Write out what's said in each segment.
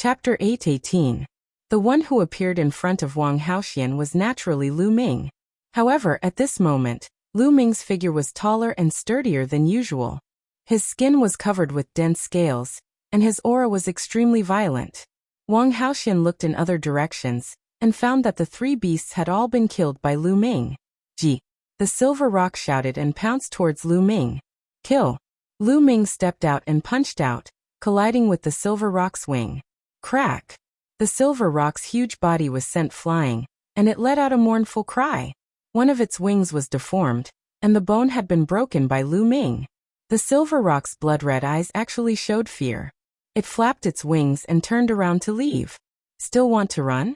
Chapter 8:18. The one who appeared in front of Wang Haoxian was naturally Lu Ming. However, at this moment, Lu Ming's figure was taller and sturdier than usual. His skin was covered with dense scales, and his aura was extremely violent. Wang Haoxian looked in other directions, and found that the three beasts had all been killed by Lu Ming. Ji! The silver rock shouted and pounced towards Lu Ming. Kill! Lu Ming stepped out and punched out, colliding with the silver rock's wing. Crack! The silver rock's huge body was sent flying, and it let out a mournful cry. One of its wings was deformed, and the bone had been broken by Lu Ming. The silver rock's blood-red eyes actually showed fear. It flapped its wings and turned around to leave. Still want to run?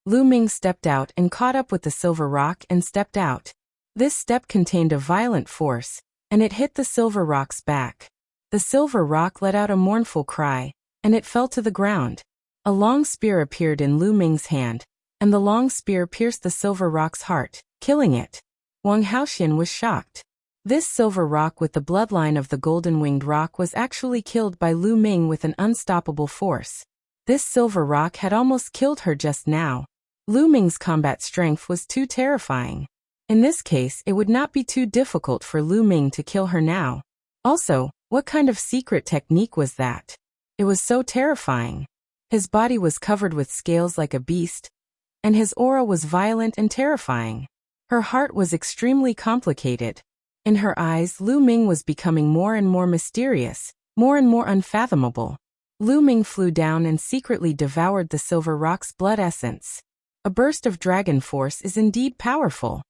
Lu Ming stepped out and caught up with the silver rock and stepped out. This step contained a violent force, and it hit the silver rock's back. The silver rock let out a mournful cry, and it fell to the ground. A long spear appeared in Lu Ming's hand, and the long spear pierced the silver rock's heart, killing it. Wang Haoxian was shocked. This silver rock with the bloodline of the golden-winged rock was actually killed by Lu Ming with an unstoppable force. This silver rock had almost killed her just now. Lu Ming's combat strength was too terrifying. In this case, it would not be too difficult for Lu Ming to kill her now. Also, what kind of secret technique was that? It was so terrifying. His body was covered with scales like a beast, and his aura was violent and terrifying. Her heart was extremely complicated. In her eyes, Lu Ming was becoming more and more mysterious, more and more unfathomable. Lu Ming flew down and secretly devoured the silver rock's blood essence. A burst of dragon force is indeed powerful.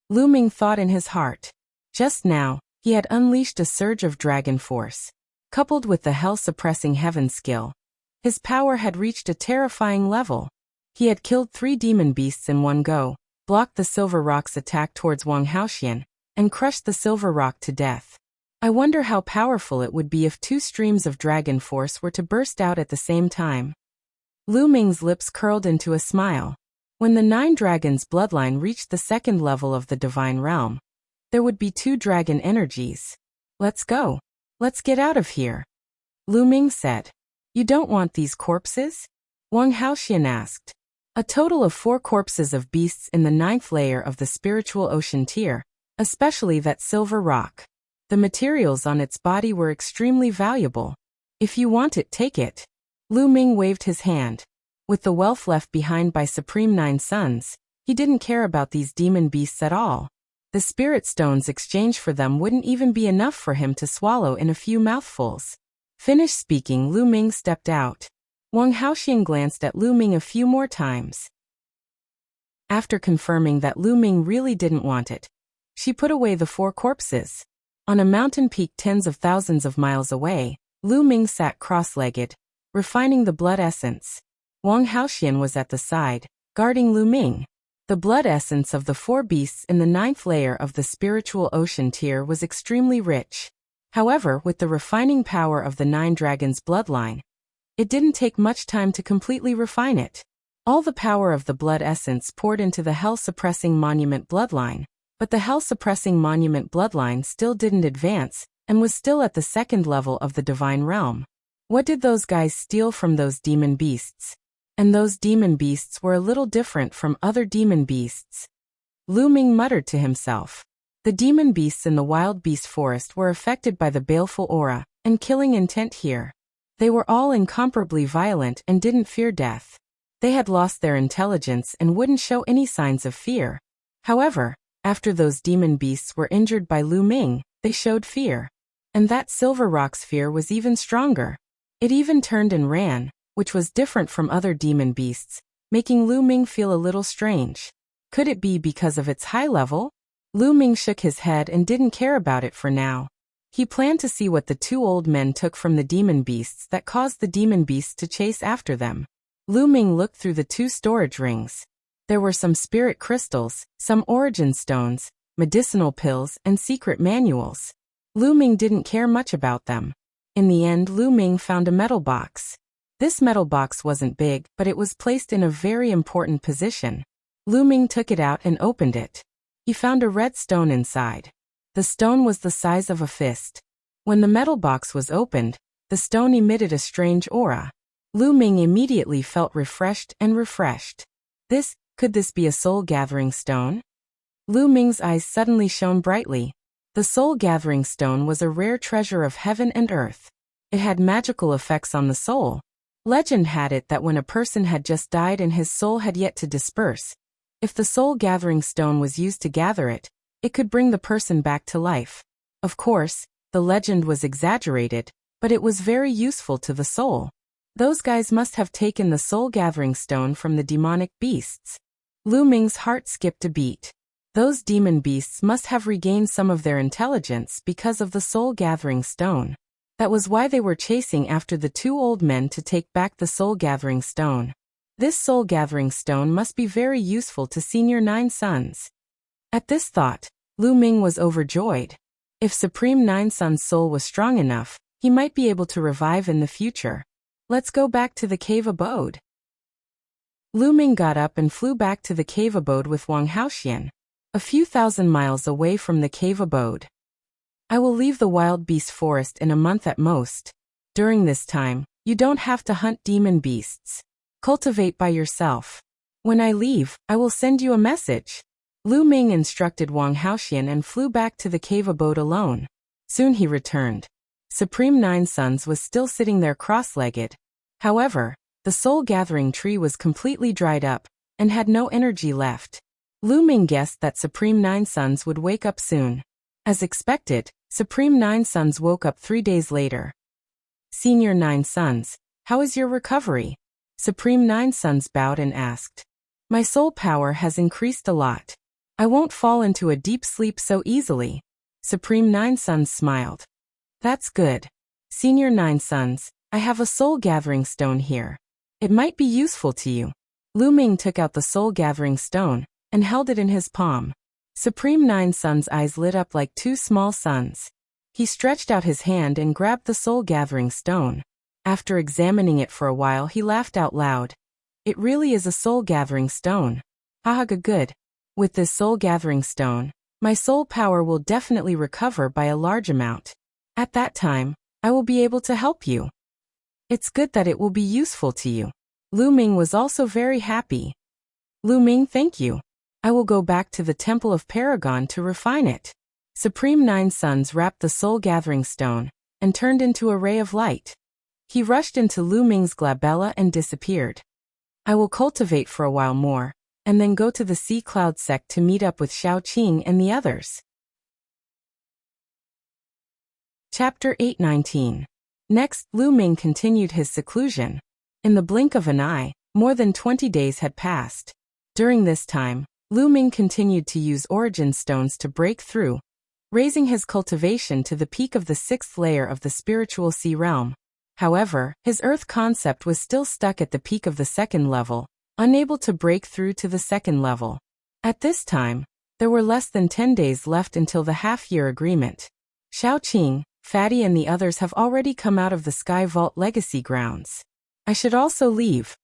Lu Ming thought in his heart. Just now, he had unleashed a surge of dragon force. Coupled with the hell-suppressing heaven skill, his power had reached a terrifying level. He had killed 3 demon beasts in one go, blocked the silver rock's attack towards Wang Haoxian, and crushed the silver rock to death. I wonder how powerful it would be if 2 streams of dragon force were to burst out at the same time. Lu Ming's lips curled into a smile. When the 9 dragons' bloodline reached the 2nd level of the divine realm, there would be 2 dragon energies. Let's go. Let's get out of here. Lu Ming said. You don't want these corpses? Wang Haoxian asked. A total of 4 corpses of beasts in the 9th layer of the spiritual ocean tier, especially that silver rock. The materials on its body were extremely valuable. If you want it, take it. Lu Ming waved his hand. With the wealth left behind by Supreme Nine Sons, he didn't care about these demon beasts at all. The spirit stones exchanged for them wouldn't even be enough for him to swallow in a few mouthfuls. Finished speaking, Lu Ming stepped out. Wang Haoxian glanced at Lu Ming a few more times. After confirming that Lu Ming really didn't want it, she put away the 4 corpses. On a mountain peak tens of thousands of miles away, Lu Ming sat cross-legged, refining the blood essence. Wang Haoxian was at the side, guarding Lu Ming. The blood essence of the 4 beasts in the 9th layer of the spiritual ocean tier was extremely rich. However, with the refining power of the 9 dragons' bloodline, it didn't take much time to completely refine it. All the power of the blood essence poured into the hell-suppressing monument bloodline, but the hell-suppressing monument bloodline still didn't advance, and was still at the 2nd level of the divine realm. What did those guys steal from those demon beasts? And those demon beasts were a little different from other demon beasts. Lu Ming muttered to himself. The demon beasts in the wild beast forest were affected by the baleful aura and killing intent here. They were all incomparably violent and didn't fear death. They had lost their intelligence and wouldn't show any signs of fear. However, after those demon beasts were injured by Lu Ming, they showed fear. And that silver rock's fear was even stronger. It even turned and ran, which was different from other demon beasts, making Lu Ming feel a little strange. Could it be because of its high level? Lu Ming shook his head and didn't care about it for now. He planned to see what the 2 old men took from the demon beasts that caused the demon beasts to chase after them. Lu Ming looked through the 2 storage rings. There were some spirit crystals, some origin stones, medicinal pills, and secret manuals. Lu Ming didn't care much about them. In the end, Lu Ming found a metal box. This metal box wasn't big, but it was placed in a very important position. Lu Ming took it out and opened it. He found a red stone inside. The stone was the size of a fist. When the metal box was opened, the stone emitted a strange aura. Lu Ming immediately felt refreshed and refreshed. Could this be a soul-gathering stone? Lu Ming's eyes suddenly shone brightly. The soul-gathering stone was a rare treasure of heaven and earth. It had magical effects on the soul. Legend had it that when a person had just died and his soul had yet to disperse, if the soul-gathering stone was used to gather it, it could bring the person back to life. Of course, the legend was exaggerated, but it was very useful to the soul. Those guys must have taken the soul-gathering stone from the demonic beasts. Lu Ming's heart skipped a beat. Those demon beasts must have regained some of their intelligence because of the soul-gathering stone. That was why they were chasing after the two old men to take back the soul-gathering stone. This soul-gathering stone must be very useful to Senior Nine Sons. At this thought, Lu Ming was overjoyed. If Supreme Nine Sons' soul was strong enough, he might be able to revive in the future. Let's go back to the cave abode. Lu Ming got up and flew back to the cave abode with Wang Haoxian, a few thousand miles away from the cave abode. I will leave the wild beast forest in a month at most. During this time, you don't have to hunt demon beasts. Cultivate by yourself. When I leave, I will send you a message. Lu Ming instructed Wang Haoxian and flew back to the cave abode alone. Soon he returned. Supreme Nine Sons was still sitting there cross-legged. However, the soul-gathering tree was completely dried up and had no energy left. Lu Ming guessed that Supreme Nine Sons would wake up soon. As expected, Supreme Nine Sons woke up 3 days later. Senior Nine Sons, how is your recovery? Supreme Nine Sons bowed and asked. My soul power has increased a lot. I won't fall into a deep sleep so easily. Supreme Nine Sons smiled. That's good. Senior Nine Sons, I have a soul-gathering stone here. It might be useful to you. Lu Ming took out the soul-gathering stone and held it in his palm. Supreme Nine Sons' eyes lit up like two small suns. He stretched out his hand and grabbed the soul-gathering stone. After examining it for a while, he laughed out loud. It really is a soul-gathering stone. Haha, good. With this soul-gathering stone, my soul power will definitely recover by a large amount. At that time, I will be able to help you. It's good that it will be useful to you. Lu Ming was also very happy. Lu Ming, thank you. I will go back to the Temple of Paragon to refine it. Supreme Nine Sons wrapped the soul-gathering stone and turned into a ray of light. He rushed into Lu Ming's glabella and disappeared. I will cultivate for a while more, and then go to the Sea Cloud sect to meet up with Xiao Qing and the others. Chapter 819. Next, Lu Ming continued his seclusion. In the blink of an eye, more than 20 days had passed. During this time, Lu Ming continued to use origin stones to break through, raising his cultivation to the peak of the 6th layer of the spiritual sea realm. However, his earth concept was still stuck at the peak of the 2nd level, unable to break through to the 2nd level. At this time, there were less than 10 days left until the half-year agreement. Xiao Qing, Fatty and the others have already come out of the Sky Vault Legacy grounds. I should also leave.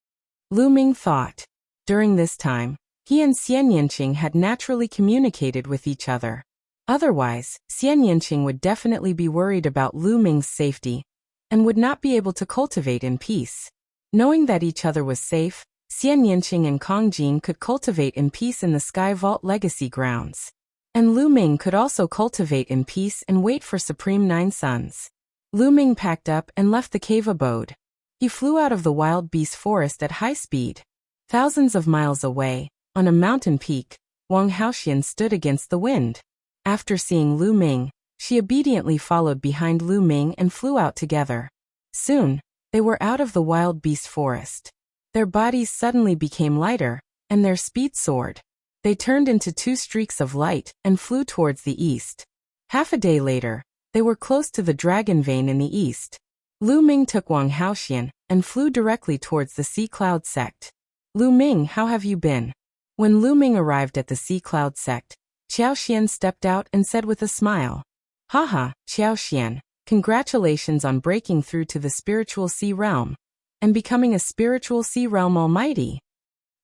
Lu Ming thought. During this time, he and Xian Yanqing had naturally communicated with each other. Otherwise, Xian Yanqing would definitely be worried about Lu Ming's safety and would not be able to cultivate in peace. Knowing that each other was safe, Xian Yanqing and Kong Jin could cultivate in peace in the Sky Vault Legacy grounds. And Lu Ming could also cultivate in peace and wait for Supreme Nine Sons. Lu Ming packed up and left the cave abode. He flew out of the wild beast forest at high speed. Thousands of miles away, on a mountain peak, Wang Haoxian stood against the wind. After seeing Lu Ming, she obediently followed behind Lu Ming and flew out together. Soon, they were out of the wild beast forest. Their bodies suddenly became lighter, and their speed soared. They turned into 2 streaks of light and flew towards the east. Half a day later, they were close to the dragon vein in the east. Lu Ming took Wang Haoxian and flew directly towards the Sea Cloud sect. Lu Ming, how have you been? When Lu Ming arrived at the Sea Cloud sect, Xiao Xian stepped out and said with a smile, Haha, Xiao Xian, congratulations on breaking through to the spiritual sea realm and becoming a spiritual sea realm almighty.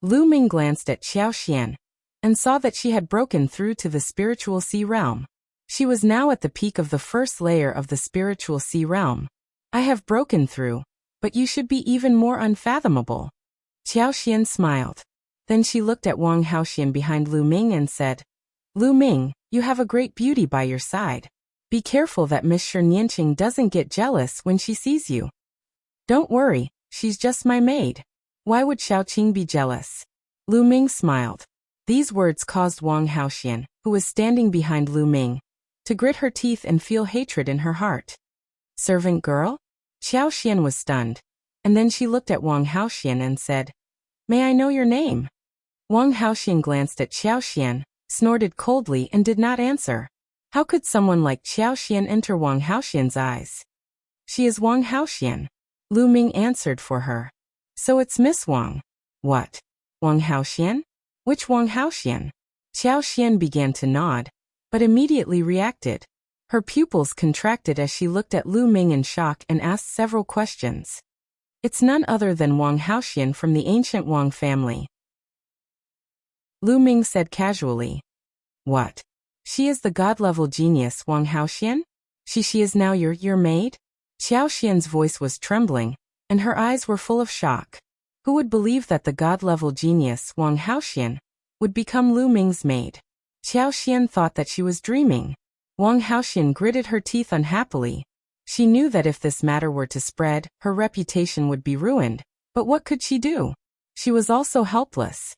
Lu Ming glanced at Xiao Xian and saw that she had broken through to the spiritual sea realm. She was now at the peak of the 1st layer of the spiritual sea realm. I have broken through. But you should be even more unfathomable. Qiao Xian smiled. Then she looked at Wang Haoxian behind Lu Ming and said, Lu Ming, you have a great beauty by your side. Be careful that Miss Shi Nianqing doesn't get jealous when she sees you. Don't worry, she's just my maid. Why would Xiaoqing be jealous? Lu Ming smiled. These words caused Wang Haoxian, who was standing behind Lu Ming, to grit her teeth and feel hatred in her heart. Servant girl? Qiao Xian was stunned, and then she looked at Wang Haoxian and said, May I know your name? Wang Haoxian glanced at Qiao Xian, snorted coldly and did not answer. How could someone like Qiao Xian enter Wang Haoxian's eyes? She is Wang Haoxian. Lu Ming answered for her. So it's Miss Wang. What? Wang Haoxian? Which Wang Haoxian? Qiao Xian began to nod, but immediately reacted. Her pupils contracted as she looked at Lu Ming in shock and asked several questions. It's none other than Wang Haoxian from the ancient Wang family. Lu Ming said casually. What? She is the god-level genius Wang Haoxian? She is now your maid? Qiao Xian's voice was trembling, and her eyes were full of shock. Who would believe that the god-level genius Wang Haoxian would become Lu Ming's maid? Qiao Xian thought that she was dreaming. Wang Haoxian gritted her teeth unhappily. She knew that if this matter were to spread, her reputation would be ruined, but what could she do? She was also helpless.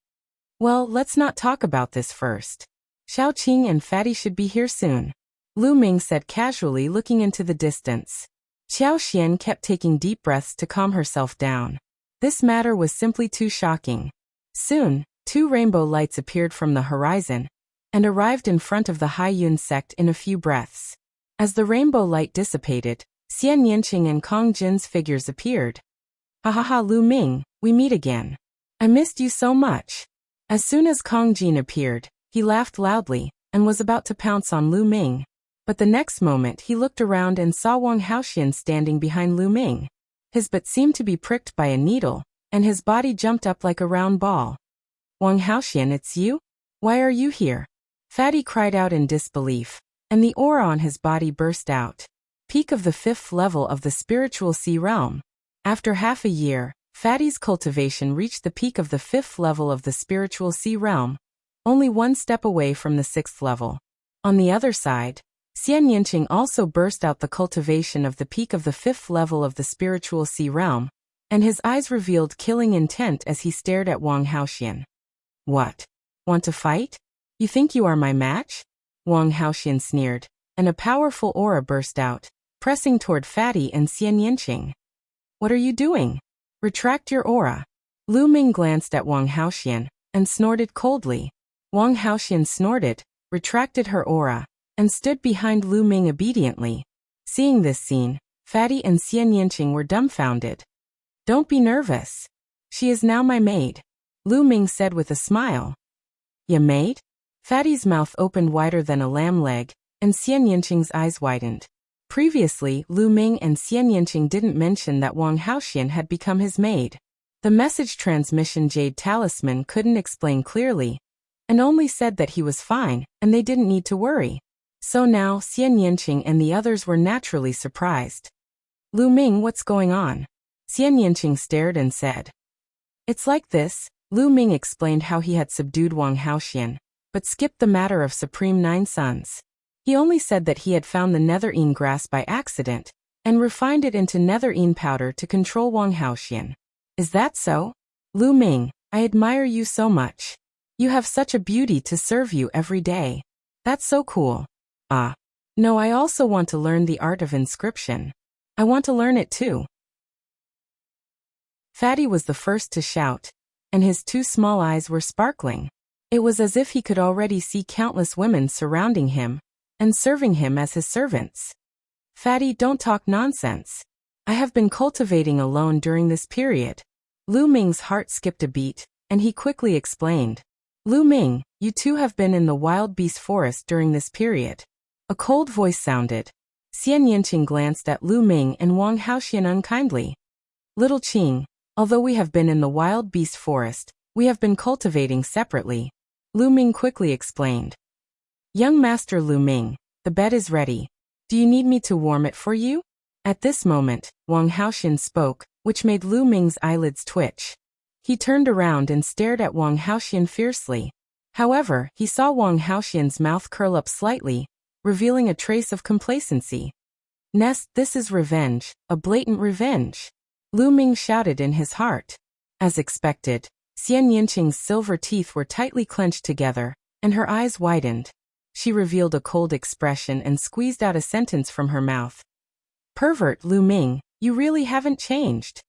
Well, let's not talk about this first. Xiaoqing and Fatty should be here soon. Lu Ming said casually, looking into the distance. Qiao Xian kept taking deep breaths to calm herself down. This matter was simply too shocking. Soon, 2 rainbow lights appeared from the horizon and arrived in front of the Haiyun sect in a few breaths. As the rainbow light dissipated, Xian Yanqing and Kong Jin's figures appeared. Ha ha ha, Lu Ming, we meet again. I missed you so much. As soon as Kong Jin appeared, he laughed loudly and was about to pounce on Lu Ming. But the next moment he looked around and saw Wang Haoxian standing behind Lu Ming. His butt seemed to be pricked by a needle, and his body jumped up like a round ball. Wang Haoxian, it's you? Why are you here? Fatty cried out in disbelief, and the aura on his body burst out. Peak of the 5th level of the spiritual sea realm. After half a year, Fatty's cultivation reached the peak of the 5th level of the spiritual sea realm, only 1 step away from the 6th level. On the other side, Xian Yanqing also burst out the cultivation of the peak of the 5th level of the spiritual sea realm, and his eyes revealed killing intent as he stared at Wang Haoxian. What? Want to fight? You think you are my match? Wang Haoxian sneered, and a powerful aura burst out, pressing toward Fatty and Xian Yanqing. What are you doing? Retract your aura. Lu Ming glanced at Wang Haoxian and snorted coldly. Wang Haoxian snorted, retracted her aura, and stood behind Lu Ming obediently. Seeing this scene, Fatty and Xian Yanqing were dumbfounded. Don't be nervous. She is now my maid, Lu Ming said with a smile. Ya maid? Fatty's mouth opened wider than a lamb leg, and Xian Yanqing's eyes widened. Previously, Lu Ming and Xian Yanqing didn't mention that Wang Haoxian had become his maid. The message transmission Jade Talisman couldn't explain clearly, and only said that he was fine, and they didn't need to worry. So now, Xian Yanqing and the others were naturally surprised. Lu Ming, what's going on? Xian Yanqing stared and said. It's like this. Lu Ming explained how he had subdued Wang Haoxian, but skipped the matter of Supreme Nine Suns. He only said that he had found the netherine grass by accident, and refined it into netherine powder to control Wang Haoxian. Is that so? Lu Ming, I admire you so much. You have such a beauty to serve you every day. That's so cool. Ah. No, I also want to learn the art of inscription. I want to learn it too. Fatty was the first to shout, and his 2 small eyes were sparkling. It was as if he could already see countless women surrounding him and serving him as his servants. Fatty, don't talk nonsense. I have been cultivating alone during this period. Lu Ming's heart skipped a beat, and he quickly explained. Lu Ming, you 2 have been in the wild beast forest during this period. A cold voice sounded. Xian Yanqing glanced at Lu Ming and Wang Haoxian unkindly. Little Qing, although we have been in the wild beast forest, we have been cultivating separately. Lu Ming quickly explained. Young Master Lu Ming, the bed is ready. Do you need me to warm it for you? At this moment, Wang Haoxian spoke, which made Lu Ming's eyelids twitch. He turned around and stared at Wang Haoxian fiercely. However, he saw Wang Haoxian's mouth curl up slightly, revealing a trace of complacency. Nest, this is revenge, a blatant revenge. Lu Ming shouted in his heart. As expected, Xian Yinqing's silver teeth were tightly clenched together, and her eyes widened. She revealed a cold expression and squeezed out a sentence from her mouth. Pervert, Lu Ming, you really haven't changed.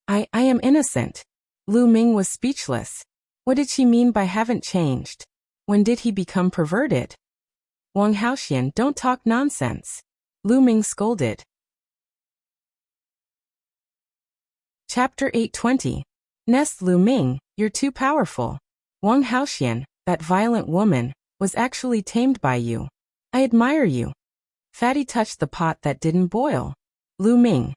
I am innocent. Lu Ming was speechless. What did she mean by haven't changed? When did he become perverted? Wang Haoxian, don't talk nonsense. Lu Ming scolded. Chapter 820. Nest, Lu Ming, you're too powerful. Wang Haoxian, that violent woman, was actually tamed by you. I admire you. Fatty touched the pot that didn't boil. Lu Ming.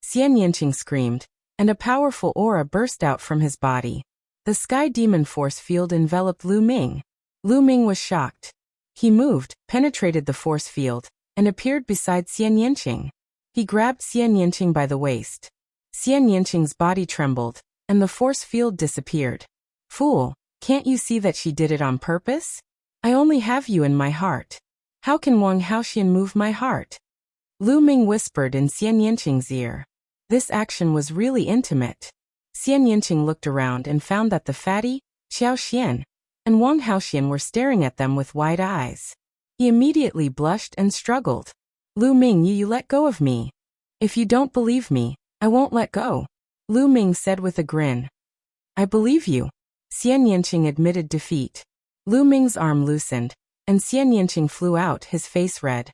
Xian Yinqing screamed, and a powerful aura burst out from his body. The sky demon force field enveloped Lu Ming. Lu Ming was shocked. He moved, penetrated the force field, and appeared beside Xian Yinqing. He grabbed Xian Yinqing by the waist. Xian Yinqing's body trembled, and the force field disappeared. Fool, can't you see that she did it on purpose? I only have you in my heart. How can Wang Haoxian move my heart? Lu Ming whispered in Xian Yinqing's ear. This action was really intimate. Xian Yinqing looked around and found that the fatty, Xiao Xian, and Wang Haoxian were staring at them with wide eyes. He immediately blushed and struggled. Lu Ming, you let go of me. If you don't believe me, I won't let go. Lu Ming said with a grin. I believe you. Xian Yinqing admitted defeat. Lu Ming's arm loosened, and Xian Yinqing flew out, his face red.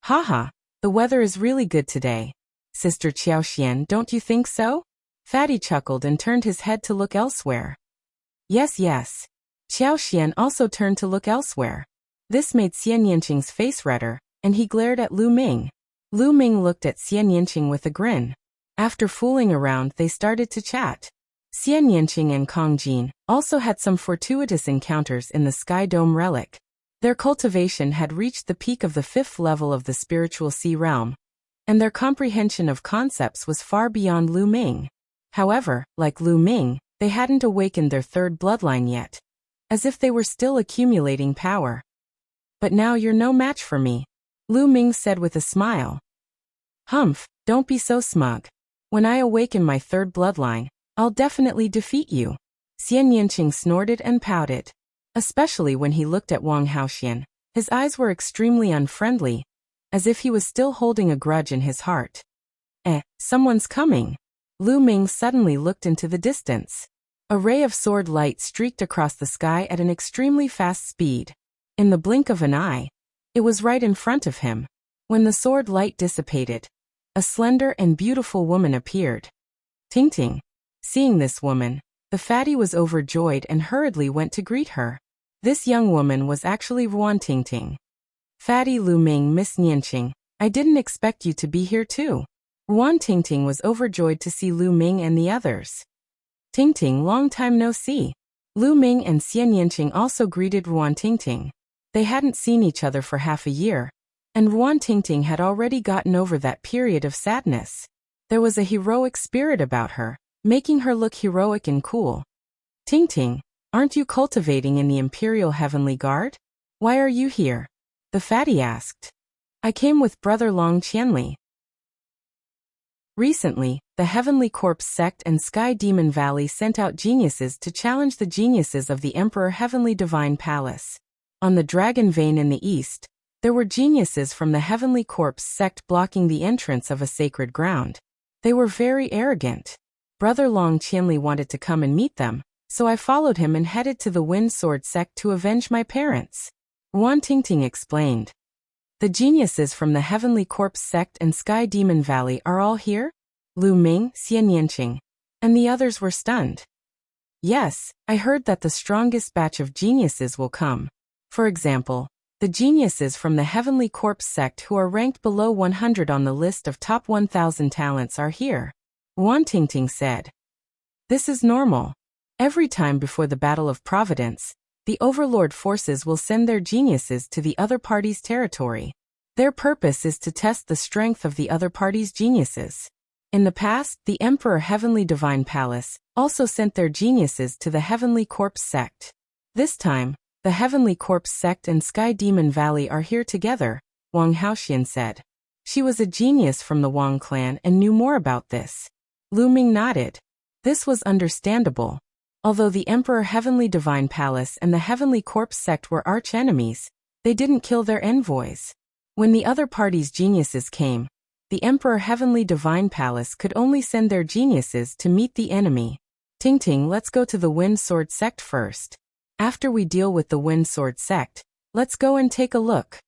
Haha, the weather is really good today. Sister Xiao Xian, don't you think so? Fatty chuckled and turned his head to look elsewhere. Yes, yes. Xiao Xian also turned to look elsewhere. This made Xian Yinqing's face redder, and he glared at Lu Ming. Lu Ming looked at Xian Yinqing with a grin. After fooling around, they started to chat. Xian Yinqing and Kong Jin also had some fortuitous encounters in the Sky Dome relic. Their cultivation had reached the peak of the 5th level of the spiritual sea realm, and their comprehension of concepts was far beyond Lu Ming. However, like Lu Ming, they hadn't awakened their 3rd bloodline yet, as if they were still accumulating power. But now you're no match for me, Lu Ming said with a smile. Humph, don't be so smug. When I awaken my 3rd bloodline, I'll definitely defeat you. Xian Yinqing snorted and pouted. Especially when he looked at Wang Haoxian, his eyes were extremely unfriendly, as if he was still holding a grudge in his heart. Someone's coming. Lu Ming suddenly looked into the distance. A ray of sword light streaked across the sky at an extremely fast speed. In the blink of an eye, it was right in front of him. When the sword light dissipated, a slender and beautiful woman appeared. Ting Ting. Seeing this woman, the fatty was overjoyed and hurriedly went to greet her. This young woman was actually Ruan Ting Ting. Fatty, Lu Ming, Miss Yinqing, I didn't expect you to be here too. Ruan Ting Ting was overjoyed to see Lu Ming and the others. Ting Ting, long time no see. Lu Ming and Xian Yinqing also greeted Ruan Ting Ting. They hadn't seen each other for half a year, and Ruan Ting Ting had already gotten over that period of sadness. There was a heroic spirit about her, making her look heroic and cool. Ting Ting, aren't you cultivating in the Imperial Heavenly Guard? Why are you here? The fatty asked. I came with Brother Long Qianli. Recently, the Heavenly Corpse sect and Sky Demon Valley sent out geniuses to challenge the geniuses of the Emperor Heavenly Divine Palace. On the Dragon Vein in the east, there were geniuses from the Heavenly Corpse sect blocking the entrance of a sacred ground. They were very arrogant. Brother Long Qianli wanted to come and meet them, so I followed him and headed to the Wind Sword sect to avenge my parents. Ruan Ting Ting explained. The geniuses from the Heavenly Corpse sect and Sky Demon Valley are all here? Lu Ming, Xian Yinqing, and the others were stunned. Yes, I heard that the strongest batch of geniuses will come. For example, the geniuses from the Heavenly Corpse sect who are ranked below 100 on the list of top 1,000 talents are here. Ruan Ting Ting said. This is normal. Every time before the Battle of Providence, the Overlord forces will send their geniuses to the other party's territory. Their purpose is to test the strength of the other party's geniuses. In the past, the Emperor Heavenly Divine Palace also sent their geniuses to the Heavenly Corpse sect. This time, the Heavenly Corpse sect and Sky Demon Valley are here together, Wang Haoxian said. She was a genius from the Wang clan and knew more about this. Lu Ming nodded. This was understandable. Although the Emperor Heavenly Divine Palace and the Heavenly Corpse sect were arch-enemies, they didn't kill their envoys. When the other party's geniuses came, the Emperor Heavenly Divine Palace could only send their geniuses to meet the enemy. Ting, let's go to the Wind Sword sect first. After we deal with the Wind Sword sect, let's go and take a look.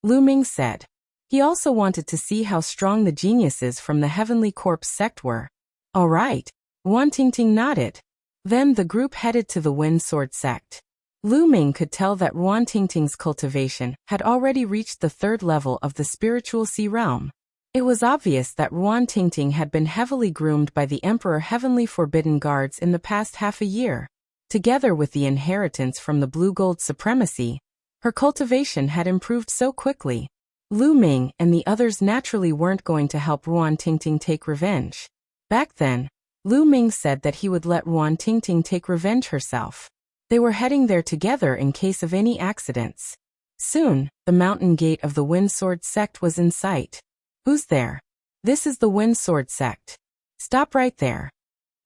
Lu Ming said. He also wanted to see how strong the geniuses from the Heavenly Corpse sect were. All right. Wan Tingting nodded. Then the group headed to the Wind Sword sect. Lu Ming could tell that Wan Tingting's cultivation had already reached the 3rd level of the spiritual sea realm. It was obvious that Wan Tingting had been heavily groomed by the Emperor Heavenly Forbidden Guards in the past half a year. Together with the inheritance from the Blue Gold Supremacy, her cultivation had improved so quickly. Lu Ming and the others naturally weren't going to help Wan Tingting take revenge. Back then, Lu Ming said that he would let Wan Tingting take revenge herself. They were heading there together in case of any accidents. Soon, the mountain gate of the Wind Sword sect was in sight. Who's there? This is the Wind Sword sect. Stop right there.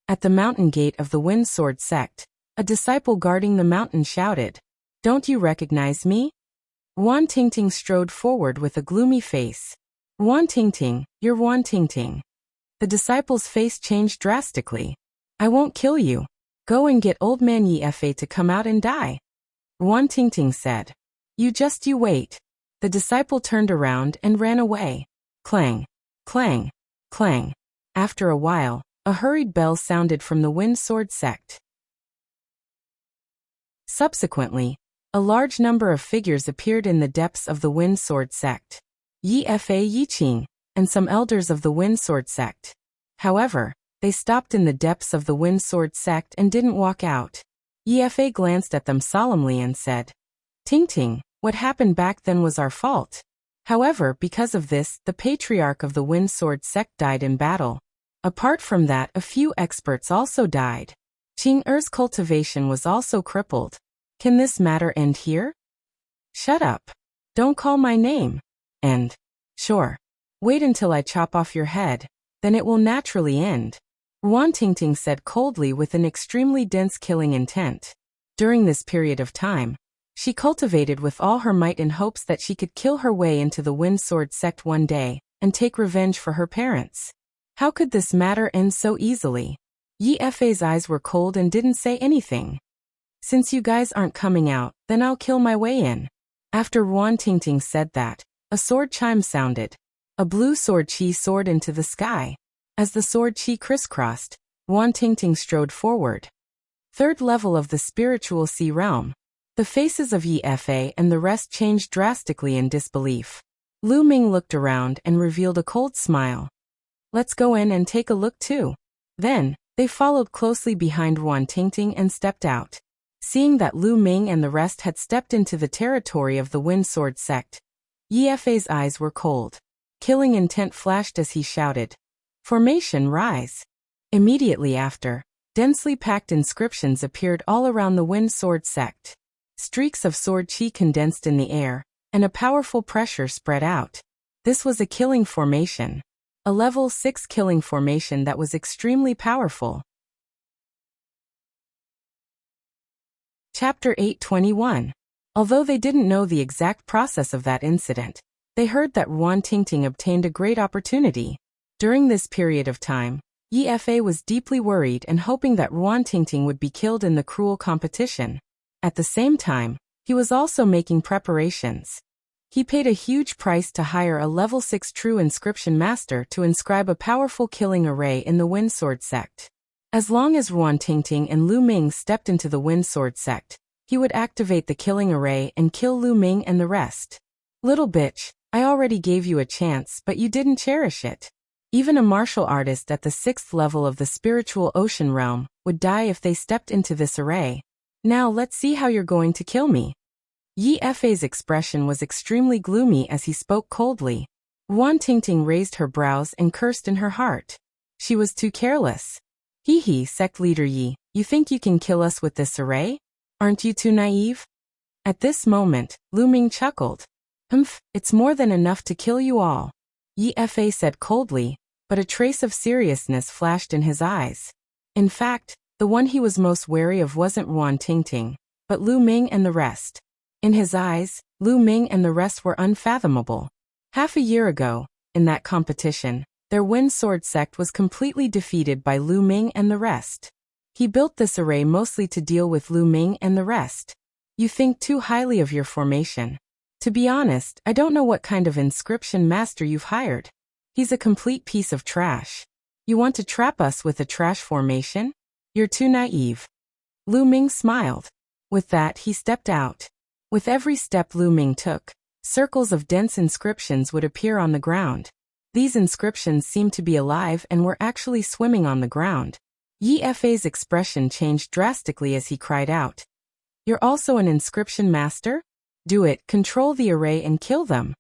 At the mountain gate of the Wind Sword sect, a disciple guarding the mountain shouted, "Don't you recognize me?" Wan Tingting strode forward with a gloomy face. Wan Tingting, you're Wan Tingting. The disciple's face changed drastically. I won't kill you. Go and get old man Yi Fa to come out and die. Wan Tingting said. You wait. The disciple turned around and ran away. Clang, clang, clang. After a while, a hurried bell sounded from the Wind Sword sect. Subsequently, a large number of figures appeared in the depths of the Wind Sword sect. Yi Fa Yiqing, and some elders of the Wind Sword sect. However, they stopped in the depths of the Wind Sword sect and didn't walk out. Yi Fa glanced at them solemnly and said, Ting, what happened back then was our fault. However, because of this, the patriarch of the Wind Sword sect died in battle. Apart from that, a few experts also died. Qing Er's cultivation was also crippled. Can this matter end here? Shut up. Don't call my name. And, sure. Wait until I chop off your head, then it will naturally end. Wan Tingting said coldly with an extremely dense killing intent. During this period of time, she cultivated with all her might in hopes that she could kill her way into the Wind Sword sect one day, and take revenge for her parents. How could this matter end so easily? Yi Fa's eyes were cold and didn't say anything. Since you guys aren't coming out, then I'll kill my way in. After Wan Tingting said that, a sword chime sounded. A blue sword chi soared into the sky. As the sword chi crisscrossed, Wan Tingting strode forward. 3rd level of the spiritual sea realm. The faces of Yi Fa and the rest changed drastically in disbelief. Lu Ming looked around and revealed a cold smile. Let's go in and take a look too. Then, they followed closely behind Wan Tingting and stepped out. Seeing that Lu Ming and the rest had stepped into the territory of the Wind Sword sect, Yi Fa's eyes were cold. Killing intent flashed as he shouted, Formation rise. Immediately after, densely packed inscriptions appeared all around the Wind Sword sect. Streaks of sword chi condensed in the air, and a powerful pressure spread out. This was a killing formation. A level 6 killing formation that was extremely powerful. Chapter 821. Although they didn't know the exact process of that incident, they heard that Wan Tingting obtained a great opportunity. During this period of time, Yi Fa was deeply worried and hoping that Wan Tingting would be killed in the cruel competition. At the same time, he was also making preparations. He paid a huge price to hire a level 6 true inscription master to inscribe a powerful killing array in the Wind Sword sect. As long as Wan Tingting and Lu Ming stepped into the Wind Sword sect, he would activate the killing array and kill Lu Ming and the rest. Little bitch, I already gave you a chance but you didn't cherish it. Even a martial artist at the 6th level of the spiritual ocean realm would die if they stepped into this array. Now let's see how you're going to kill me. Yi Fa's expression was extremely gloomy as he spoke coldly. Wan Tingting raised her brows and cursed in her heart. She was too careless. Hee, sect leader Yi, you think you can kill us with this array? Aren't you too naive? At this moment, Lu Ming chuckled. It's more than enough to kill you all. Yi Fa said coldly, but a trace of seriousness flashed in his eyes. In fact, the one he was most wary of wasn't Ruan Tingting, but Lu Ming and the rest. In his eyes, Lu Ming and the rest were unfathomable. Half a year ago, in that competition, their Wind Sword sect was completely defeated by Lu Ming and the rest. He built this array mostly to deal with Lu Ming and the rest. You think too highly of your formation. To be honest, I don't know what kind of inscription master you've hired. He's a complete piece of trash. You want to trap us with a trash formation? You're too naive. Lu Ming smiled. With that, he stepped out. With every step Lu Ming took, circles of dense inscriptions would appear on the ground. These inscriptions seemed to be alive and were actually swimming on the ground. Yi Fa's expression changed drastically as he cried out. You're also an inscription master? Do it, control the array and kill them.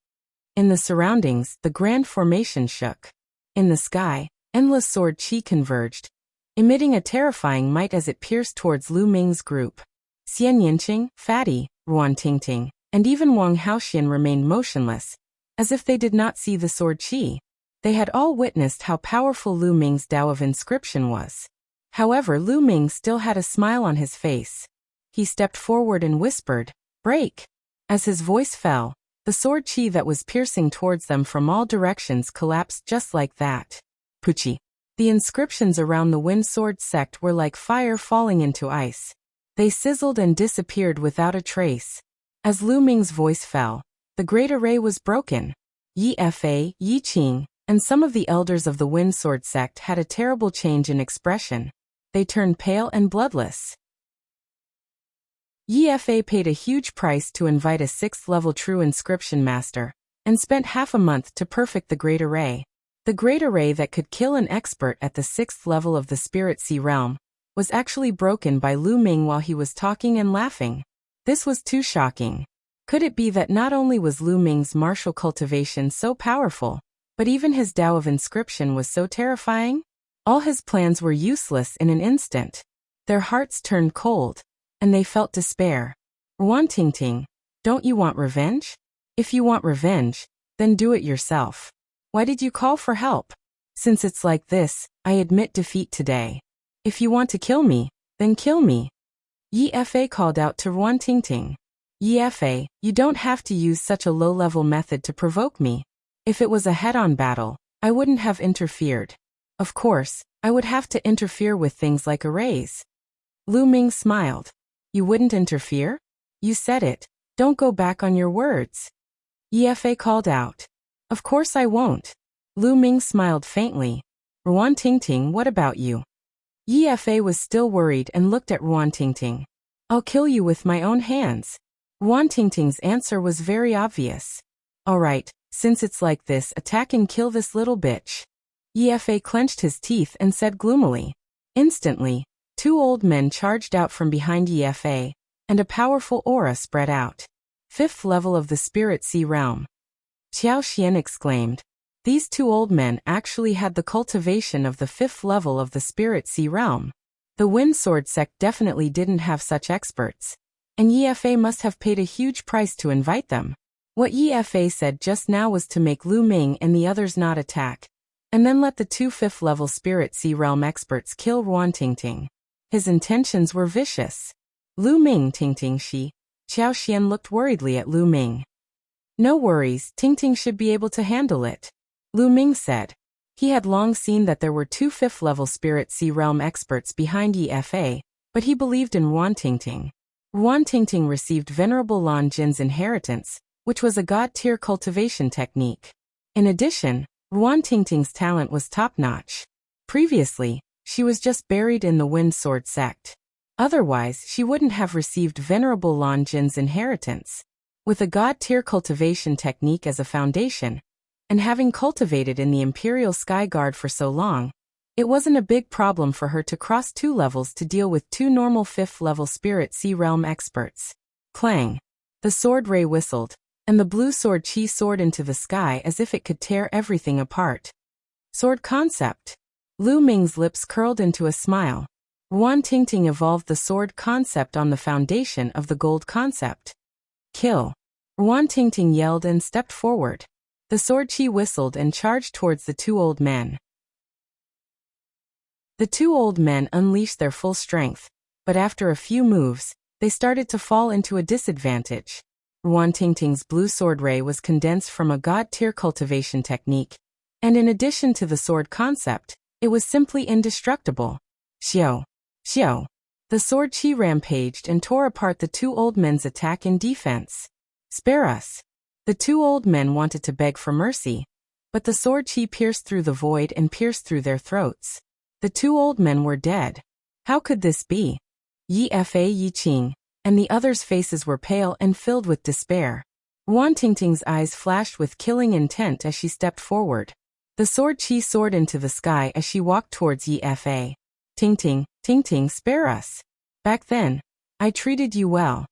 In the surroundings, the grand formation shook. In the sky, endless sword chi converged, emitting a terrifying might as it pierced towards Lu Ming's group. Xian Yinqing, Fatty, Ruan Tingting, and even Wang Haoxian remained motionless, as if they did not see the sword chi. They had all witnessed how powerful Lu Ming's Tao of inscription was. However, Lu Ming still had a smile on his face. He stepped forward and whispered, "Break!" As his voice fell, the sword chi that was piercing towards them from all directions collapsed just like that. Puchi. The inscriptions around the Wind Sword sect were like fire falling into ice. They sizzled and disappeared without a trace. As Lu Ming's voice fell, the great array was broken. Yi Fa, Yi Qing, and some of the elders of the Wind Sword sect had a terrible change in expression. They turned pale and bloodless. Yi Fa paid a huge price to invite a 6th-level true inscription master, and spent half a month to perfect the great array. The great array that could kill an expert at the 6th level of the Spirit Sea realm was actually broken by Lu Ming while he was talking and laughing. This was too shocking. Could it be that not only was Lu Ming's martial cultivation so powerful, but even his Tao of inscription was so terrifying? All his plans were useless in an instant. Their hearts turned cold, and they felt despair. Ruan Tingting, don't you want revenge? If you want revenge, then do it yourself. Why did you call for help? Since it's like this, I admit defeat today. If you want to kill me, then kill me. Yi Fa called out to Ruan Tingting. Yi Fa, you don't have to use such a low-level method to provoke me. If it was a head-on battle, I wouldn't have interfered. Of course, I would have to interfere with things like arrays. Lu Ming smiled. You wouldn't interfere? You said it. Don't go back on your words. Yi Fa called out. Of course I won't. Lu Ming smiled faintly. Ruan Tingting, what about you? Yi Fa was still worried and looked at Ruan Tingting. I'll kill you with my own hands. Ruan Tingting's answer was very obvious. All right, since it's like this, attack and kill this little bitch. Yi Fa clenched his teeth and said gloomily. Instantly, 2 old men charged out from behind Yi Fa, and a powerful aura spread out. 5th level of the Spirit Sea realm. Qiao Xian exclaimed. These 2 old men actually had the cultivation of the 5th level of the Spirit Sea realm. The Wind Sword sect definitely didn't have such experts, and Yi Fa must have paid a huge price to invite them. What Yi Fa said just now was to make Lu Ming and the others not attack, and then let the 2 5th-level Spirit Sea realm experts kill Ruan Tingting. His intentions were vicious. Lu Ming Tingting Shi. Qiao Xian looked worriedly at Lu Ming. No worries, Tingting should be able to handle it. Lu Ming said. He had long seen that there were 2 5th-level Spirit Sea realm experts behind Yi Fa, but he believed in Ruan Tingting. Ruan Tingting received Venerable Lan Jin's inheritance, which was a god-tier cultivation technique. In addition, Ruan Tingting's talent was top-notch. Previously, she was just buried in the Wind Sword sect. Otherwise, she wouldn't have received Venerable Lan Jin's inheritance. With a god-tier cultivation technique as a foundation, and having cultivated in the Imperial Sky Guard for so long, it wasn't a big problem for her to cross 2 levels to deal with 2 normal 5th-level Spirit Sea realm experts. Clang! The sword ray whistled, and the blue sword chi soared into the sky as if it could tear everything apart. Sword concept. Lu Ming's lips curled into a smile. Wan Tingting evolved the sword concept on the foundation of the gold concept. Kill. Wan Tingting yelled and stepped forward. The sword chi whistled and charged towards the two old men. The two old men unleashed their full strength, but after a few moves, they started to fall into a disadvantage. Wan Tingting's blue sword ray was condensed from a god-tier cultivation technique, and in addition to the sword concept, it was simply indestructible. Xiao. Xiao. The sword chi rampaged and tore apart the two old men's attack and defense. Spare us. The two old men wanted to beg for mercy, but the sword chi pierced through the void and pierced through their throats. The two old men were dead. How could this be? Yi Fa Yi Qing, and the others' faces were pale and filled with despair. Wan Tingting's eyes flashed with killing intent as she stepped forward. The sword chi soared into the sky as she walked towards Yi Fa. Tingting, Tingting, spare us. Back then, I treated you well.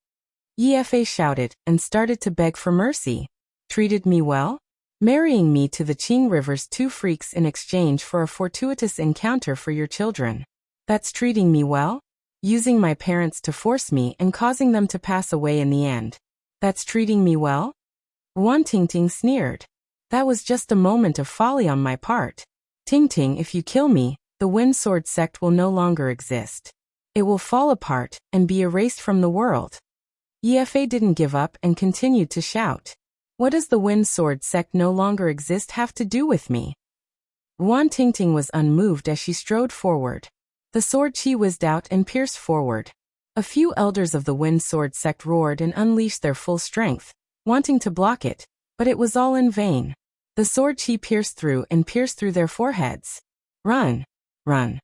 Yi Fa shouted and started to beg for mercy. Treated me well? Marrying me to the Qing River's two freaks in exchange for a fortuitous encounter for your children. That's treating me well? Using my parents to force me and causing them to pass away in the end. That's treating me well? Wan Tingting sneered. That was just a moment of folly on my part. Tingting, if you kill me, the Wind Sword sect will no longer exist. It will fall apart and be erased from the world. Yi Fa didn't give up and continued to shout. What does the Wind Sword sect no longer exist have to do with me? Wan Tingting was unmoved as she strode forward. The sword chi whizzed out and pierced forward. A few elders of the Wind Sword sect roared and unleashed their full strength, wanting to block it, but it was all in vain. The sword chi pierced through their foreheads. Run! Run!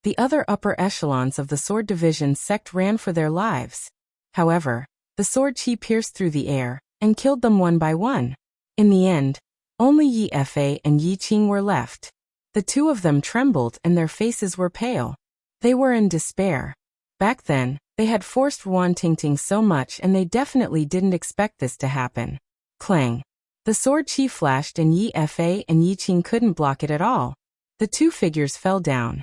The other upper echelons of the sword division sect ran for their lives. However, the sword chi pierced through the air and killed them one by one. In the end, only Yi Fa and Yi Qing were left. The two of them trembled and their faces were pale. They were in despair. Back then, they had forced Wan Tingting so much and they definitely didn't expect this to happen. Clang. The sword chi flashed and Yi Fa and Yi Qing couldn't block it at all. The two figures fell down.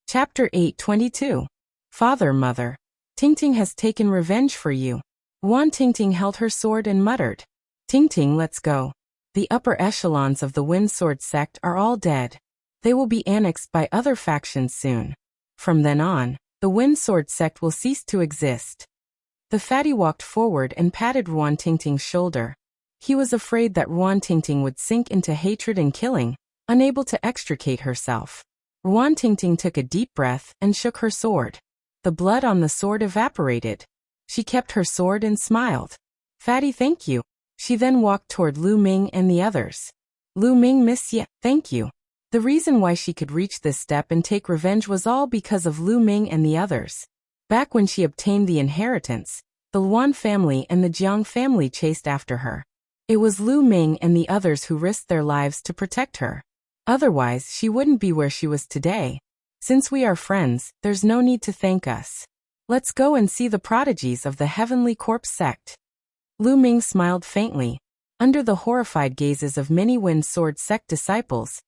Chapter 822. Father, Mother. Tingting has taken revenge for you. Wan Tingting held her sword and muttered. Tingting, let's go. The upper echelons of the Wind Sword sect are all dead. They will be annexed by other factions soon. From then on, the Wind Sword sect will cease to exist. The fatty walked forward and patted Wan Tingting's shoulder. He was afraid that Wan Tingting would sink into hatred and killing, unable to extricate herself. Wan Tingting took a deep breath and shook her sword. The blood on the sword evaporated. She kept her sword and smiled. Fatty, thank you. She then walked toward Lu Ming and the others. Lu Ming, Monsieur, thank you. The reason why she could reach this step and take revenge was all because of Lu Ming and the others. Back when she obtained the inheritance, the Luan family and the Jiang family chased after her. It was Lu Ming and the others who risked their lives to protect her. Otherwise, she wouldn't be where she was today. Since we are friends, there's no need to thank us. Let's go and see the prodigies of the Heavenly Corpse sect. Lu Ming smiled faintly. Under the horrified gazes of many Wind Sword sect disciples,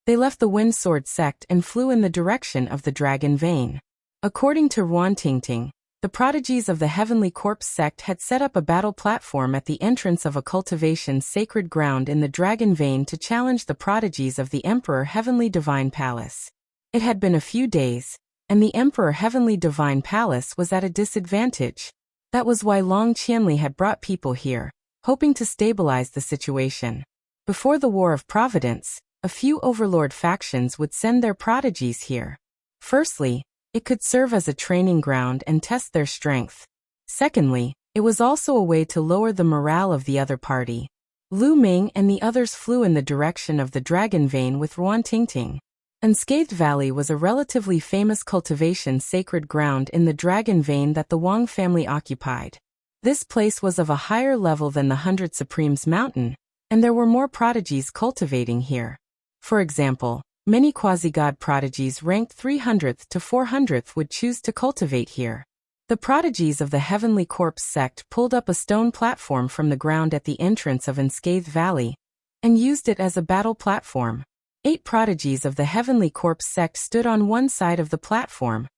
they left the Wind Sword sect and flew in the direction of the Dragon Vein. According to Wan Tingting, the prodigies of the Heavenly Corpse sect had set up a battle platform at the entrance of a cultivation sacred ground in the Dragon Vein to challenge the prodigies of the Emperor Heavenly Divine Palace. It had been a few days, and the Emperor Heavenly Divine Palace was at a disadvantage. That was why Long Qianli had brought people here, hoping to stabilize the situation. Before the War of Providence, a few overlord factions would send their prodigies here. Firstly, it could serve as a training ground and test their strength. Secondly, it was also a way to lower the morale of the other party. Lu Ming and the others flew in the direction of the Dragon Vein with Wan Tingting. Unscathed Valley was a relatively famous cultivation sacred ground in the Dragon Vein that the Wang family occupied. This place was of a higher level than the Hundred Supremes Mountain, and there were more prodigies cultivating here. For example, many quasi-god prodigies ranked 300th to 400th would choose to cultivate here. The prodigies of the Heavenly Corpse sect pulled up a stone platform from the ground at the entrance of Unscathed Valley, and used it as a battle platform. 8 prodigies of the Heavenly Corpse sect stood on one side of the platform.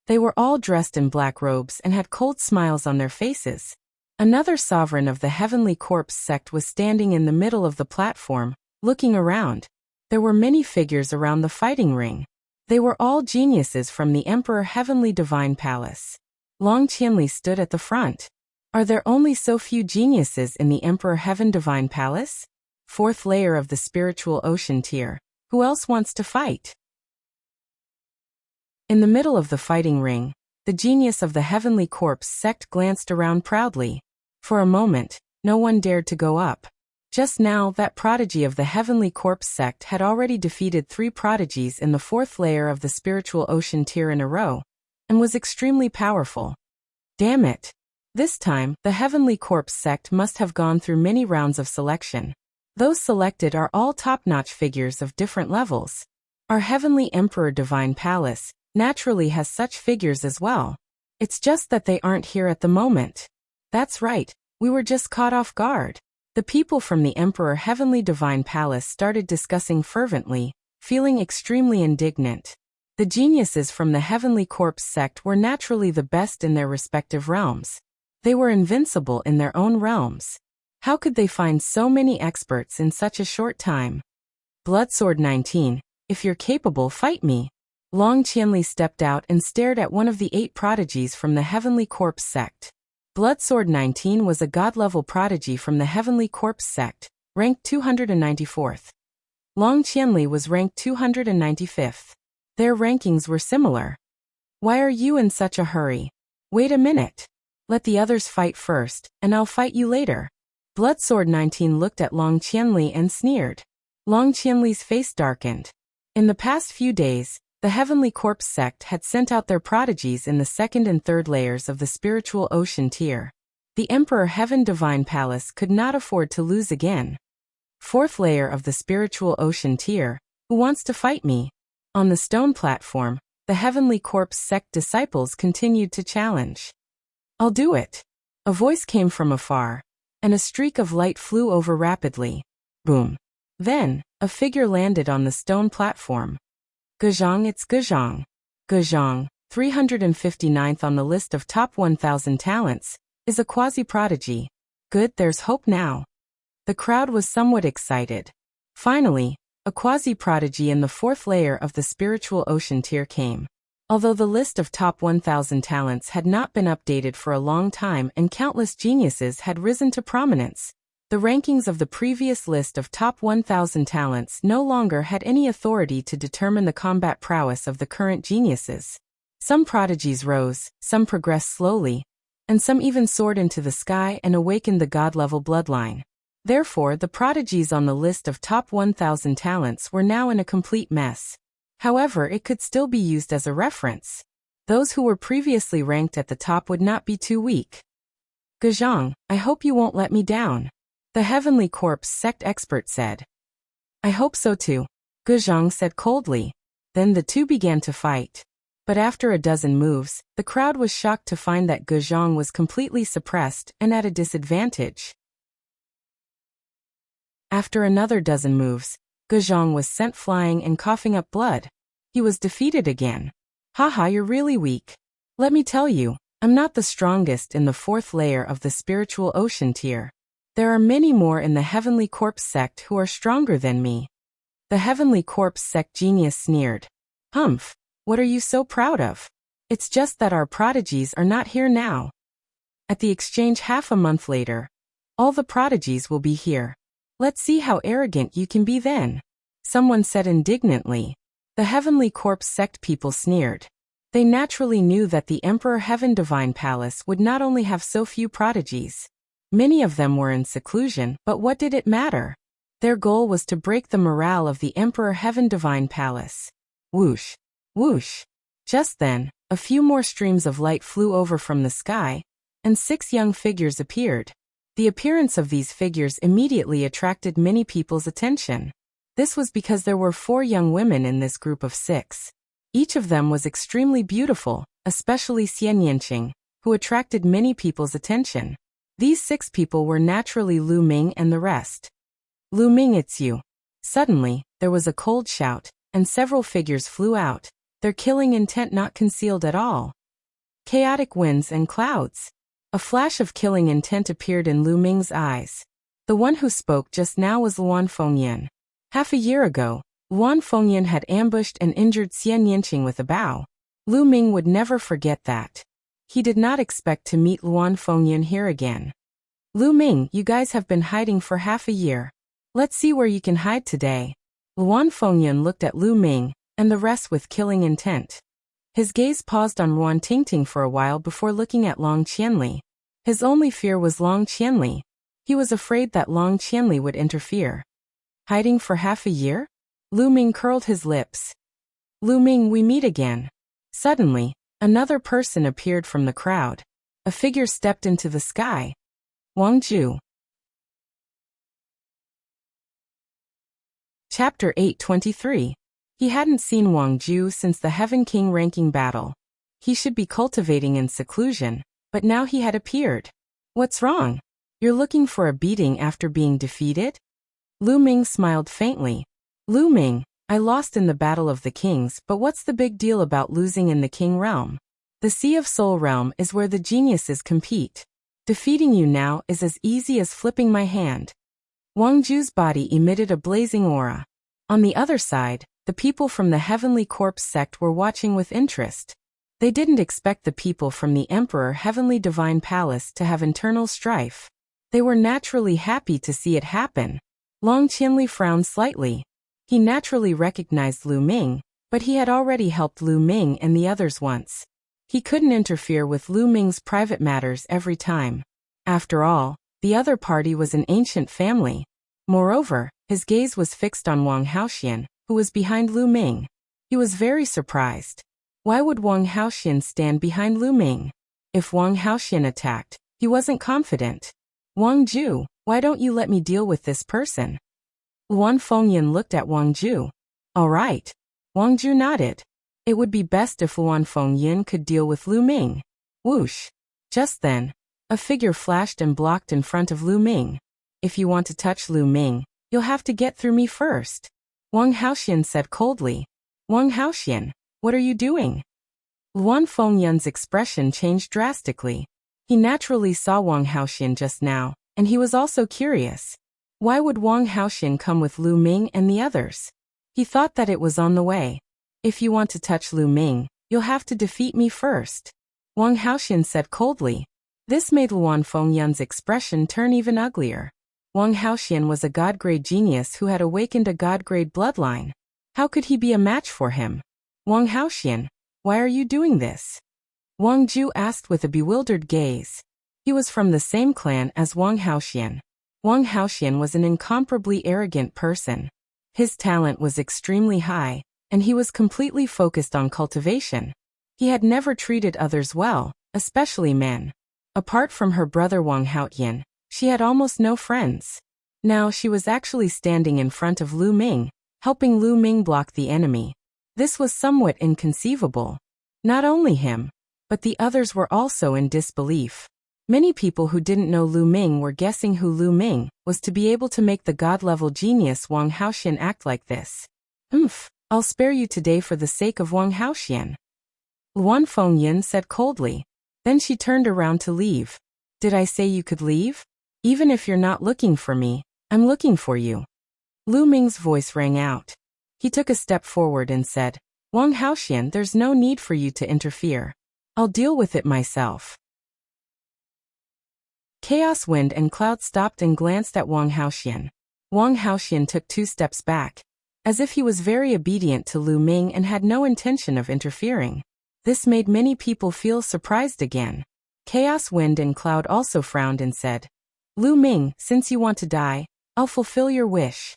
They were all dressed in black robes and had cold smiles on their faces. Another sovereign of the Heavenly Corpse sect was standing in the middle of the platform, looking around. There were many figures around the fighting ring. They were all geniuses from the Emperor Heavenly Divine Palace. Long Qianli stood at the front. Are there only so few geniuses in the Emperor Heaven Divine Palace? 4th layer of the spiritual ocean tier. Who else wants to fight? In the middle of the fighting ring, the genius of the Heavenly Corpse sect glanced around proudly. For a moment, no one dared to go up. Just now, that prodigy of the Heavenly Corpse sect had already defeated 3 prodigies in the 4th layer of the spiritual ocean tier in a row, and was extremely powerful. Damn it! This time, the Heavenly Corpse sect must have gone through many rounds of selection. Those selected are all top-notch figures of different levels. Our Heavenly Emperor Divine Palace naturally has such figures as well. It's just that they aren't here at the moment. That's right, we were just caught off guard. The people from the Emperor Heavenly Divine Palace started discussing fervently, feeling extremely indignant. The geniuses from the Heavenly Corpse sect were naturally the best in their respective realms. They were invincible in their own realms. How could they find so many experts in such a short time? Bloodsword 19, if you're capable, fight me. Long Qianli stepped out and stared at one of the 8 prodigies from the Heavenly Corpse sect. Bloodsword 19 was a god-level prodigy from the Heavenly Corpse sect, ranked 294th. Long Qianli was ranked 295th. Their rankings were similar. Why are you in such a hurry? Wait a minute. Let the others fight first, and I'll fight you later. Bloodsword 19 looked at Long Qianli and sneered. Long Qianli's face darkened. In the past few days, the Heavenly Corpse sect had sent out their prodigies in the 2nd and 3rd layers of the spiritual ocean tier. The Emperor Heaven Divine Palace could not afford to lose again. 4th layer of the spiritual ocean tier. Who wants to fight me? On the stone platform, the Heavenly Corpse sect disciples continued to challenge. I'll do it. A voice came from afar, and a streak of light flew over rapidly. Boom. Then, a figure landed on the stone platform. Guzhang, it's Guzhang. Guzhang, 359th on the list of top 1,000 talents, is a quasi-prodigy. Good, there's hope now. The crowd was somewhat excited. Finally, a quasi-prodigy in the 4th layer of the spiritual ocean tier came. Although the list of top 1,000 talents had not been updated for a long time and countless geniuses had risen to prominence, the rankings of the previous list of top 1,000 talents no longer had any authority to determine the combat prowess of the current geniuses. Some prodigies rose, some progressed slowly, and some even soared into the sky and awakened the god-level bloodline. Therefore, the prodigies on the list of top 1,000 talents were now in a complete mess. However, it could still be used as a reference. Those who were previously ranked at the top would not be too weak. Guzhang, I hope you won't let me down. The Heavenly Corpse sect expert said. I hope so too, Guzhang said coldly. Then the two began to fight. But after a dozen moves, the crowd was shocked to find that Guzhang was completely suppressed and at a disadvantage. After another dozen moves, Guzhang was sent flying and coughing up blood. He was defeated again. Haha, you're really weak. Let me tell you, I'm not the strongest in the 4th layer of the spiritual ocean tier. There are many more in the Heavenly Corpse sect who are stronger than me. The Heavenly Corpse sect genius sneered. Humph, what are you so proud of? It's just that our prodigies are not here now. At the exchange half a month later, all the prodigies will be here. Let's see how arrogant you can be then. Someone said indignantly. The Heavenly Corpse sect people sneered. They naturally knew that the Emperor Heaven Divine Palace would not only have so few prodigies. Many of them were in seclusion, but what did it matter? Their goal was to break the morale of the Emperor Heaven Divine Palace. Whoosh! Whoosh! Just then, a few more streams of light flew over from the sky, and 6 young figures appeared. The appearance of these figures immediately attracted many people's attention. This was because there were 4 young women in this group of 6. Each of them was extremely beautiful, especially Xian Yanqing, who attracted many people's attention. These 6 people were naturally Lu Ming and the rest. Lu Ming, it's you. Suddenly, there was a cold shout, and several figures flew out, their killing intent not concealed at all. Chaotic winds and clouds. A flash of killing intent appeared in Lu Ming's eyes. The one who spoke just now was Luan Fengyan. Half a year ago, Luan Fengyan had ambushed and injured Xian Yinqing with a bow. Lu Ming would never forget that. He did not expect to meet Luan Fengyan here again. Lu Ming, you guys have been hiding for half a year. Let's see where you can hide today. Luan Fengyan looked at Lu Ming, and the rest with killing intent. His gaze paused on Luan Tingting for a while before looking at Long Qianli. His only fear was Long Qianli. He was afraid that Long Qianli would interfere. Hiding for half a year? Lu Ming curled his lips. Lu Ming, we meet again. Suddenly, another person appeared from the crowd. A figure stepped into the sky. Wang Ju. Chapter 823. He hadn't seen Wang Ju since the Heaven King ranking battle. He should be cultivating in seclusion, but now he had appeared. What's wrong? You're looking for a beating after being defeated? Lu Ming smiled faintly. Lu Ming, I lost in the Battle of the Kings, but what's the big deal about losing in the King Realm? The Sea of Soul Realm is where the geniuses compete. Defeating you now is as easy as flipping my hand. Wang Ju's body emitted a blazing aura. On the other side, the people from the Heavenly Corpse sect were watching with interest. They didn't expect the people from the Emperor Heavenly Divine Palace to have internal strife. They were naturally happy to see it happen. Long Qianli frowned slightly. He naturally recognized Lu Ming, but he had already helped Lu Ming and the others once. He couldn't interfere with Lu Ming's private matters every time. After all, the other party was an ancient family. Moreover, his gaze was fixed on Wang Haoxian, who was behind Lu Ming. He was very surprised. Why would Wang Haoxian stand behind Lu Ming? If Wang Haoxian attacked, he wasn't confident. Wang Ju, why don't you let me deal with this person? Luan Fengyan looked at Wang Ju. All right. Wang Ju nodded. It would be best if Luan Fengyan could deal with Lu Ming. Whoosh. Just then, a figure flashed and blocked in front of Lu Ming. If you want to touch Lu Ming, you'll have to get through me first. Wang Haoxian said coldly. Wang Haoxian, what are you doing? Luan Fengyan's expression changed drastically. He naturally saw Wang Haoxian just now, and he was also curious. Why would Wang Haoxian come with Lu Ming and the others? He thought that it was on the way. If you want to touch Lu Ming, you'll have to defeat me first. Wang Haoxian said coldly. This made Luan Fengyan's expression turn even uglier. Wang Haoxian was a god-grade genius who had awakened a god-grade bloodline. How could he be a match for him? Wang Haoxian, why are you doing this? Wang Ju asked with a bewildered gaze. He was from the same clan as Wang Haoxian. Wang Haoxian was an incomparably arrogant person. His talent was extremely high, and he was completely focused on cultivation. He had never treated others well, especially men. Apart from her brother Wang Haotian, she had almost no friends. Now she was actually standing in front of Lu Ming, helping Lu Ming block the enemy. This was somewhat inconceivable. Not only him, but the others were also in disbelief. Many people who didn't know Lu Ming were guessing who Lu Ming was to be able to make the god-level genius Wang Haoxian act like this. I'll spare you today for the sake of Wang Haoxian. Luan Fengyan said coldly. Then she turned around to leave. Did I say you could leave? Even if you're not looking for me, I'm looking for you. Lu Ming's voice rang out. He took a step forward and said, Wang Haoxian, there's no need for you to interfere. I'll deal with it myself. Chaos wind and cloud stopped and glanced at Wang Haoxian. Wang Haoxian took 2 steps back, as if he was very obedient to Lu Ming and had no intention of interfering. This made many people feel surprised again. Chaos wind and cloud also frowned and said, Lu Ming, since you want to die, I'll fulfill your wish.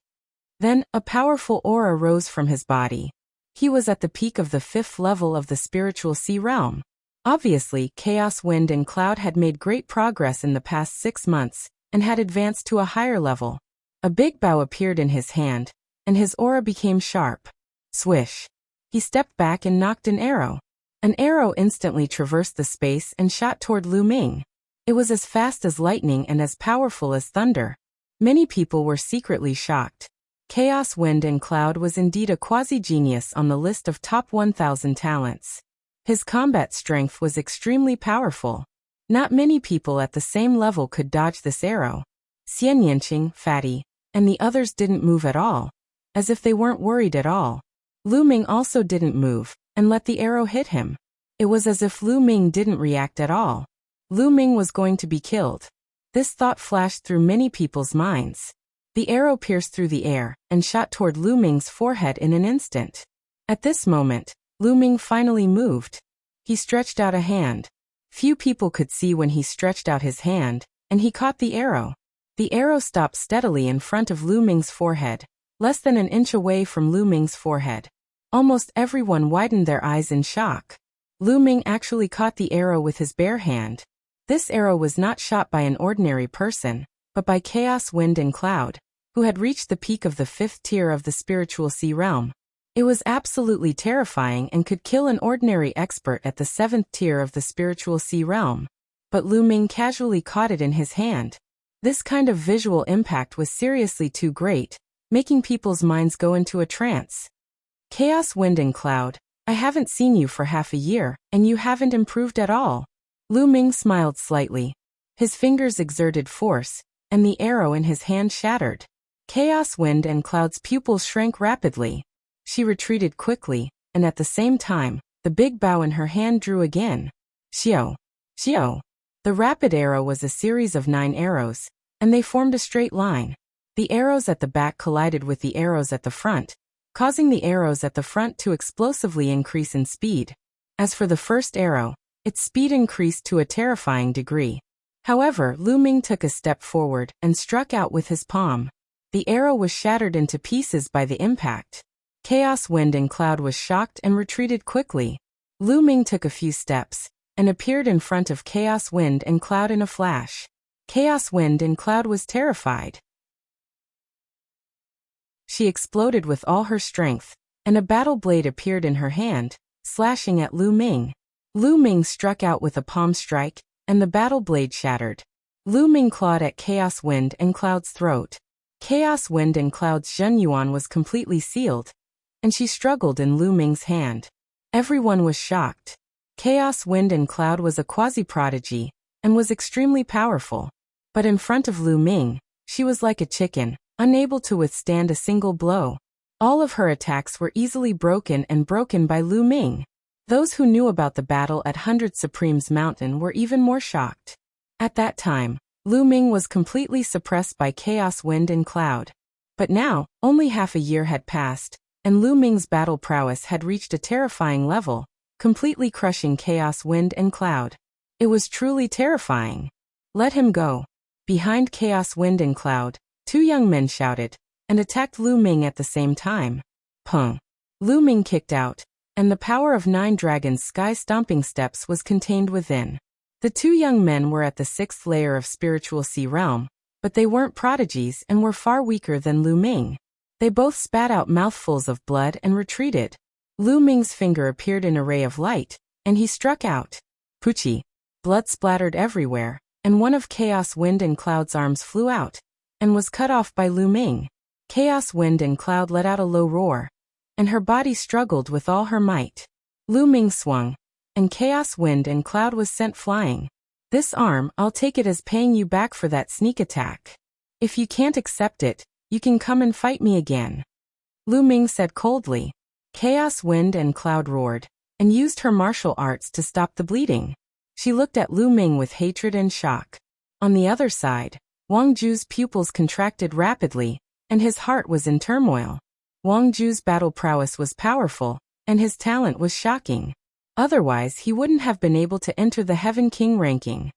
Then, a powerful aura rose from his body. He was at the peak of the 5th level of the spiritual sea realm. Obviously, Chaos Wind and Cloud had made great progress in the past 6 months, and had advanced to a higher level. A big bow appeared in his hand, and his aura became sharp. Swish. He stepped back and knocked an arrow. An arrow instantly traversed the space and shot toward Lu Ming. It was as fast as lightning and as powerful as thunder. Many people were secretly shocked. Chaos Wind and Cloud was indeed a quasi-genius on the list of top 1,000 talents. His combat strength was extremely powerful. Not many people at the same level could dodge this arrow. Xian Yanqing, Fatty, and the others didn't move at all, as if they weren't worried at all. Lu Ming also didn't move, and let the arrow hit him. It was as if Lu Ming didn't react at all. Lu Ming was going to be killed. This thought flashed through many people's minds. The arrow pierced through the air and shot toward Lu Ming's forehead in an instant. At this moment, Lu Ming finally moved. He stretched out a hand. Few people could see when he stretched out his hand, and he caught the arrow. The arrow stopped steadily in front of Lu Ming's forehead, less than an inch away from Lu Ming's forehead. Almost everyone widened their eyes in shock. Lu Ming actually caught the arrow with his bare hand. This arrow was not shot by an ordinary person, but by Chaos Wind and Cloud, who had reached the peak of the 5th tier of the spiritual sea realm. It was absolutely terrifying and could kill an ordinary expert at the 7th tier of the spiritual sea realm. But Lu Ming casually caught it in his hand. This kind of visual impact was seriously too great, making people's minds go into a trance. Chaos Wind and Cloud, I haven't seen you for half a year, and you haven't improved at all. Lu Ming smiled slightly. His fingers exerted force, and the arrow in his hand shattered. Chaos Wind and Cloud's pupils shrank rapidly. She retreated quickly, and at the same time, the big bow in her hand drew again. Xiao! Xiao! The rapid arrow was a series of 9 arrows, and they formed a straight line. The arrows at the back collided with the arrows at the front, causing the arrows at the front to explosively increase in speed. As for the first arrow, its speed increased to a terrifying degree. However, Lu Ming took a step forward and struck out with his palm. The arrow was shattered into pieces by the impact. Chaos Wind and Cloud was shocked and retreated quickly. Lu Ming took a few steps and appeared in front of Chaos Wind and Cloud in a flash. Chaos Wind and Cloud was terrified. She exploded with all her strength, and a battle blade appeared in her hand, slashing at Lu Ming. Lu Ming struck out with a palm strike, and the battle blade shattered. Lu Ming clawed at Chaos Wind and Cloud's throat. Chaos Wind and Cloud's Zhenyuan was completely sealed, and she struggled in Lu Ming's hand. Everyone was shocked. Chaos Wind and Cloud was a quasi-prodigy, and was extremely powerful. But in front of Lu Ming, she was like a chicken, unable to withstand a single blow. All of her attacks were easily broken by Lu Ming. Those who knew about the battle at 100 Supremes Mountain were even more shocked. At that time, Lu Ming was completely suppressed by Chaos Wind and Cloud. But now, only half a year had passed, and Lu Ming's battle prowess had reached a terrifying level, completely crushing Chaos Wind and Cloud. It was truly terrifying. Let him go. Behind Chaos Wind and Cloud, 2 young men shouted, and attacked Lu Ming at the same time. Pung! Lu Ming kicked out, and the power of 9 dragons' sky-stomping steps was contained within. The 2 young men were at the 6th layer of spiritual sea realm, but they weren't prodigies and were far weaker than Lu Ming. They both spat out mouthfuls of blood and retreated. Lu Ming's finger appeared in a ray of light, and he struck out. Puchi! Blood splattered everywhere, and one of Chaos Wind and Cloud's arms flew out, and was cut off by Lu Ming. Chaos Wind and Cloud let out a low roar, and her body struggled with all her might. Lu Ming swung, and Chaos Wind and Cloud was sent flying. This arm, I'll take it as paying you back for that sneak attack. If you can't accept it, you can come and fight me again. Lu Ming said coldly. Chaos Wind and Cloud roared, and used her martial arts to stop the bleeding. She looked at Lu Ming with hatred and shock. On the other side, Wang Ju's pupils contracted rapidly, and his heart was in turmoil. Wang Ju's battle prowess was powerful, and his talent was shocking. Otherwise, he wouldn't have been able to enter the Heaven King ranking.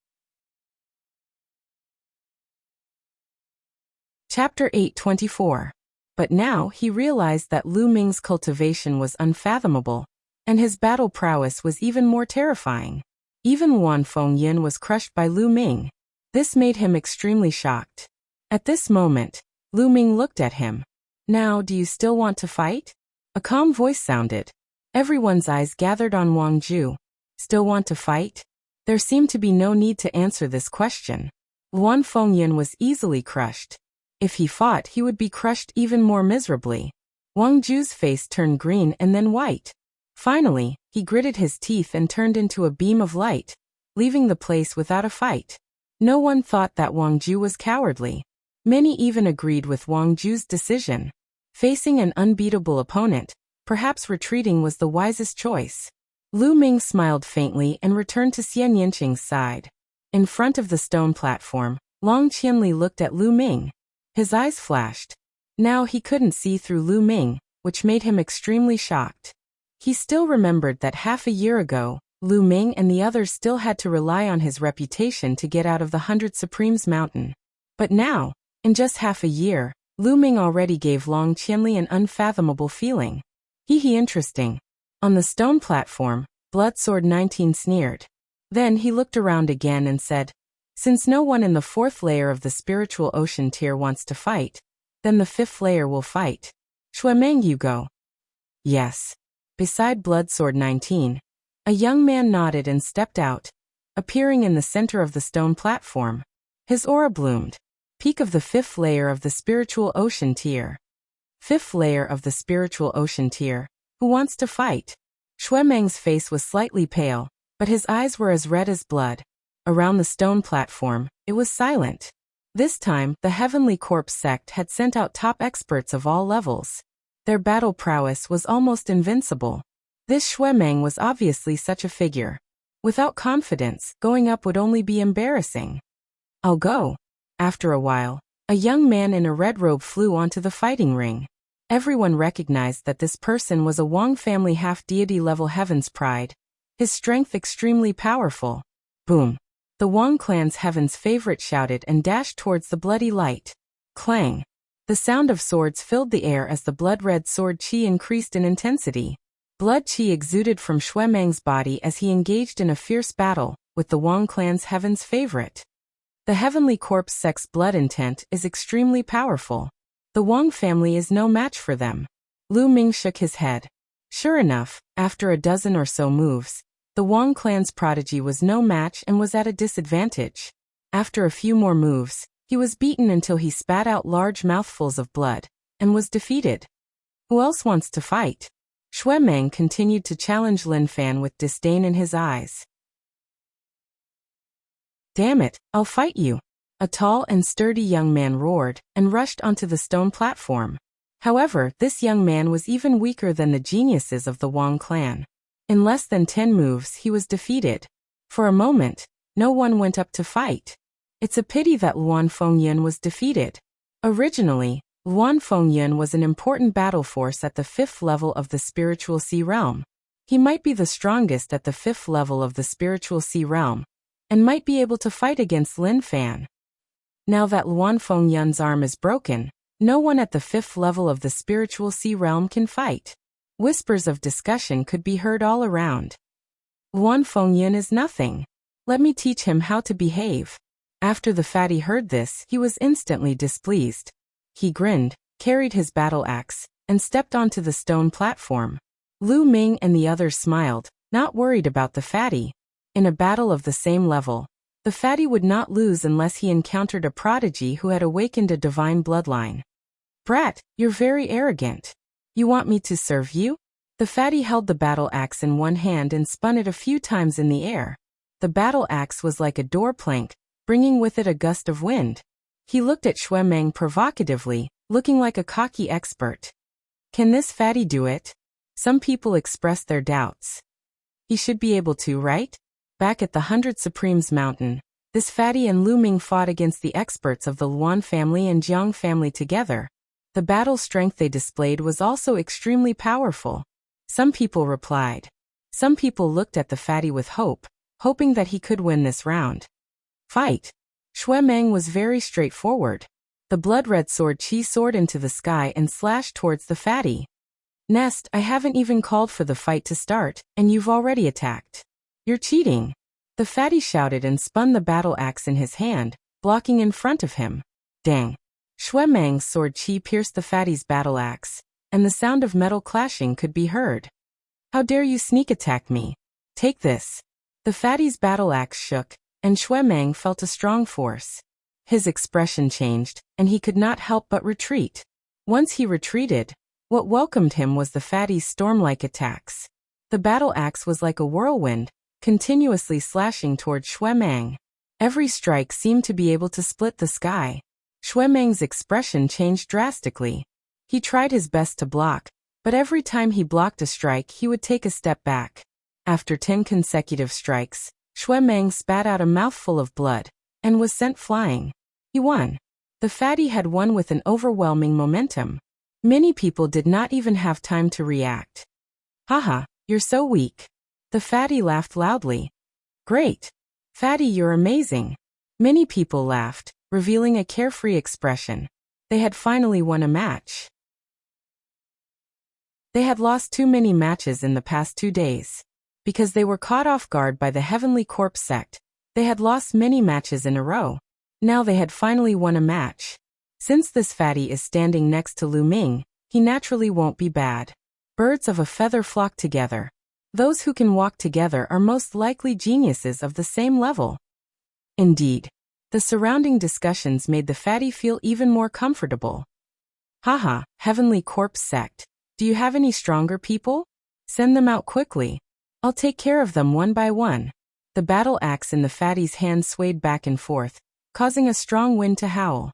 Chapter 8:24. But now he realized that Lu Ming's cultivation was unfathomable, and his battle prowess was even more terrifying. Even Wan Fengyin was crushed by Lu Ming. This made him extremely shocked. At this moment, Lu Ming looked at him. Now, do you still want to fight? A calm voice sounded. Everyone's eyes gathered on Wang Ju. Still want to fight? There seemed to be no need to answer this question. Wan Fengyin was easily crushed. If he fought, he would be crushed even more miserably. Wang Ju's face turned green and then white. Finally, he gritted his teeth and turned into a beam of light, leaving the place without a fight. No one thought that Wang Ju was cowardly. Many even agreed with Wang Ju's decision. Facing an unbeatable opponent, perhaps retreating was the wisest choice. Lu Ming smiled faintly and returned to Xian Yanqing's side. In front of the stone platform, Long Qianli looked at Lu Ming. His eyes flashed. Now he couldn't see through Lu Ming, which made him extremely shocked. He still remembered that half a year ago, Lu Ming and the others still had to rely on his reputation to get out of the 100 Supremes mountain. But now, in just half a year, Lu Ming already gave Long Qianli an unfathomable feeling. Interesting. On the stone platform, Bloodsword 19 sneered. Then he looked around again and said, since no one in the 4th layer of the spiritual ocean tier wants to fight, then the 5th layer will fight. Shuemeng, you go. Yes. Beside Bloodsword 19, a young man nodded and stepped out, appearing in the center of the stone platform. His aura bloomed. Peak of the 5th layer of the spiritual ocean tier. 5th layer of the spiritual ocean tier. Who wants to fight? Shuemeng's face was slightly pale, but his eyes were as red as blood. Around the stone platform, it was silent. This time, the Heavenly Corpse sect had sent out top experts of all levels. Their battle prowess was almost invincible. This Shuemeng was obviously such a figure. Without confidence, going up would only be embarrassing. I'll go. After a while, a young man in a red robe flew onto the fighting ring. Everyone recognized that this person was a Wang family half-deity level Heaven's Pride. His strength extremely powerful. Boom. The Wang clan's Heaven's Favorite shouted and dashed towards the bloody light. Clang. The sound of swords filled the air as the blood-red sword qi increased in intensity. Blood qi exuded from Shuemeng's body as he engaged in a fierce battle with the Wang clan's Heaven's Favorite. The Heavenly Corpse sect's blood intent is extremely powerful. The Wang family is no match for them. Lu Ming shook his head. Sure enough, after a dozen or so moves, the Wang clan's prodigy was no match and was at a disadvantage. After a few more moves, he was beaten until he spat out large mouthfuls of blood, and was defeated. Who else wants to fight? Shuemeng continued to challenge Lin Fan with disdain in his eyes. Damn it, I'll fight you. A tall and sturdy young man roared, and rushed onto the stone platform. However, this young man was even weaker than the geniuses of the Wang clan. In less than 10 moves he was defeated. For a moment, no one went up to fight. It's a pity that Luan Fengyun was defeated. Originally, Luan Fengyun was an important battle force at the 5th level of the spiritual sea realm. He might be the strongest at the 5th level of the spiritual sea realm, and might be able to fight against Lin Fan. Now that Luan Fengyun's arm is broken, no one at the 5th level of the spiritual sea realm can fight. Whispers of discussion could be heard all around. Luan Fengyun is nothing. Let me teach him how to behave. After the fatty heard this, he was instantly displeased. He grinned, carried his battle axe, and stepped onto the stone platform. Lu Ming and the others smiled, not worried about the fatty. In a battle of the same level, the fatty would not lose unless he encountered a prodigy who had awakened a divine bloodline. Brat, you're very arrogant. You want me to serve you? The fatty held the battle axe in one hand and spun it a few times in the air. The battle axe was like a door plank, bringing with it a gust of wind. He looked at Shuemeng provocatively, looking like a cocky expert. Can this fatty do it? Some people expressed their doubts. He should be able to, right? Back at the 100 Supremes mountain, this fatty and Lu Ming fought against the experts of the Luan family and Jiang family together. The battle strength they displayed was also extremely powerful. Some people replied. Some people looked at the fatty with hope, hoping that he could win this round. Fight. Shuemeng was very straightforward. The blood-red sword qi soared into the sky and slashed towards the fatty. Nest, I haven't even called for the fight to start, and you've already attacked. You're cheating. The fatty shouted and spun the battle axe in his hand, blocking in front of him. Dang. Shuemeng's sword qi pierced the fatty's battle axe, and the sound of metal clashing could be heard. How dare you sneak attack me? Take this. The fatty's battle axe shook, and Shuemeng felt a strong force. His expression changed, and he could not help but retreat. Once he retreated, what welcomed him was the fatty's storm-like attacks. The battle axe was like a whirlwind, continuously slashing toward Shui Mang. Every strike seemed to be able to split the sky. Shui Mang's expression changed drastically. He tried his best to block, but every time he blocked a strike he would take a step back. After 10 consecutive strikes, Shui Mang spat out a mouthful of blood, and was sent flying. He won. The fatty had won with an overwhelming momentum. Many people did not even have time to react. Haha, you're so weak. The fatty laughed loudly. Great. Fatty, you're amazing. Many people laughed, revealing a carefree expression. They had finally won a match. They had lost too many matches in the past 2 days. Because they were caught off guard by the Heavenly Corpse sect, they had lost many matches in a row. Now they had finally won a match. Since this fatty is standing next to Lu Ming, he naturally won't be bad. Birds of a feather flock together. Those who can walk together are most likely geniuses of the same level. Indeed, the surrounding discussions made the fatty feel even more comfortable. Haha, Heavenly Corpse sect. Do you have any stronger people? Send them out quickly. I'll take care of them one by one. The battle axe in the fatty's hand swayed back and forth, causing a strong wind to howl.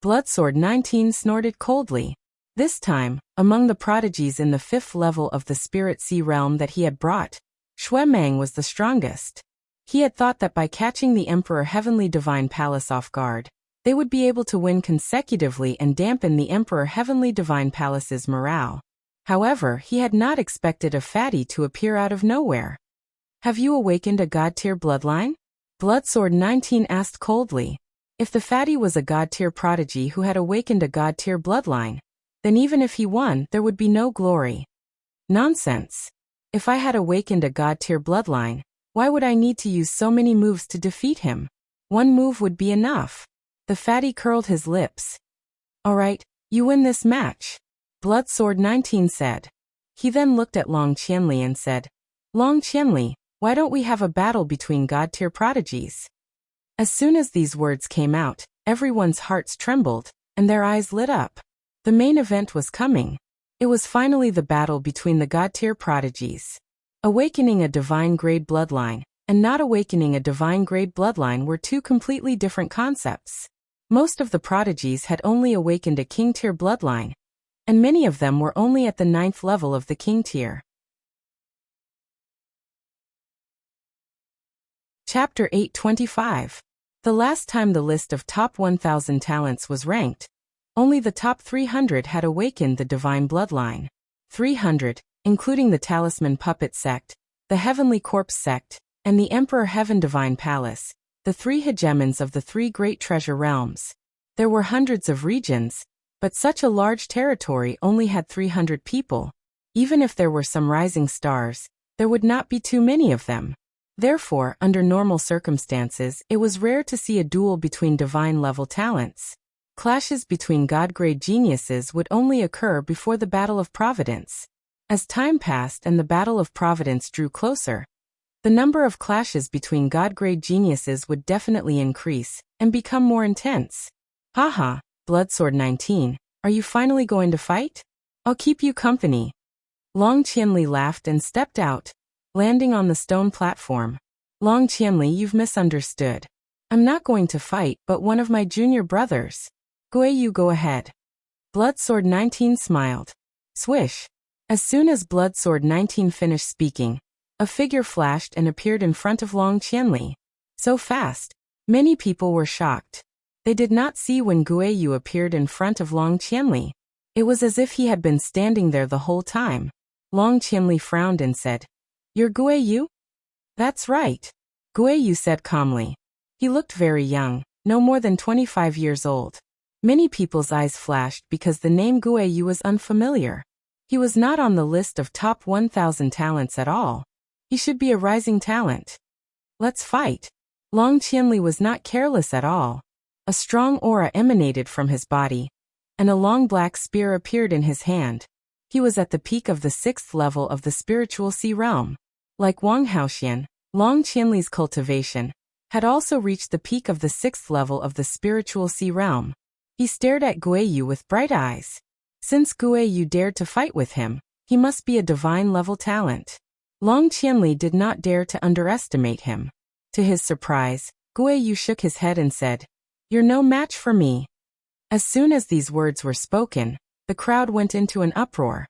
Bloodsword 19 snorted coldly. This time, among the prodigies in the 5th level of the Spirit Sea realm that he had brought, Shui Mang was the strongest. He had thought that by catching the Emperor Heavenly Divine Palace off guard, they would be able to win consecutively and dampen the Emperor Heavenly Divine Palace's morale. However, he had not expected a fatty to appear out of nowhere. Have you awakened a god-tier bloodline? Bloodsword 19 asked coldly. If the fatty was a god-tier prodigy who had awakened a god-tier bloodline, then even if he won, there would be no glory. Nonsense. If I had awakened a god-tier bloodline, why would I need to use so many moves to defeat him? One move would be enough. The fatty curled his lips. Alright, you win this match, Bloodsword 19 said. He then looked at Long Qianli and said, Long Qianli, why don't we have a battle between god-tier prodigies? As soon as these words came out, everyone's hearts trembled, and their eyes lit up. The main event was coming. It was finally the battle between the god-tier prodigies. Awakening a divine-grade bloodline, and not awakening a divine-grade bloodline were two completely different concepts. Most of the prodigies had only awakened a king-tier bloodline, and many of them were only at the 9th level of the king tier. Chapter 825. The last time the list of top 1,000 talents was ranked, only the top 300 had awakened the divine bloodline. 300, including the Talisman Puppet sect, the Heavenly Corpse sect, and the Emperor Heaven Divine Palace, the 3 hegemons of the 3 great treasure realms. There were hundreds of regions, but such a large territory only had 300 people. Even if there were some rising stars, there would not be too many of them. Therefore, under normal circumstances, it was rare to see a duel between divine-level talents. Clashes between god-grade geniuses would only occur before the Battle of Providence. As time passed and the Battle of Providence drew closer, the number of clashes between god-grade geniuses would definitely increase and become more intense. Haha, Bloodsword 19, are you finally going to fight? I'll keep you company. Long Qianli laughed and stepped out, landing on the stone platform. Long Qianli, you've misunderstood. I'm not going to fight, but one of my junior brothers. You go ahead. Bloodsword 19 smiled. Swish. As soon as Bloodsword 19 finished speaking, a figure flashed and appeared in front of Long Qianli. So fast. Many people were shocked. They did not see when Guiyu appeared in front of Long Qianli. It was as if he had been standing there the whole time. Long Qianli frowned and said, You're Guiyu? That's right. Guiyu said calmly. He looked very young, no more than 25 years old. Many people's eyes flashed because the name Guiyu was unfamiliar. He was not on the list of top 1,000 talents at all. He should be a rising talent. Let's fight. Long Qianli was not careless at all. A strong aura emanated from his body, and a long black spear appeared in his hand. He was at the peak of the 6th level of the spiritual sea realm. Like Wang Haoxian, Long Qianli's cultivation had also reached the peak of the 6th level of the spiritual sea realm. He stared at Guiyu with bright eyes. Since Guiyu dared to fight with him, he must be a divine-level talent. Long Qianli did not dare to underestimate him. To his surprise, Guiyu shook his head and said, "You're no match for me." As soon as these words were spoken, the crowd went into an uproar.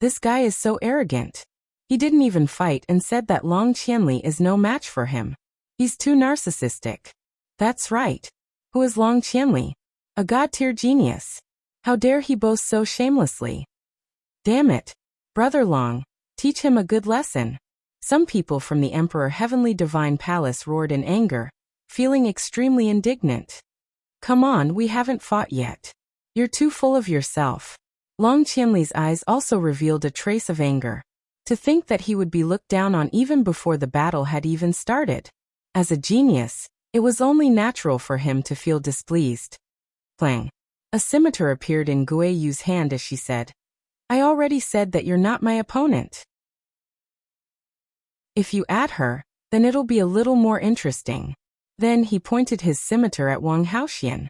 This guy is so arrogant. He didn't even fight and said that Long Qianli is no match for him. He's too narcissistic. That's right. Who is Long Qianli? A god-tier genius. How dare he boast so shamelessly? Damn it. Brother Long, teach him a good lesson. Some people from the Emperor Heavenly Divine Palace roared in anger, feeling extremely indignant. Come on, we haven't fought yet. You're too full of yourself. Long Qianli's eyes also revealed a trace of anger. To think that he would be looked down on even before the battle had even started. As a genius, it was only natural for him to feel displeased. Clang. A scimitar appeared in Guiyu's hand as she said, "I already said that you're not my opponent. If you add her, then it'll be a little more interesting." Then he pointed his scimitar at Wang Haoxian.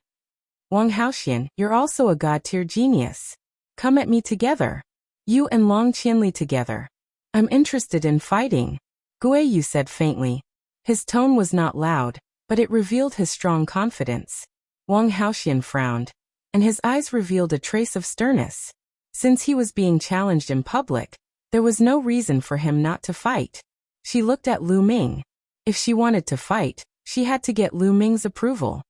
"Wang Haoxian, you're also a god-tier genius. Come at me together. You and Long Qianli together. I'm interested in fighting," Guiyu said faintly. His tone was not loud, but it revealed his strong confidence. Wang Haoxian frowned, and his eyes revealed a trace of sternness. Since he was being challenged in public, there was no reason for him not to fight. She looked at Lu Ming. If she wanted to fight, she had to get Lu Ming's approval.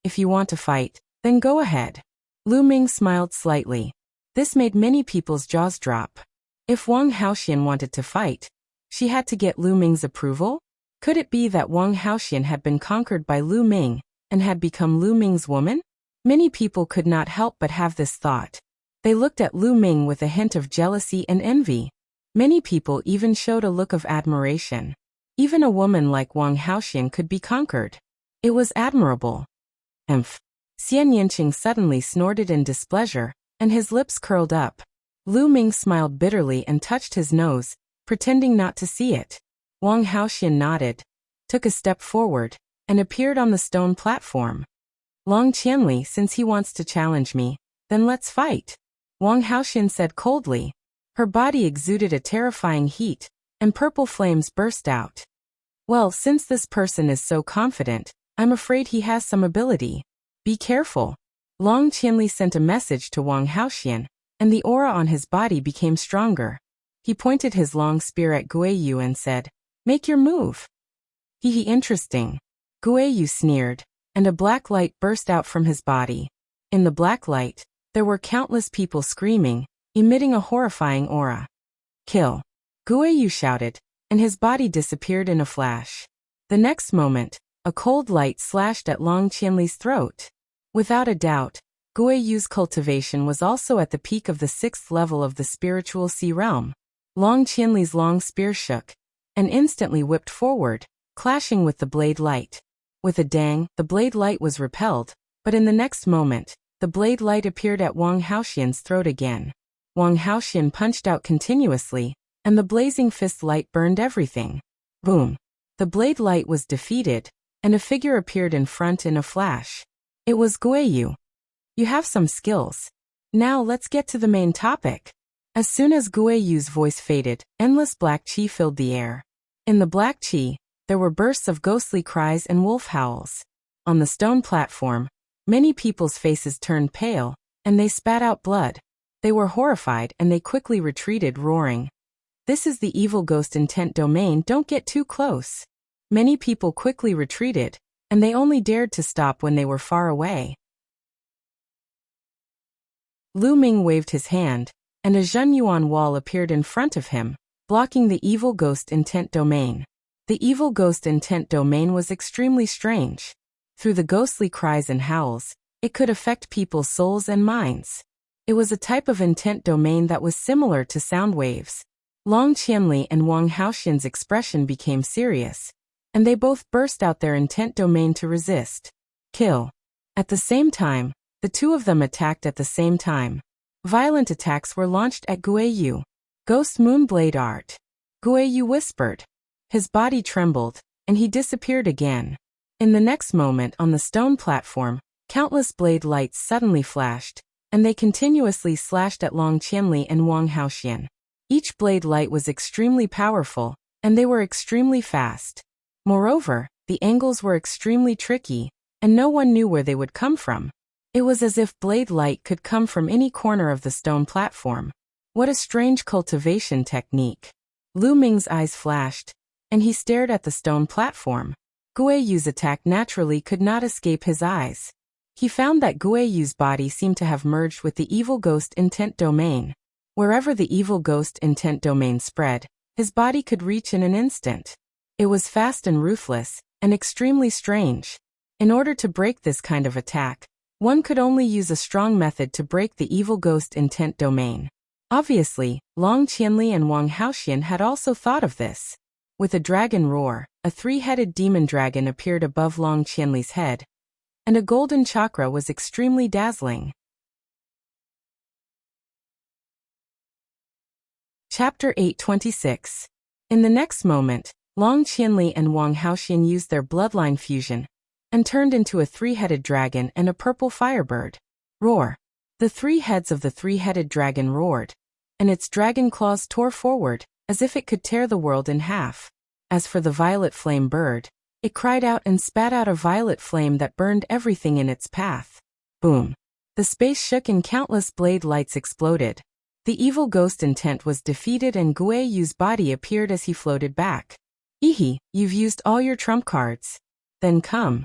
"If you want to fight, then go ahead." Lu Ming smiled slightly. This made many people's jaws drop. If Wang Haoxian wanted to fight, she had to get Lu Ming's approval? Could it be that Wang Haoxian had been conquered by Lu Ming and had become Lu Ming's woman? Many people could not help but have this thought. They looked at Lu Ming with a hint of jealousy and envy. Many people even showed a look of admiration. Even a woman like Wang Haoxian could be conquered. It was admirable. Emph. Xian Yanqing suddenly snorted in displeasure, and his lips curled up. Lu Ming smiled bitterly and touched his nose, pretending not to see it. Wang Haoxian nodded, took a step forward, and appeared on the stone platform. "Long Qianli, since he wants to challenge me, then let's fight," Wang Haoxian said coldly. Her body exuded a terrifying heat, and purple flames burst out. "Well, since this person is so confident, I'm afraid he has some ability. Be careful." Long Qianli sent a message to Wang Haoxian, and the aura on his body became stronger. He pointed his long spear at Guiyu and said, "Make your move." Hee interesting. Guiyu sneered, and a black light burst out from his body. In the black light, there were countless people screaming, emitting a horrifying aura. "Kill!" Guiyu shouted, and his body disappeared in a flash. The next moment, a cold light slashed at Long Qianli's throat. Without a doubt, Guiyu's cultivation was also at the peak of the 6th level of the spiritual sea realm. Long Qianli's long spear shook, and instantly whipped forward, clashing with the blade light. With a dang, the blade light was repelled, but in the next moment, the blade light appeared at Wang Haoxian's throat again. Wang Haoxian punched out continuously, and the blazing fist light burned everything. Boom! The blade light was defeated, and a figure appeared in front in a flash. It was Guiyu. "You have some skills. Now let's get to the main topic." As soon as Guiyu's voice faded, endless black qi filled the air. In the black qi, there were bursts of ghostly cries and wolf howls. On the stone platform, many people's faces turned pale, and they spat out blood. They were horrified and they quickly retreated, roaring, "This is the evil ghost intent domain, don't get too close." Many people quickly retreated, and they only dared to stop when they were far away. Lu Ming waved his hand, and a Zhenyuan wall appeared in front of him, blocking the evil ghost intent domain. The evil ghost intent domain was extremely strange. Through the ghostly cries and howls, it could affect people's souls and minds. It was a type of intent domain that was similar to sound waves. Long Qianli and Wang Haoxian's expression became serious, and they both burst out their intent domain to resist. Kill. At the same time, the two of them attacked at the same time. Violent attacks were launched at Guiyu. Ghost Moon Blade Art. Guiyu whispered. His body trembled, and he disappeared again. In the next moment on the stone platform, countless blade lights suddenly flashed, and they continuously slashed at Long Qianli and Wang Haoxian. Each blade light was extremely powerful, and they were extremely fast. Moreover, the angles were extremely tricky, and no one knew where they would come from. It was as if blade light could come from any corner of the stone platform. What a strange cultivation technique. Lu Ming's eyes flashed, and he stared at the stone platform. Guiyu's attack naturally could not escape his eyes. He found that Guiyu's body seemed to have merged with the evil ghost intent domain. Wherever the evil ghost intent domain spread, his body could reach in an instant. It was fast and ruthless, and extremely strange. In order to break this kind of attack, one could only use a strong method to break the evil ghost intent domain. Obviously, Long Qianli and Wang Haoxian had also thought of this. With a dragon roar, a three-headed demon dragon appeared above Long Qianli's head, and a golden chakra was extremely dazzling. Chapter 826. In the next moment, Long Qianli and Wang Haoxian used their bloodline fusion and turned into a three-headed dragon and a purple firebird. Roar! The three heads of the three-headed dragon roared, and its dragon claws tore forward, as if it could tear the world in half. As for the violet flame bird, it cried out and spat out a violet flame that burned everything in its path. Boom! The space shook and countless blade lights exploded. The evil ghost intent was defeated and Guiyu's body appeared as he floated back. Ehe, you've used all your trump cards. Then come.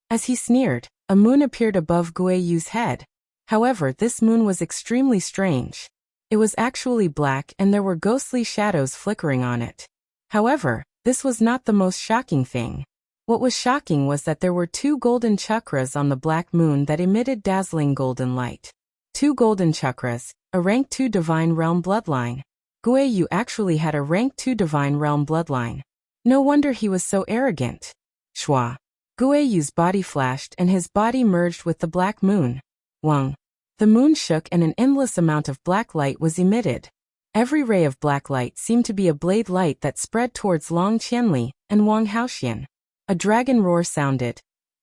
As he sneered, a moon appeared above Guiyu's head. However, this moon was extremely strange. It was actually black and there were ghostly shadows flickering on it. However, this was not the most shocking thing. What was shocking was that there were two golden chakras on the black moon that emitted dazzling golden light. Two golden chakras, a rank 2 divine realm bloodline. Guiyu actually had a rank 2 divine realm bloodline. No wonder he was so arrogant. Shwa. Guiyu's body flashed and his body merged with the black moon. Wang. The moon shook and an endless amount of black light was emitted. Every ray of black light seemed to be a blade light that spread towards Long Qianli and Wang Haoxian. A dragon roar sounded,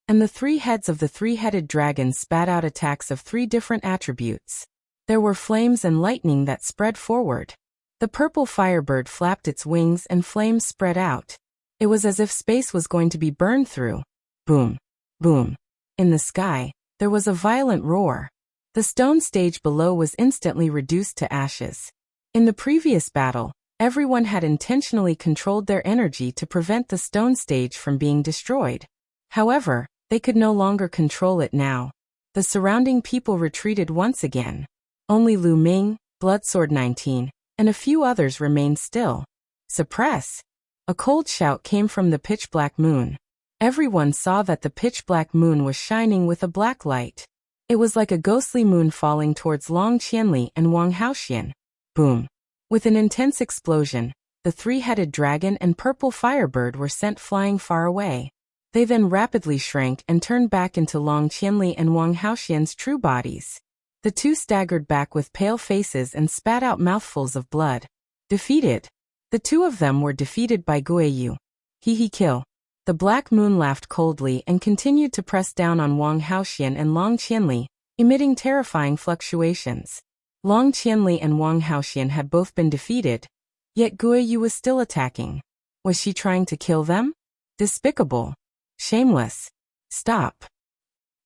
and the three heads of the three-headed dragon spat out attacks of three different attributes. There were flames and lightning that spread forward. The purple firebird flapped its wings and flames spread out. It was as if space was going to be burned through. Boom! Boom! In the sky, there was a violent roar. The stone stage below was instantly reduced to ashes. In the previous battle, everyone had intentionally controlled their energy to prevent the stone stage from being destroyed. However, they could no longer control it now. The surrounding people retreated once again. Only Lu Ming, Bloodsword 19, and a few others remained still. Suppress! A cold shout came from the pitch-black moon. Everyone saw that the pitch-black moon was shining with a black light. It was like a ghostly moon falling towards Long Qianli and Wang Haoxian. Boom! With an intense explosion, the three-headed dragon and purple firebird were sent flying far away. They then rapidly shrank and turned back into Long Qianli and Wang Haoxian's true bodies. The two staggered back with pale faces and spat out mouthfuls of blood. Defeated. The two of them were defeated by Guiyu. He kill. The black moon laughed coldly and continued to press down on Wang Haoxian and Long Qianli, emitting terrifying fluctuations. Long Qianli and Wang Haoxian had both been defeated, yet Guiyu was still attacking. Was she trying to kill them? Despicable. Shameless. Stop.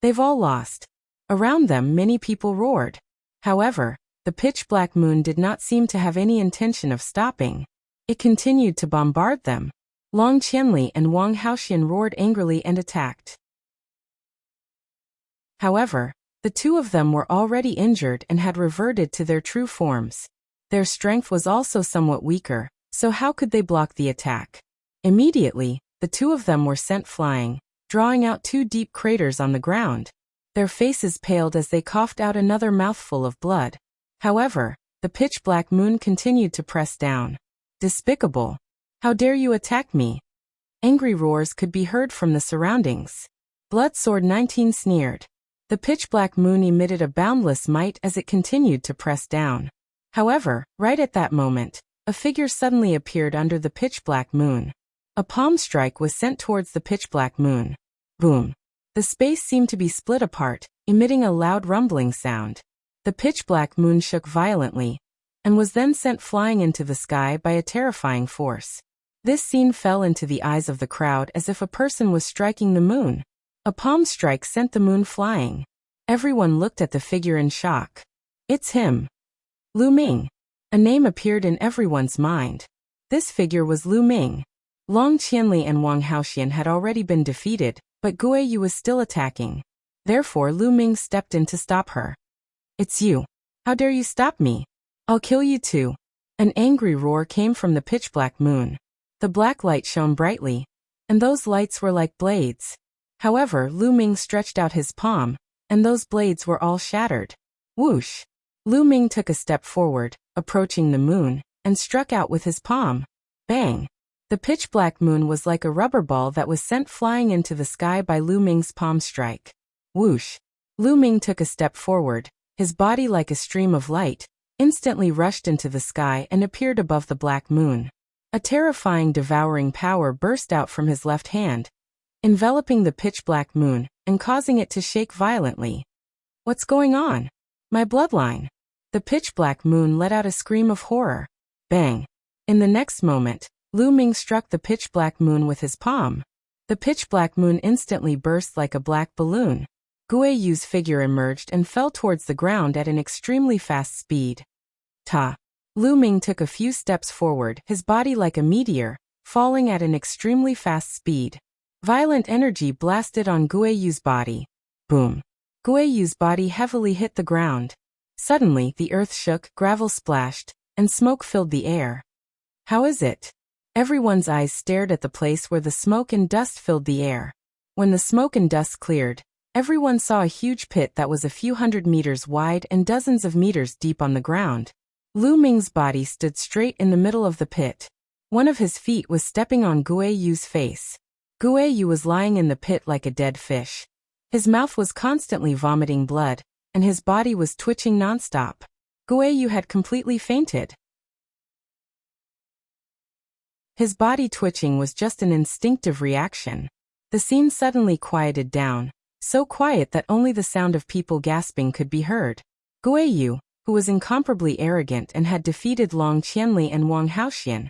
They've all lost. Around them many people roared. However, the pitch-black moon did not seem to have any intention of stopping. It continued to bombard them. Long Qianli and Wang Haoxian roared angrily and attacked. However, the two of them were already injured and had reverted to their true forms. Their strength was also somewhat weaker, so how could they block the attack? Immediately, the two of them were sent flying, drawing out two deep craters on the ground. Their faces paled as they coughed out another mouthful of blood. However, the pitch-black moon continued to press down. Despicable. How dare you attack me? Angry roars could be heard from the surroundings. Bloodsword 19 sneered. The pitch-black moon emitted a boundless might as it continued to press down. However, right at that moment, a figure suddenly appeared under the pitch-black moon. A palm strike was sent towards the pitch-black moon. Boom. The space seemed to be split apart, emitting a loud rumbling sound. The pitch-black moon shook violently, and was then sent flying into the sky by a terrifying force. This scene fell into the eyes of the crowd as if a person was striking the moon. A palm strike sent the moon flying. Everyone looked at the figure in shock. It's him. Lu Ming. A name appeared in everyone's mind. This figure was Lu Ming. Long Qianli and Wang Haoxian had already been defeated, but Guo Yu was still attacking. Therefore Lu Ming stepped in to stop her. It's you. How dare you stop me? I'll kill you too. An angry roar came from the pitch-black moon. The black light shone brightly, and those lights were like blades. However, Lu Ming stretched out his palm, and those blades were all shattered. Whoosh! Lu Ming took a step forward, approaching the moon, and struck out with his palm. Bang! The pitch-black moon was like a rubber ball that was sent flying into the sky by Lu Ming's palm strike. Whoosh! Lu Ming took a step forward, his body like a stream of light, instantly rushed into the sky and appeared above the black moon. A terrifying devouring power burst out from his left hand, enveloping the pitch-black moon and causing it to shake violently. What's going on? My bloodline! The pitch-black moon let out a scream of horror. Bang! In the next moment, Lu Ming struck the pitch-black moon with his palm. The pitch-black moon instantly burst like a black balloon. Guo Yu's figure emerged and fell towards the ground at an extremely fast speed. Ta! Lu Ming took a few steps forward, his body like a meteor, falling at an extremely fast speed. Violent energy blasted on Guo Yu's body. Boom! Guo Yu's body heavily hit the ground. Suddenly, the earth shook, gravel splashed, and smoke filled the air. How is it? Everyone's eyes stared at the place where the smoke and dust filled the air. When the smoke and dust cleared, everyone saw a huge pit that was a few hundred meters wide and dozens of meters deep on the ground. Lu Ming's body stood straight in the middle of the pit. One of his feet was stepping on Guo Yu's face. Guo Yu was lying in the pit like a dead fish. His mouth was constantly vomiting blood, and his body was twitching nonstop. Guo Yu had completely fainted. His body twitching was just an instinctive reaction. The scene suddenly quieted down, so quiet that only the sound of people gasping could be heard. Guo Yu, who was incomparably arrogant and had defeated Long Qianli and Wang Haoxian,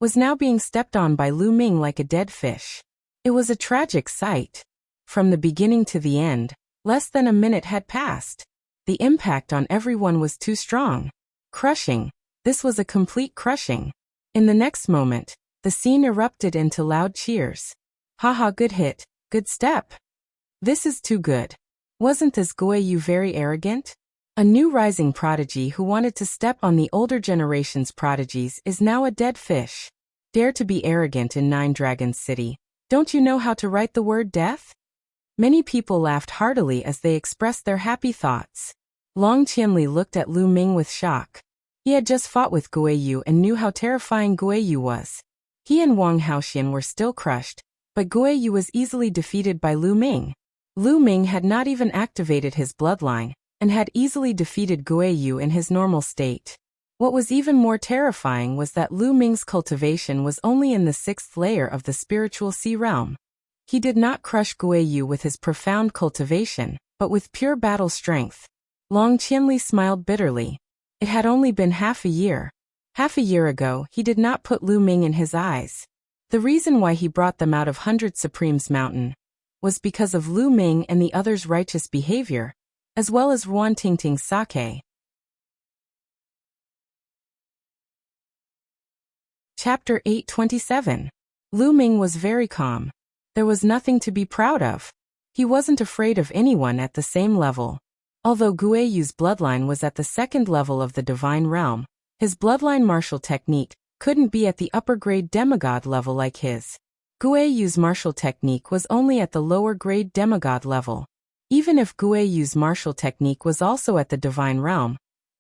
was now being stepped on by Lu Ming like a dead fish. It was a tragic sight. From the beginning to the end, less than a minute had passed. The impact on everyone was too strong. Crushing. This was a complete crushing. In the next moment, the scene erupted into loud cheers. Haha, good hit, good step. This is too good. Wasn't this Guo Yu very arrogant? A new rising prodigy who wanted to step on the older generation's prodigies is now a dead fish. Dare to be arrogant in Nine Dragons City. Don't you know how to write the word death? Many people laughed heartily as they expressed their happy thoughts. Long Qianli looked at Lu Ming with shock. He had just fought with Guo Yu and knew how terrifying Guo Yu was. He and Wang Haoxian were still crushed, but Guo Yu was easily defeated by Lu Ming. Lu Ming had not even activated his bloodline, and had easily defeated Guo Yu in his normal state. What was even more terrifying was that Lu Ming's cultivation was only in the 6th layer of the spiritual sea realm. He did not crush Guo Yu with his profound cultivation, but with pure battle strength. Long Qianli smiled bitterly. It had only been half a year. Half a year ago, he did not put Lu Ming in his eyes. The reason why he brought them out of 100 Supremes Mountain was because of Lu Ming and the others' righteous behavior, as well as Ruan Tingting's sake. Chapter 827. Lu Ming was very calm. There was nothing to be proud of. He wasn't afraid of anyone at the same level. Although Guo Yu's bloodline was at the 2nd level of the divine realm, his bloodline martial technique couldn't be at the upper grade demigod level like his. Guo Yu's martial technique was only at the lower grade demigod level. Even if Guo Yu's martial technique was also at the divine realm,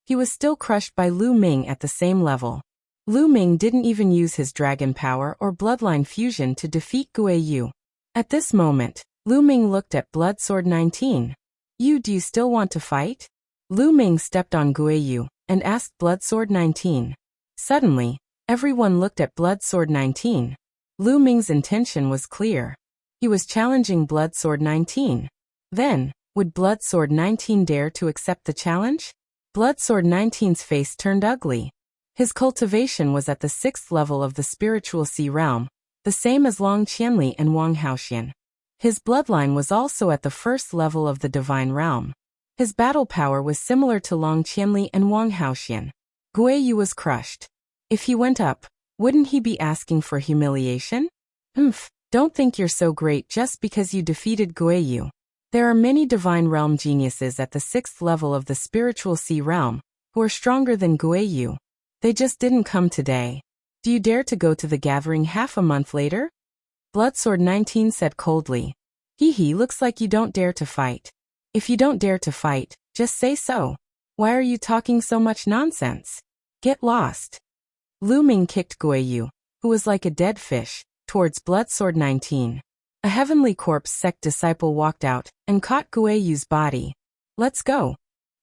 he was still crushed by Lu Ming at the same level. Lu Ming didn't even use his dragon power or bloodline fusion to defeat Guo Yu. At this moment, Lu Ming looked at Blood Sword 19. Do you still want to fight? Lu Ming stepped on Guo Yu and asked Blood Sword 19. Suddenly, everyone looked at Blood Sword 19. Lu Ming's intention was clear. He was challenging Blood Sword 19. Then, would Blood Sword 19 dare to accept the challenge? Blood Sword 19's face turned ugly. His cultivation was at the 6th level of the spiritual sea realm, the same as Long Qianli and Wang Haoxian. His bloodline was also at the 1st level of the divine realm. His battle power was similar to Long Qianli and Wang Haoxian. Gui Yu was crushed. If he went up, wouldn't he be asking for humiliation? Don't think you're so great just because you defeated Gui Yu. There are many divine realm geniuses at the 6th level of the spiritual sea realm who are stronger than Gui Yu. They just didn't come today. Do you dare to go to the gathering half a month later? Blood Sword 19 said coldly. Looks like you don't dare to fight. If you don't dare to fight, just say so. Why are you talking so much nonsense? Get lost. Lu Ming kicked Gui Yu, who was like a dead fish, towards Blood Sword 19. A Heavenly Corpse sect disciple walked out and caught Gui Yu's body. Let's go.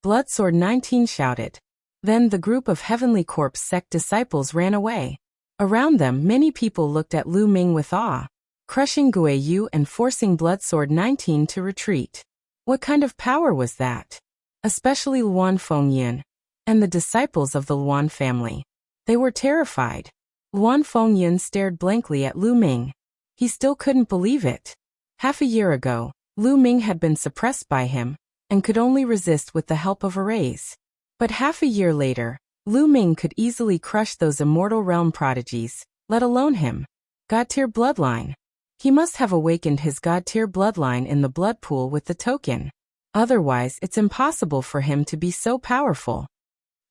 Blood Sword 19 shouted. Then the group of Heavenly Corpse sect disciples ran away. Around them many people looked at Lu Ming with awe, crushing Gui Yu and forcing Blood Sword 19 to retreat. What kind of power was that? Especially Luan Fengyun and the disciples of the Luan family. They were terrified. Luan Fengyun stared blankly at Lu Ming. He still couldn't believe it. Half a year ago, Lu Ming had been suppressed by him and could only resist with the help of arrays. But half a year later, Lu Ming could easily crush those immortal realm prodigies, let alone him. God-tier bloodline. He must have awakened his God-tier bloodline in the blood pool with the token. Otherwise, it's impossible for him to be so powerful.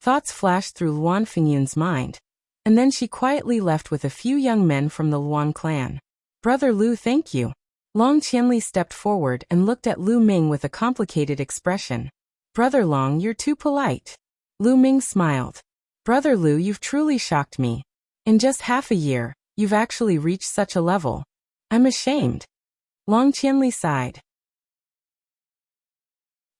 Thoughts flashed through Luan Fengyun's mind, and then she quietly left with a few young men from the Luan clan. Brother Lu, thank you. Long Qianli stepped forward and looked at Lu Ming with a complicated expression. Brother Long, you're too polite. Lu Ming smiled. Brother Lu, you've truly shocked me. In just half a year, you've actually reached such a level. I'm ashamed. Long Qianli sighed.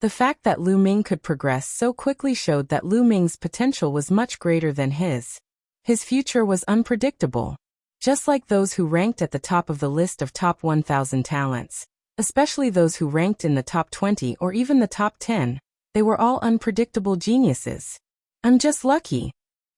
The fact that Lu Ming could progress so quickly showed that Lu Ming's potential was much greater than his. His future was unpredictable. Just like those who ranked at the top of the list of top 1,000 talents, especially those who ranked in the top 20 or even the top 10, they were all unpredictable geniuses. I'm just lucky.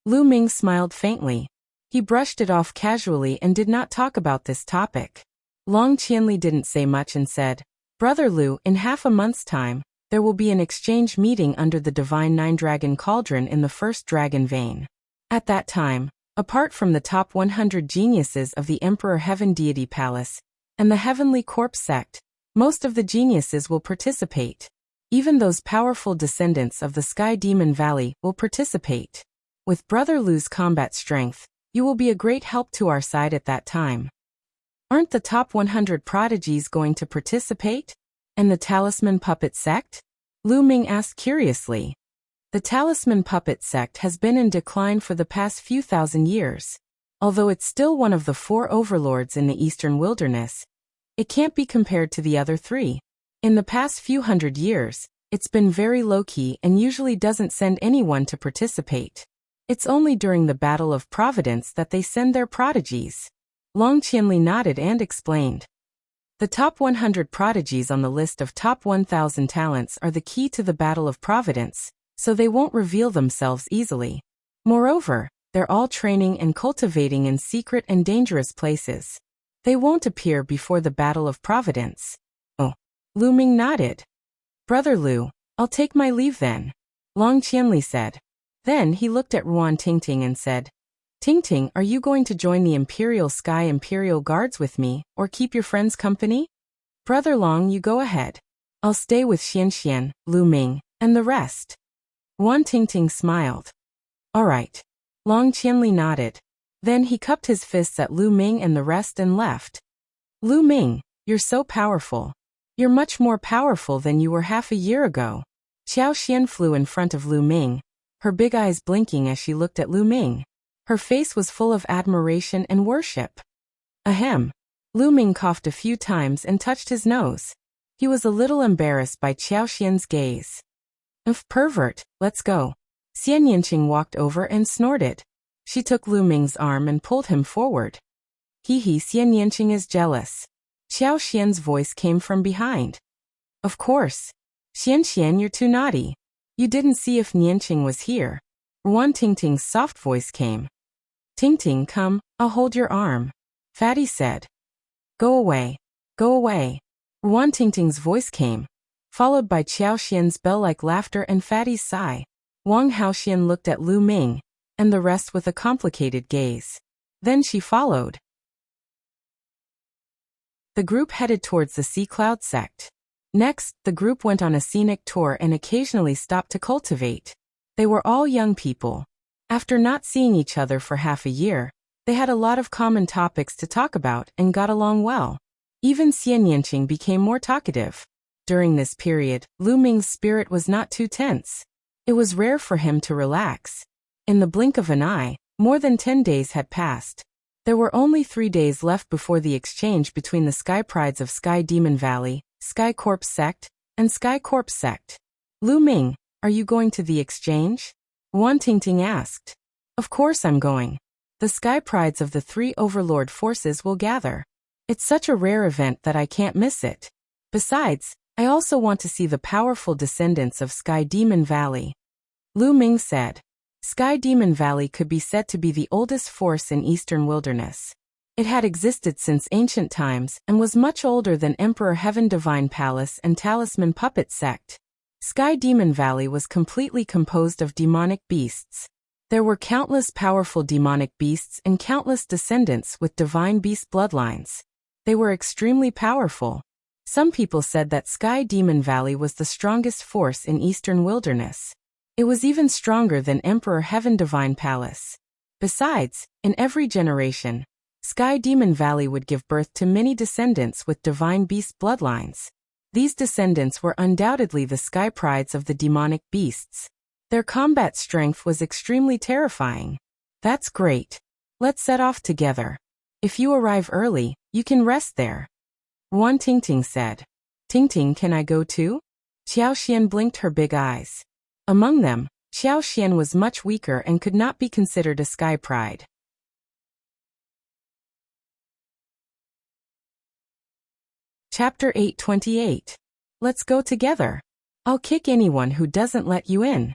Lu Ming smiled faintly. He brushed it off casually and did not talk about this topic. Long Qianli didn't say much and said, Brother Lu, in half a month's time, there will be an exchange meeting under the Divine Nine-Dragon Cauldron in the First Dragon Vein. At that time, apart from the top 100 geniuses of the Emperor Heaven Deity Palace and the Heavenly Corpse sect, most of the geniuses will participate. Even those powerful descendants of the Sky Demon Valley will participate. With Brother Lu's combat strength, you will be a great help to our side at that time. Aren't the top 100 prodigies going to participate? And the Talisman Puppet sect? Lu Ming asked curiously. The Talisman Puppet sect has been in decline for the past few thousand years. Although it's still one of the 4 overlords in the Eastern Wilderness, it can't be compared to the other 3. In the past few hundred years, it's been very low-key and usually doesn't send anyone to participate. It's only during the Battle of Providence that they send their prodigies. Long Qianli nodded and explained. The top 100 prodigies on the list of top 1,000 talents are the key to the Battle of Providence, so they won't reveal themselves easily. Moreover, they're all training and cultivating in secret and dangerous places. They won't appear before the Battle of Providence. Oh. Lu Ming nodded. Brother Lu, I'll take my leave then. Long Qianli said. Then he looked at Ruan Tingting and said, Tingting, are you going to join the Imperial Sky Imperial Guards with me, or keep your friends company? Brother Long, you go ahead. I'll stay with Xian, Lu Ming, and the rest. Ruan Tingting smiled. All right. Long Qianli nodded. Then he cupped his fists at Lu Ming and the rest and left. Lu Ming, you're so powerful. You're much more powerful than you were half a year ago. Xiao Xian flew in front of Lu Ming, her big eyes blinking as she looked at Lu Ming. Her face was full of admiration and worship. Ahem. Lu Ming coughed a few times and touched his nose. He was a little embarrassed by Xiao Xian's gaze. Pervert, let's go. Xian Yinqing walked over and snorted. She took Lu Ming's arm and pulled him forward. Xian Yinqing is jealous. Xiao Xian's voice came from behind. Of course. Xian, you're too naughty. You didn't see if Nianqing was here. Wan Tingting's soft voice came. Tingting, come, I'll hold your arm. Fatty said. Go away. Go away. Wan Tingting's voice came, followed by Xiao Xian's bell-like laughter and Fatty's sigh. Wang Haoxian looked at Lu Ming, and the rest with a complicated gaze. Then she followed. The group headed towards the Sea Cloud sect. Next, the group went on a scenic tour and occasionally stopped to cultivate. They were all young people. After not seeing each other for half a year, they had a lot of common topics to talk about and got along well. Even Xian Yanqing became more talkative. During this period, Lu Ming's spirit was not too tense. It was rare for him to relax. In the blink of an eye, more than 10 days had passed. There were only 3 days left before the exchange between the Sky Prides of Sky Demon Valley, Sky Corp Sect, and Sky Corp Sect. Lu Ming, are you going to the exchange? Wan Tingting asked. Of course I'm going. The Sky Prides of the 3 Overlord forces will gather. It's such a rare event that I can't miss it. Besides, I also want to see the powerful descendants of Sky Demon Valley. Lu Ming said. Sky Demon Valley could be said to be the oldest force in Eastern Wilderness. It had existed since ancient times and was much older than Emperor Heaven Divine Palace and Talisman Puppet Sect. Sky Demon Valley was completely composed of demonic beasts. There were countless powerful demonic beasts and countless descendants with divine beast bloodlines. They were extremely powerful. Some people said that Sky Demon Valley was the strongest force in Eastern Wilderness. It was even stronger than Emperor Heaven Divine Palace. Besides, in every generation, Sky Demon Valley would give birth to many descendants with divine beast bloodlines. These descendants were undoubtedly the Sky Prides of the demonic beasts. Their combat strength was extremely terrifying. That's great. Let's set off together. If you arrive early, you can rest there. Wan Tingting said. Tingting, can I go too? Xiao Xian blinked her big eyes. Among them, Xiao Xian was much weaker and could not be considered a Sky Pride. Chapter 828. Let's go together. I'll kick anyone who doesn't let you in.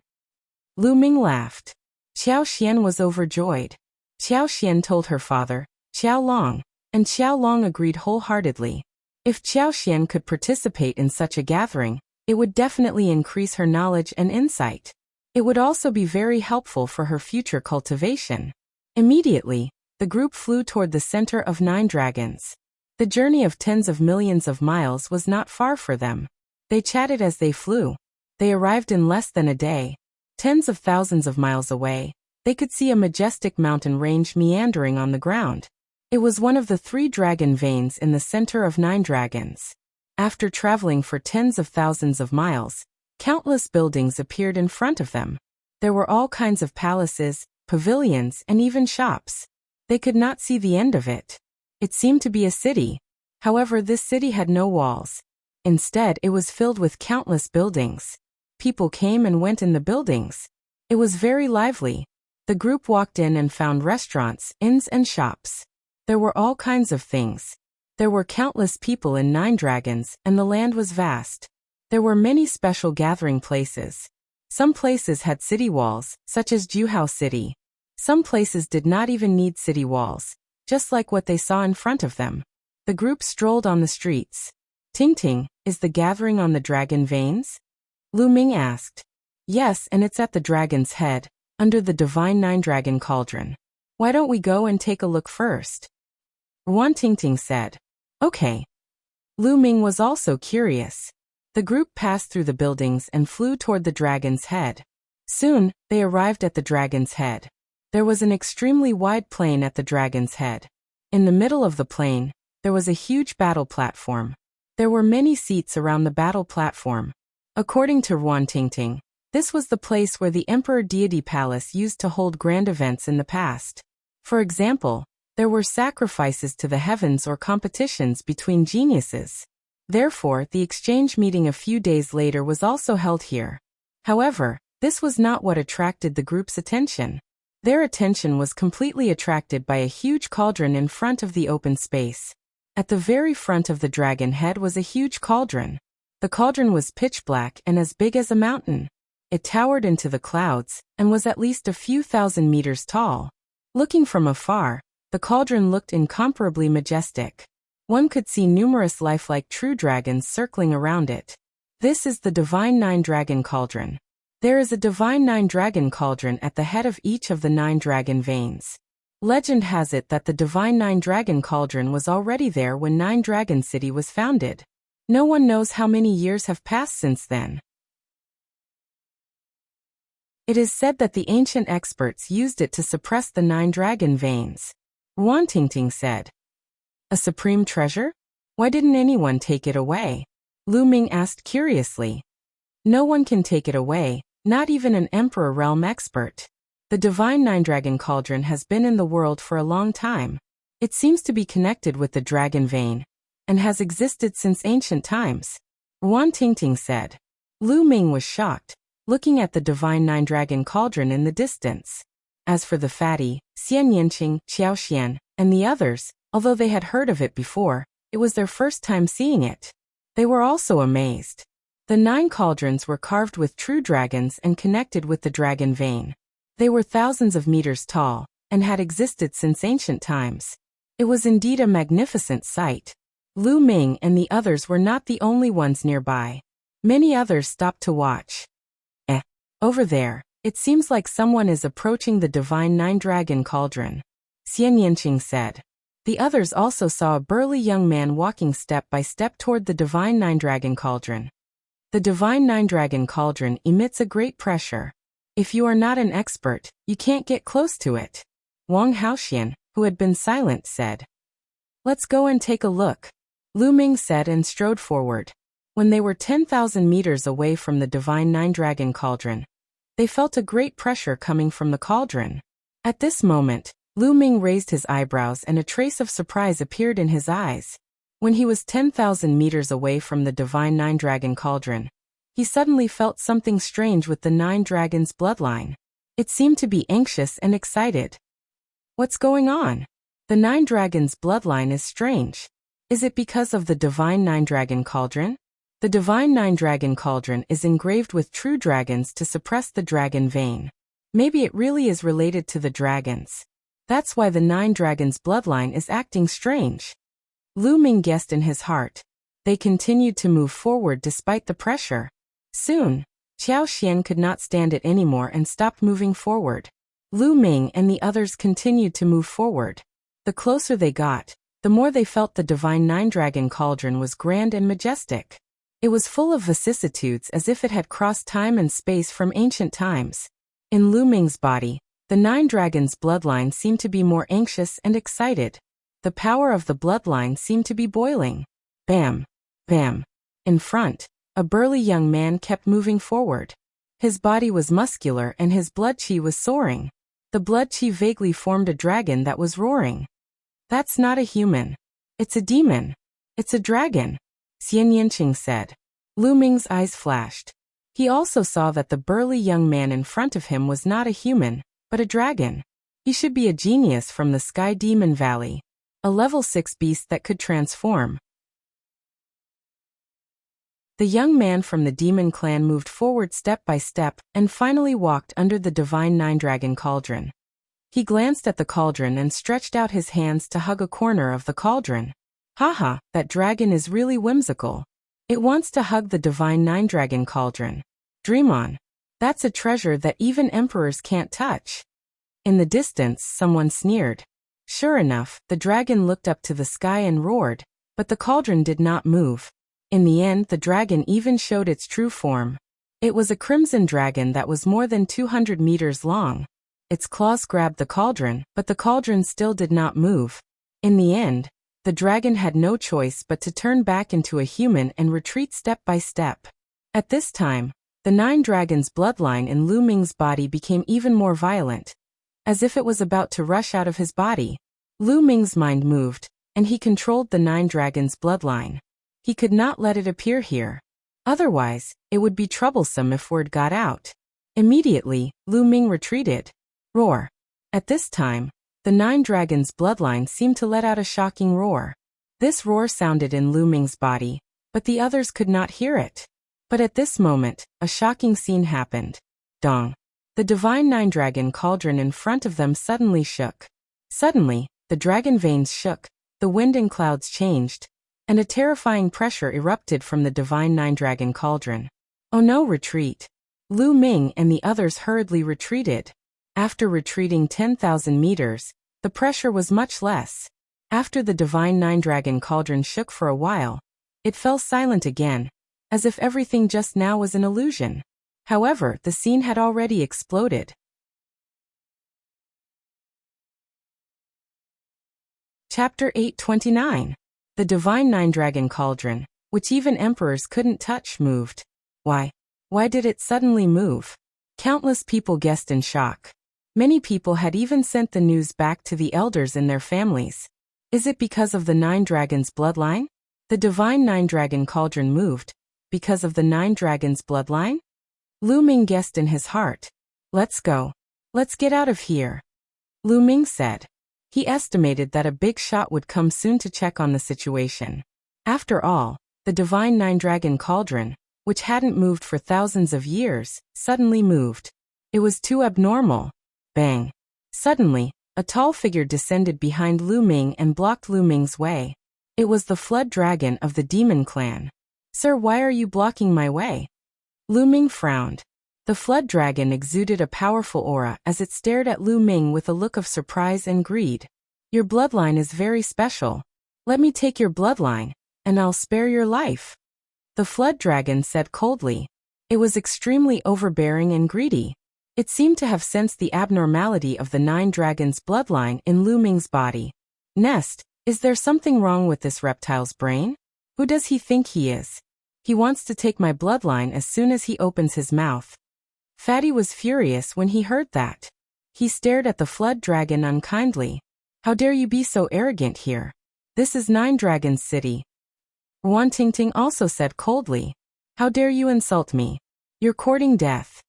Lu Ming laughed. Xiao Xian was overjoyed. Xiao Xian told her father, Xiao Long, and Xiao Long agreed wholeheartedly. If Xiao Xian could participate in such a gathering, it would definitely increase her knowledge and insight. It would also be very helpful for her future cultivation. Immediately, the group flew toward the center of 9 dragons. The journey of tens of millions of miles was not far for them. They chatted as they flew. They arrived in less than a day. Tens of thousands of miles away, they could see a majestic mountain range meandering on the ground. It was one of the 3 dragon veins in the center of 9 dragons. After traveling for tens of thousands of miles, countless buildings appeared in front of them. There were all kinds of palaces, pavilions, and even shops. They could not see the end of it. It seemed to be a city. However, this city had no walls. Instead, it was filled with countless buildings. People came and went in the buildings. It was very lively. The group walked in and found restaurants, inns, and shops. There were all kinds of things. There were countless people in 9 dragons, and the land was vast. There were many special gathering places. Some places had city walls, such as Juhao City. Some places did not even need city walls, just like what they saw in front of them. The group strolled on the streets. Tingting, is the gathering on the dragon veins? Lu Ming asked. Yes, and it's at the dragon's head, under the divine 9-dragon cauldron. Why don't we go and take a look first? Wan Tingting said. Okay. Lu Ming was also curious. The group passed through the buildings and flew toward the dragon's head. Soon, they arrived at the dragon's head. There was an extremely wide plain at the dragon's head. In the middle of the plain, there was a huge battle platform. There were many seats around the battle platform. According to Wan Tingting, this was the place where the Emperor Deity Palace used to hold grand events in the past. For example, there were sacrifices to the heavens or competitions between geniuses. Therefore, the exchange meeting a few days later was also held here. However, this was not what attracted the group's attention. Their attention was completely attracted by a huge cauldron in front of the open space. At the very front of the dragon head was a huge cauldron. The cauldron was pitch black and as big as a mountain. It towered into the clouds and was at least a few thousand meters tall. Looking from afar, the cauldron looked incomparably majestic. One could see numerous lifelike true dragons circling around it. This is the Divine Nine Dragon Cauldron. There is a Divine Nine Dragon Cauldron at the head of each of the 9 dragon veins. Legend has it that the Divine Nine Dragon Cauldron was already there when 9 Dragon City was founded. No one knows how many years have passed since then. It is said that the ancient experts used it to suppress the 9 dragon veins. Ruan Tingting said. A supreme treasure? Why didn't anyone take it away? Lu Ming asked curiously. No one can take it away, not even an Emperor realm expert. The Divine Nine Dragon Cauldron has been in the world for a long time. It seems to be connected with the dragon vein, and has existed since ancient times. Ruan Tingting said. Lu Ming was shocked, looking at the Divine Nine Dragon Cauldron in the distance. As for the fatty, Xian Yanqing, Xiaoxian, and the others, although they had heard of it before, it was their first time seeing it. They were also amazed. The 9 cauldrons were carved with true dragons and connected with the dragon vein. They were thousands of meters tall, and had existed since ancient times. It was indeed a magnificent sight. Lu Ming and the others were not the only ones nearby. Many others stopped to watch. Over there, it seems like someone is approaching the Divine Nine Dragon Cauldron. Xian Yanqing said. The others also saw a burly young man walking step by step toward the Divine Nine Dragon Cauldron. The Divine Nine Dragon Cauldron emits a great pressure. If you are not an expert, you can't get close to it. Wang Haoxian, who had been silent, said. Let's go and take a look. Lu Ming said and strode forward. When they were 10,000 meters away from the Divine Nine Dragon Cauldron, they felt a great pressure coming from the cauldron. At this moment, Lu Ming raised his eyebrows and a trace of surprise appeared in his eyes. When he was 10,000 meters away from the Divine Nine Dragon Cauldron, he suddenly felt something strange with the 9 dragons' bloodline. It seemed to be anxious and excited. What's going on? The 9 dragons' bloodline is strange. Is it because of the Divine Nine Dragon Cauldron? The Divine Nine Dragon Cauldron is engraved with true dragons to suppress the dragon vein. Maybe it really is related to the dragons. That's why the 9 dragons' bloodline is acting strange. Lu Ming guessed in his heart. They continued to move forward despite the pressure. Soon, Xiaoxian could not stand it anymore and stopped moving forward. Lu Ming and the others continued to move forward. The closer they got, the more they felt the Divine Nine Dragon Cauldron was grand and majestic. It was full of vicissitudes as if it had crossed time and space from ancient times. In Lu Ming's body, the 9 dragons' bloodline seemed to be more anxious and excited. The power of the bloodline seemed to be boiling. Bam! Bam! In front, a burly young man kept moving forward. His body was muscular and his blood chi was soaring. The blood chi vaguely formed a dragon that was roaring. That's not a human. It's a demon. It's a dragon, Xian Yanqing said. Lu Ming's eyes flashed. He also saw that the burly young man in front of him was not a human, but a dragon. He should be a genius from the Sky Demon Valley. A level 6 beast that could transform. The young man from the demon clan moved forward step by step and finally walked under the Divine Nine Dragon Cauldron. He glanced at the cauldron and stretched out his hands to hug a corner of the cauldron. Haha, that dragon is really whimsical. It wants to hug the Divine Nine Dragon Cauldron. Dream on. That's a treasure that even emperors can't touch. In the distance, someone sneered. Sure enough, the dragon looked up to the sky and roared, but the cauldron did not move. In the end, the dragon even showed its true form. It was a crimson dragon that was more than 200 meters long. Its claws grabbed the cauldron, but the cauldron still did not move. In the end, the dragon had no choice but to turn back into a human and retreat step by step. At this time, the 9 dragons' bloodline in Lu Ming's body became even more violent. As if it was about to rush out of his body. Lu Ming's mind moved, and he controlled the 9 dragons' bloodline. He could not let it appear here. Otherwise, it would be troublesome if word got out. Immediately, Lu Ming retreated. Roar. At this time, the 9 dragons' bloodline seemed to let out a shocking roar. This roar sounded in Lu Ming's body, but the others could not hear it. But at this moment, a shocking scene happened. Dong! The divine nine-dragon cauldron in front of them suddenly shook. Suddenly, the dragon veins shook, the wind and clouds changed, and a terrifying pressure erupted from the divine nine-dragon cauldron. Oh no, retreat! Lu Ming and the others hurriedly retreated. After retreating 10,000 meters, the pressure was much less. After the divine nine-dragon cauldron shook for a while, it fell silent again, as if everything just now was an illusion. However, the scene had already exploded. Chapter 829. The divine nine-dragon cauldron, which even emperors couldn't touch, moved. Why? Why did it suddenly move? Countless people guessed in shock. Many people had even sent the news back to the elders in their families. Is it because of the nine dragons' bloodline? The divine nine-dragon cauldron moved because of the nine dragons' bloodline? Lu Ming guessed in his heart. Let's go. Let's get out of here. Lu Ming said. He estimated that a big shot would come soon to check on the situation. After all, the divine nine-dragon cauldron, which hadn't moved for thousands of years, suddenly moved. It was too abnormal. Bang! Suddenly, a tall figure descended behind Lu Ming and blocked Lu Ming's way. It was the flood dragon of the demon clan. Sir, why are you blocking my way? Lu Ming frowned. The flood dragon exuded a powerful aura as it stared at Lu Ming with a look of surprise and greed. Your bloodline is very special. Let me take your bloodline, and I'll spare your life. The flood dragon said coldly. It was extremely overbearing and greedy. It seemed to have sensed the abnormality of the nine dragons' bloodline in Lu Ming's body. Nest, is there something wrong with this reptile's brain? Who does he think he is? He wants to take my bloodline as soon as he opens his mouth. Fatty was furious when he heard that. He stared at the flood dragon unkindly. How dare you be so arrogant here? This is Nine Dragons City. Wan Tingting also said coldly. How dare you insult me? You're courting death.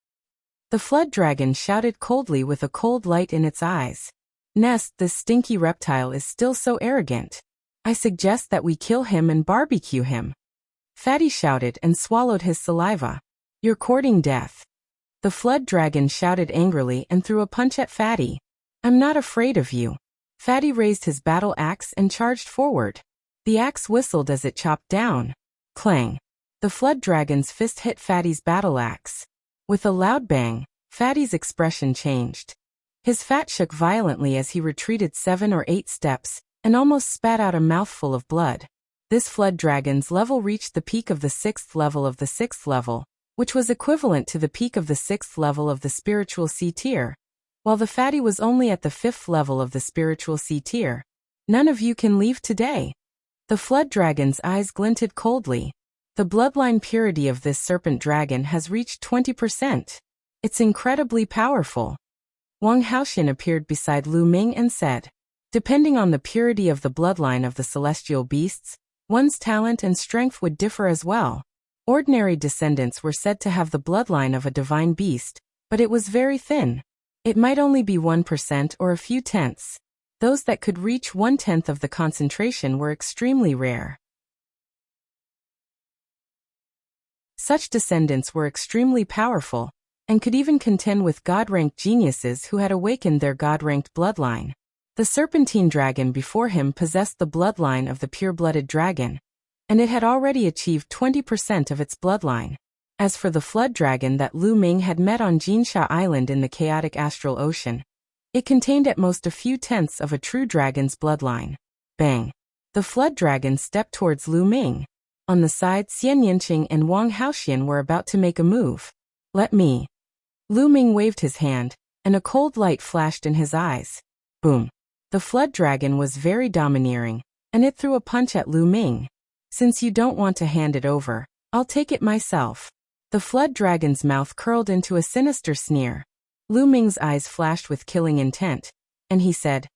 The flood dragon shouted coldly with a cold light in its eyes. Nest, this stinky reptile is still so arrogant. I suggest that we kill him and barbecue him. Fatty shouted and swallowed his saliva. You're courting death. The flood dragon shouted angrily and threw a punch at Fatty. I'm not afraid of you. Fatty raised his battle axe and charged forward. The axe whistled as it chopped down. Clang. The flood dragon's fist hit Fatty's battle axe. With a loud bang, Fatty's expression changed. His fat shook violently as he retreated 7 or 8 steps, and almost spat out a mouthful of blood. This flood dragon's level reached the peak of the 6th level of the 6th level, which was equivalent to the peak of the 6th level of the spiritual C tier, while the Fatty was only at the 5th level of the spiritual C tier. None of you can leave today. The flood dragon's eyes glinted coldly. The bloodline purity of this serpent dragon has reached 20%. It's incredibly powerful. Wang Haoxian appeared beside Lu Ming and said, depending on the purity of the bloodline of the celestial beasts, one's talent and strength would differ as well. Ordinary descendants were said to have the bloodline of a divine beast, but it was very thin. It might only be 1% or a few tenths. Those that could reach 1/10 of the concentration were extremely rare. Such descendants were extremely powerful, and could even contend with God-ranked geniuses who had awakened their God-ranked bloodline. The serpentine dragon before him possessed the bloodline of the pure-blooded dragon, and it had already achieved 20% of its bloodline. As for the flood dragon that Lu Ming had met on Jinsha Island in the chaotic astral ocean, it contained at most a few tenths of a true dragon's bloodline. Bang! The flood dragon stepped towards Lu Ming. On the side, Xian Yanqing and Wang Haoxian were about to make a move. Let me. Lu Ming waved his hand, and a cold light flashed in his eyes. Boom. The flood dragon was very domineering, and it threw a punch at Lu Ming. Since you don't want to hand it over, I'll take it myself. The flood dragon's mouth curled into a sinister sneer. Lu Ming's eyes flashed with killing intent, and he said,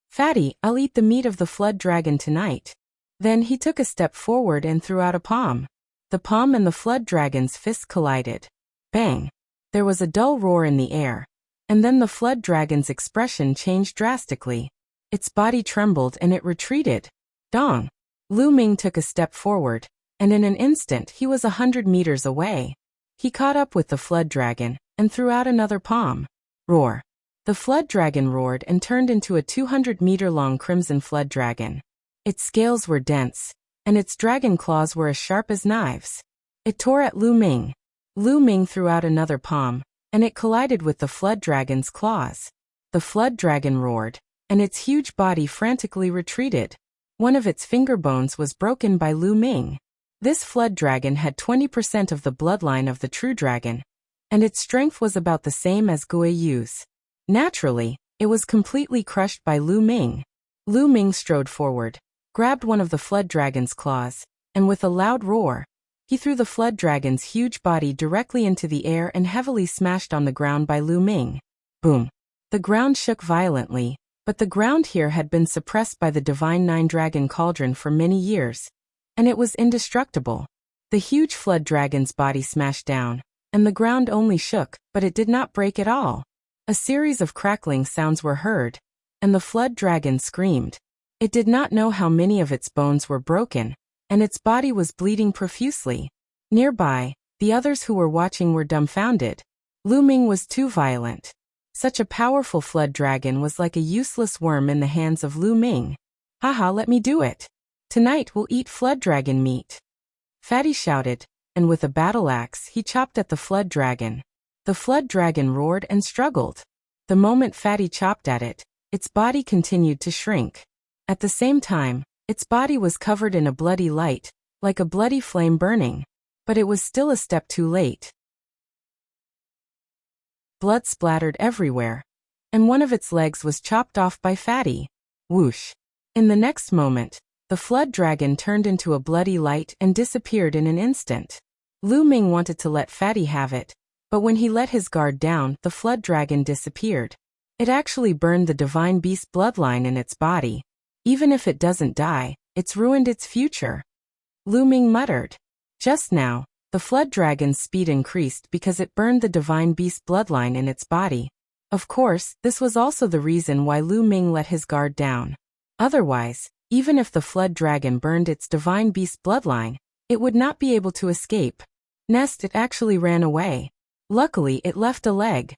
Fatty, I'll eat the meat of the flood dragon tonight. Then he took a step forward and threw out a palm. The palm and the flood dragon's fist collided. Bang! There was a dull roar in the air, and then the flood dragon's expression changed drastically. Its body trembled and it retreated. Dong! Lu Ming took a step forward, and in an instant he was 100 meters away. He caught up with the flood dragon, and threw out another palm. Roar! The flood dragon roared and turned into a 200-meter-long crimson flood dragon. Its scales were dense, and its dragon claws were as sharp as knives. It tore at Lu Ming. Lu Ming threw out another palm, and it collided with the flood dragon's claws. The flood dragon roared, and its huge body frantically retreated. One of its finger bones was broken by Lu Ming. This flood dragon had 20% of the bloodline of the true dragon, and its strength was about the same as Gui Yu's. Naturally, it was completely crushed by Lu Ming. Lu Ming strode forward, grabbed one of the flood dragon's claws, and with a loud roar, he threw the flood dragon's huge body directly into the air and heavily smashed on the ground by Lu Ming. Boom! The ground shook violently, but the ground here had been suppressed by the divine nine-dragon cauldron for many years, and it was indestructible. The huge flood dragon's body smashed down, and the ground only shook, but it did not break at all. A series of crackling sounds were heard, and the flood dragon screamed. It did not know how many of its bones were broken, and its body was bleeding profusely. Nearby, the others who were watching were dumbfounded. Lu Ming was too violent. Such a powerful flood dragon was like a useless worm in the hands of Lu Ming. Haha, let me do it. Tonight we'll eat flood dragon meat. Fatty shouted, and with a battle axe he chopped at the flood dragon. The flood dragon roared and struggled. The moment Fatty chopped at it, its body continued to shrink. At the same time, its body was covered in a bloody light, like a bloody flame burning. But it was still a step too late. Blood splattered everywhere, and one of its legs was chopped off by Fatty. Whoosh! In the next moment, the flood dragon turned into a bloody light and disappeared in an instant. Lu Ming wanted to let Fatty have it, but when he let his guard down, the flood dragon disappeared. It actually burned the divine beast bloodline in its body. Even if it doesn't die, it's ruined its future. Lu Ming muttered. Just now, the flood dragon's speed increased because it burned the divine beast bloodline in its body. Of course, this was also the reason why Lu Ming let his guard down. Otherwise, even if the flood dragon burned its divine beast bloodline, it would not be able to escape. Next, it actually ran away. Luckily, it left a leg.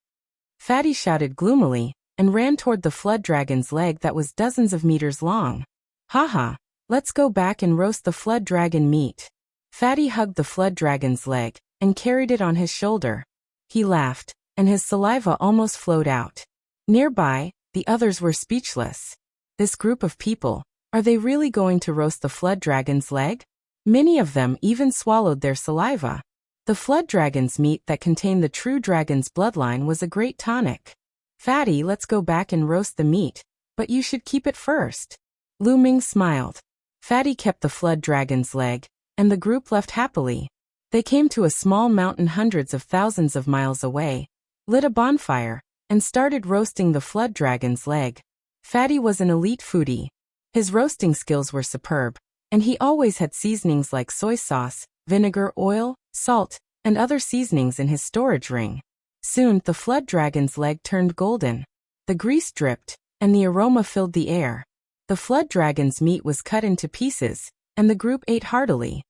Fatty shouted gloomily, and ran toward the flood dragon's leg that was dozens of meters long. Haha, let's go back and roast the flood dragon meat. Fatty hugged the flood dragon's leg, and carried it on his shoulder. He laughed, and his saliva almost flowed out. Nearby, the others were speechless. This group of people, are they really going to roast the flood dragon's leg? Many of them even swallowed their saliva. The flood dragon's meat that contained the true dragon's bloodline was a great tonic. Fatty, let's go back and roast the meat, but you should keep it first. Lu Ming smiled. Fatty kept the flood dragon's leg, and the group left happily. They came to a small mountain hundreds of thousands of miles away, lit a bonfire, and started roasting the flood dragon's leg. Fatty was an elite foodie. His roasting skills were superb, and he always had seasonings like soy sauce, vinegar, oil, salt, and other seasonings in his storage ring. Soon, the flood dragon's leg turned golden. The grease dripped, and the aroma filled the air. The flood dragon's meat was cut into pieces, and the group ate heartily.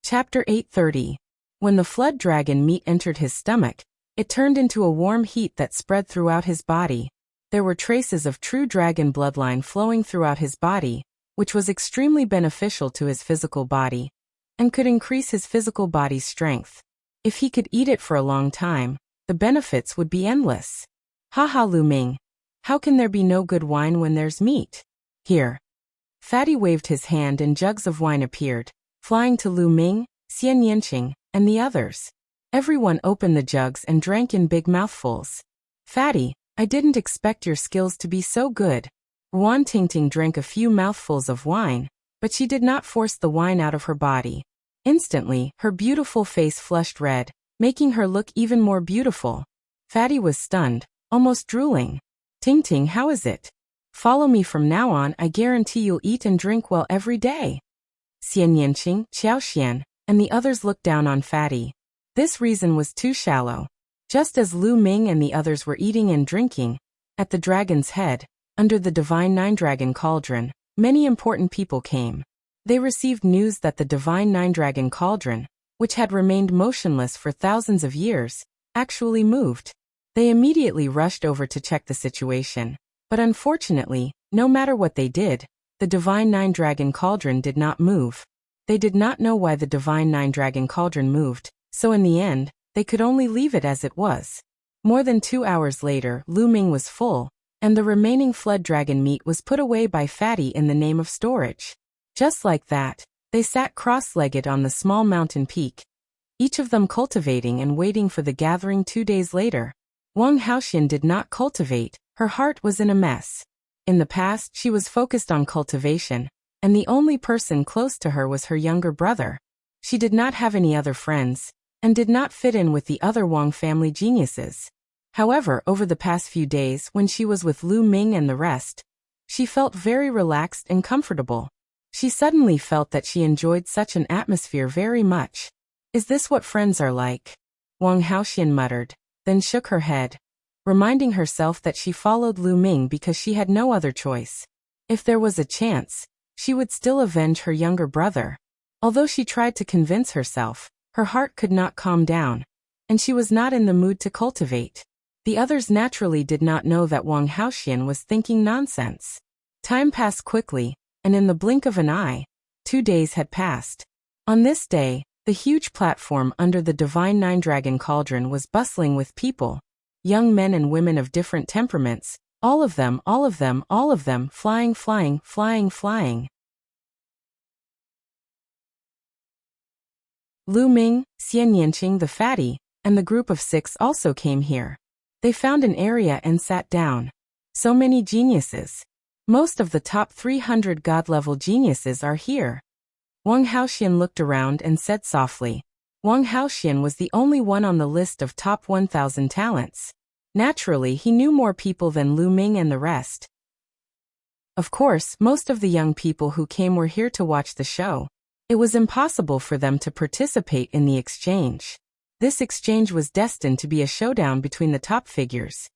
Chapter 830. When the flood dragon meat entered his stomach, it turned into a warm heat that spread throughout his body. There were traces of true dragon bloodline flowing throughout his body, which was extremely beneficial to his physical body, and could increase his physical body's strength. If he could eat it for a long time, the benefits would be endless. Haha, Lu Ming. How can there be no good wine when there's meat? Here. Fatty waved his hand and jugs of wine appeared, flying to Lu Ming, Xian Yanqing, and the others. Everyone opened the jugs and drank in big mouthfuls. Fatty, I didn't expect your skills to be so good. Wan Tingting drank a few mouthfuls of wine, but she did not force the wine out of her body. Instantly, her beautiful face flushed red, making her look even more beautiful. Fatty was stunned, almost drooling. Tingting, how is it? Follow me from now on, I guarantee you'll eat and drink well every day. Xian Yanqing, Xiaoxian, and the others looked down on Fatty. This reason was too shallow. Just as Lu Ming and the others were eating and drinking, at the dragon's head, Under the Divine Nine Dragon Cauldron, many important people came. They received news that the Divine Nine Dragon Cauldron, which had remained motionless for thousands of years, actually moved. They immediately rushed over to check the situation. But unfortunately, no matter what they did, the Divine Nine Dragon Cauldron did not move. They did not know why the Divine Nine Dragon Cauldron moved, so in the end, they could only leave it as it was. More than 2 hours later, Lu Ming was full, and the remaining flood dragon meat was put away by Fatty in the name of storage. Just like that, they sat cross-legged on the small mountain peak, each of them cultivating and waiting for the gathering 2 days later. Wang Haoxian did not cultivate, her heart was in a mess. In the past, she was focused on cultivation, and the only person close to her was her younger brother. She did not have any other friends, and did not fit in with the other Wang family geniuses. However, over the past few days when she was with Lu Ming and the rest, she felt very relaxed and comfortable. She suddenly felt that she enjoyed such an atmosphere very much. Is this what friends are like? Wang Haoxian muttered, then shook her head, reminding herself that she followed Lu Ming because she had no other choice. If there was a chance, she would still avenge her younger brother. Although she tried to convince herself, her heart could not calm down, and she was not in the mood to cultivate. The others naturally did not know that Wang Haoxian was thinking nonsense. Time passed quickly, and in the blink of an eye, 2 days had passed. On this day, the huge platform under the Divine Nine Dragon Cauldron was bustling with people, young men and women of different temperaments, all of them, flying. Lu Ming, Xian Yanqing the fatty, and the group of 6 also came here. They found an area and sat down. So many geniuses. Most of the top 300 god-level geniuses are here. Wang Haoxian looked around and said softly. Wang Haoxian was the only one on the list of top 1,000 talents. Naturally, he knew more people than Lu Ming and the rest. Of course, most of the young people who came were here to watch the show. It was impossible for them to participate in the exchange. This exchange was destined to be a showdown between the top figures.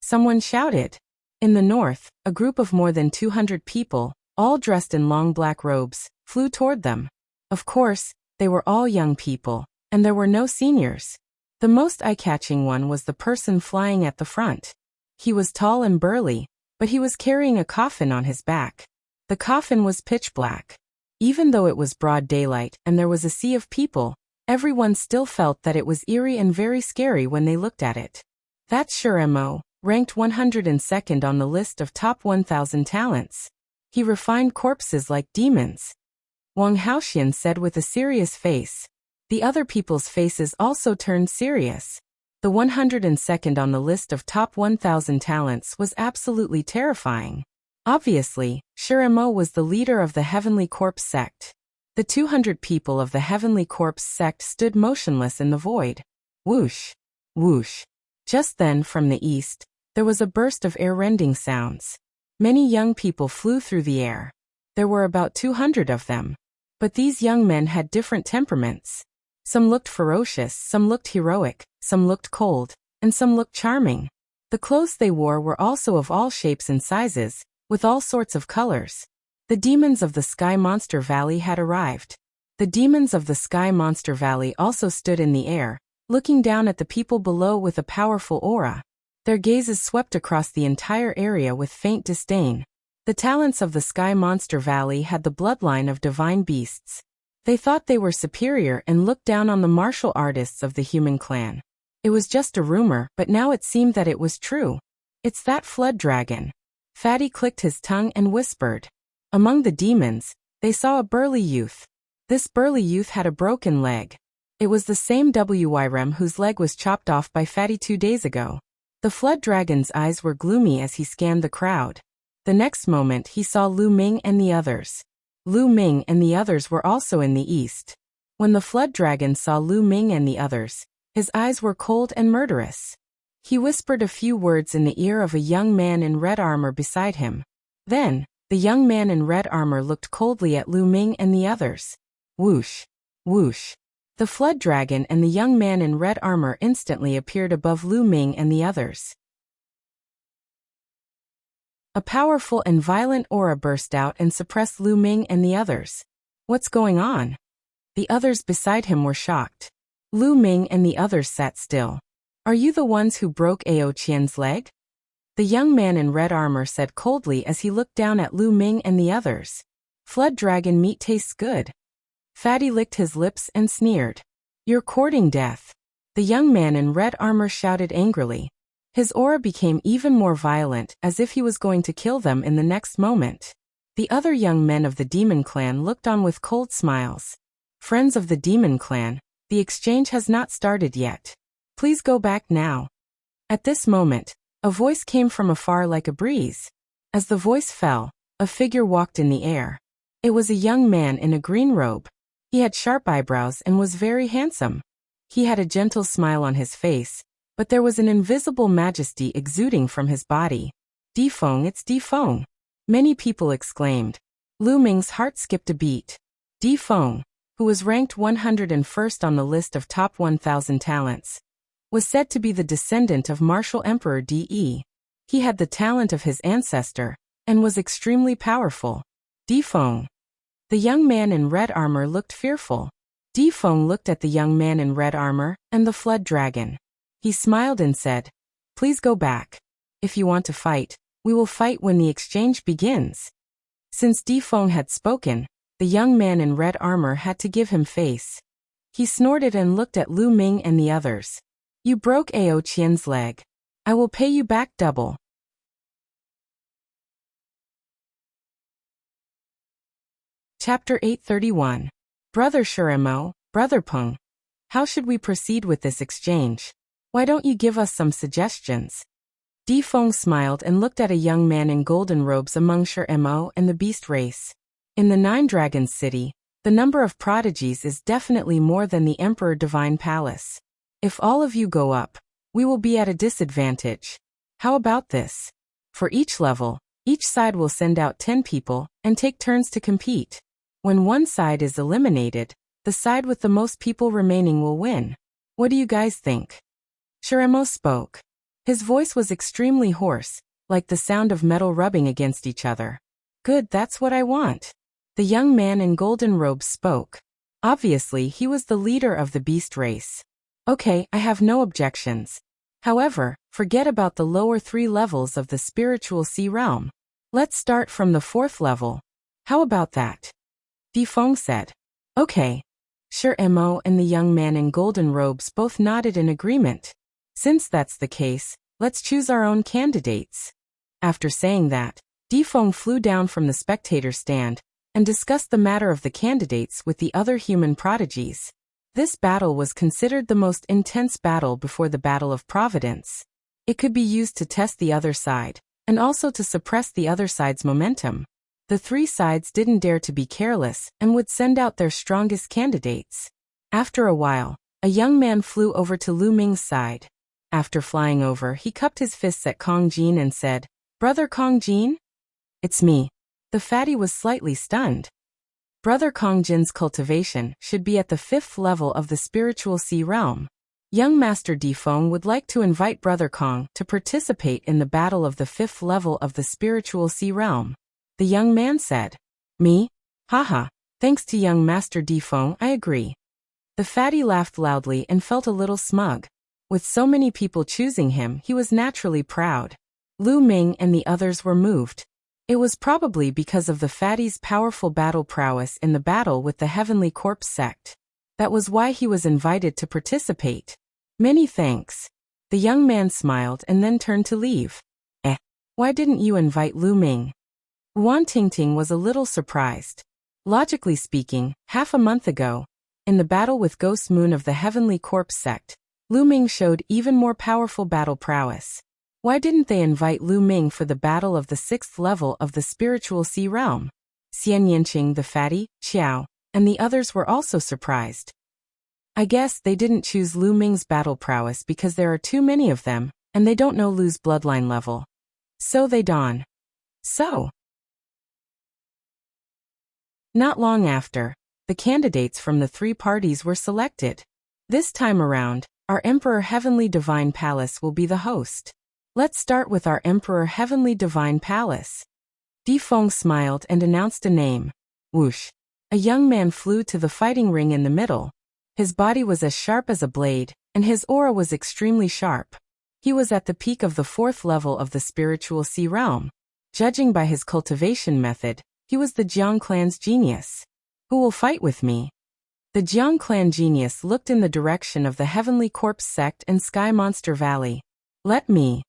Someone shouted. In the north, a group of more than 200 people, all dressed in long black robes, flew toward them. Of course, they were all young people, and there were no seniors. The most eye-catching one was the person flying at the front. He was tall and burly, but he was carrying a coffin on his back. The coffin was pitch black. Even though it was broad daylight and there was a sea of people, everyone still felt that it was eerie and very scary when they looked at it. That's Shuremo, ranked 102nd on the list of top 1,000 talents. He refined corpses like demons. Wang Haoxian said with a serious face. The other people's faces also turned serious. The 102nd on the list of top 1,000 talents was absolutely terrifying. Obviously, Shuremo was the leader of the Heavenly Corpse sect. The 200 people of the Heavenly Corpse sect stood motionless in the void. Whoosh! Whoosh! Just then, from the east, there was a burst of air-rending sounds. Many young people flew through the air. There were about 200 of them. But these young men had different temperaments. Some looked ferocious, some looked heroic, some looked cold, and some looked charming. The clothes they wore were also of all shapes and sizes, with all sorts of colors. The demons of the Sky Monster Valley had arrived. The demons of the Sky Monster Valley also stood in the air, looking down at the people below with a powerful aura. Their gazes swept across the entire area with faint disdain. The talents of the Sky Monster Valley had the bloodline of divine beasts. They thought they were superior and looked down on the martial artists of the human clan. It was just a rumor, but now it seemed that it was true. It's that flood dragon. Fatty clicked his tongue and whispered. Among the demons, they saw a burly youth. This burly youth had a broken leg. It was the same Wyrem whose leg was chopped off by Fatty 2 days ago. The flood dragon's eyes were gloomy as he scanned the crowd. The next moment he saw Lu Ming and the others. Lu Ming and the others were also in the east. When the flood dragon saw Lu Ming and the others, his eyes were cold and murderous. He whispered a few words in the ear of a young man in red armor beside him. Then, the young man in red armor looked coldly at Lu Ming and the others. Whoosh! Whoosh! The flood dragon and the young man in red armor instantly appeared above Lu Ming and the others. A powerful and violent aura burst out and suppressed Lu Ming and the others. What's going on? The others beside him were shocked. Lu Ming and the others sat still. Are you the ones who broke Ao Qian's leg? The young man in red armor said coldly as he looked down at Lu Ming and the others. Flood dragon meat tastes good. Fatty licked his lips and sneered. You're courting death. The young man in red armor shouted angrily. His aura became even more violent, as if he was going to kill them in the next moment. The other young men of the demon clan looked on with cold smiles. Friends of the demon clan, the exchange has not started yet. Please go back now. At this moment, a voice came from afar like a breeze. As the voice fell, a figure walked in the air. It was a young man in a green robe. He had sharp eyebrows and was very handsome. He had a gentle smile on his face, but there was an invisible majesty exuding from his body. Di Feng, it's Di Feng. Many people exclaimed. Lu Ming's heart skipped a beat. Di Feng, who was ranked 101st on the list of top 1,000 talents, was said to be the descendant of martial emperor Di. He had the talent of his ancestor, and was extremely powerful. Di Feng. The young man in red armor looked fearful. Di Feng looked at the young man in red armor, and the flood dragon. He smiled and said, please go back. If you want to fight, we will fight when the exchange begins. Since Di Feng had spoken, the young man in red armor had to give him face. He snorted and looked at Lu Ming and the others. You broke Ao Qian's leg. I will pay you back double. Chapter 831. Brother Shuremo, Brother Peng. How should we proceed with this exchange? Why don't you give us some suggestions? Di Feng smiled and looked at a young man in golden robes among Shuremo and the beast race. In the Nine Dragons City, the number of prodigies is definitely more than the Emperor Divine Palace. If all of you go up, we will be at a disadvantage. How about this? For each level, each side will send out 10 people and take turns to compete. When one side is eliminated, the side with the most people remaining will win. What do you guys think? Shuremo spoke. His voice was extremely hoarse, like the sound of metal rubbing against each other. Good, that's what I want. The young man in golden robes spoke. Obviously, he was the leader of the beast race. Okay, I have no objections. However, forget about the lower 3 levels of the spiritual sea realm. Let's start from the 4th level. How about that? Di Feng said. Okay. Shuremo and the young man in golden robes both nodded in agreement. Since that's the case, let's choose our own candidates. After saying that, Di Feng flew down from the spectator stand and discussed the matter of the candidates with the other human prodigies. This battle was considered the most intense battle before the Battle of Providence. It could be used to test the other side, and also to suppress the other side's momentum. The 3 sides didn't dare to be careless and would send out their strongest candidates. After a while, a young man flew over to Lu Ming's side. After flying over, he cupped his fists at Kong Jin and said, Brother Kong Jin? It's me. The fatty was slightly stunned. Brother Kong Jin's cultivation should be at the 5th level of the spiritual sea realm. Young Master Di Feng would like to invite Brother Kong to participate in the battle of the 5th level of the spiritual sea realm. The young man said, Me? Haha, thanks to young Master Di Feng, I agree. The fatty laughed loudly and felt a little smug. With so many people choosing him, he was naturally proud. Lu Ming and the others were moved. It was probably because of the fatty's powerful battle prowess in the battle with the Heavenly Corpse sect. That was why he was invited to participate. Many thanks. The young man smiled and then turned to leave. Why didn't you invite Lu Ming? Wan Tingting was a little surprised. Logically speaking, half a month ago, in the battle with Ghost Moon of the Heavenly Corpse sect, Lu Ming showed even more powerful battle prowess. Why didn't they invite Lu Ming for the battle of the 6th level of the spiritual sea realm? Xian Yanqing the fatty, Qiao, and the others were also surprised. I guess they didn't choose Lu Ming's battle prowess because there are too many of them, and they don't know Lu's bloodline level. So they don. So. Not long after, the candidates from the 3 parties were selected. This time around, our Emperor Heavenly Divine Palace will be the host. Let's start with our Emperor Heavenly Divine Palace. Di Feng smiled and announced a name. Whoosh. A young man flew to the fighting ring in the middle. His body was as sharp as a blade, and his aura was extremely sharp. He was at the peak of the 4th level of the spiritual sea realm. Judging by his cultivation method, he was the Jiang clan's genius. Who will fight with me? The Jiang clan genius looked in the direction of the Heavenly Corpse sect and Sky Monster Valley. Let me.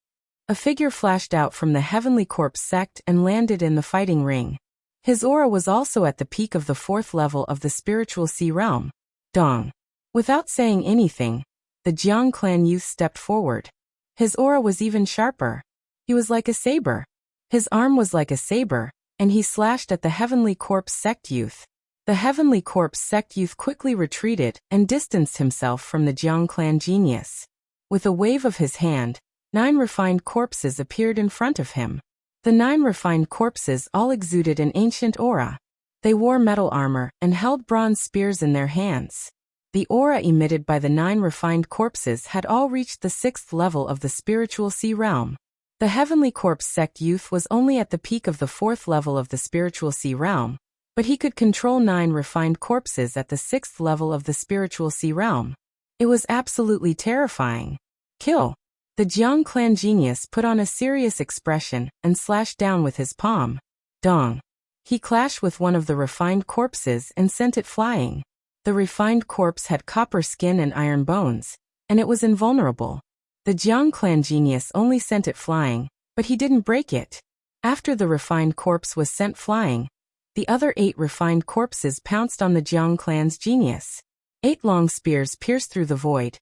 A figure flashed out from the Heavenly Corpse sect and landed in the fighting ring. His aura was also at the peak of the 4th level of the spiritual sea realm. Dong. Without saying anything, the Jiang clan youth stepped forward. His aura was even sharper. He was like a saber. His arm was like a saber, and he slashed at the Heavenly Corpse sect youth. The Heavenly Corpse sect youth quickly retreated and distanced himself from the Jiang clan genius. With a wave of his hand, 9 refined corpses appeared in front of him. The 9 refined corpses all exuded an ancient aura. They wore metal armor and held bronze spears in their hands. The aura emitted by the 9 refined corpses had all reached the 6th level of the spiritual sea realm. The Heavenly Corpse sect youth was only at the peak of the 4th level of the spiritual sea realm, but he could control 9 refined corpses at the 6th level of the spiritual sea realm. It was absolutely terrifying. Kill! The Jiang clan genius put on a serious expression and slashed down with his palm. Dong. He clashed with one of the refined corpses and sent it flying. The refined corpse had copper skin and iron bones, and it was invulnerable. The Jiang clan genius only sent it flying, but he didn't break it. After the refined corpse was sent flying, the other 8 refined corpses pounced on the Jiang clan's genius. 8 long spears pierced through the void,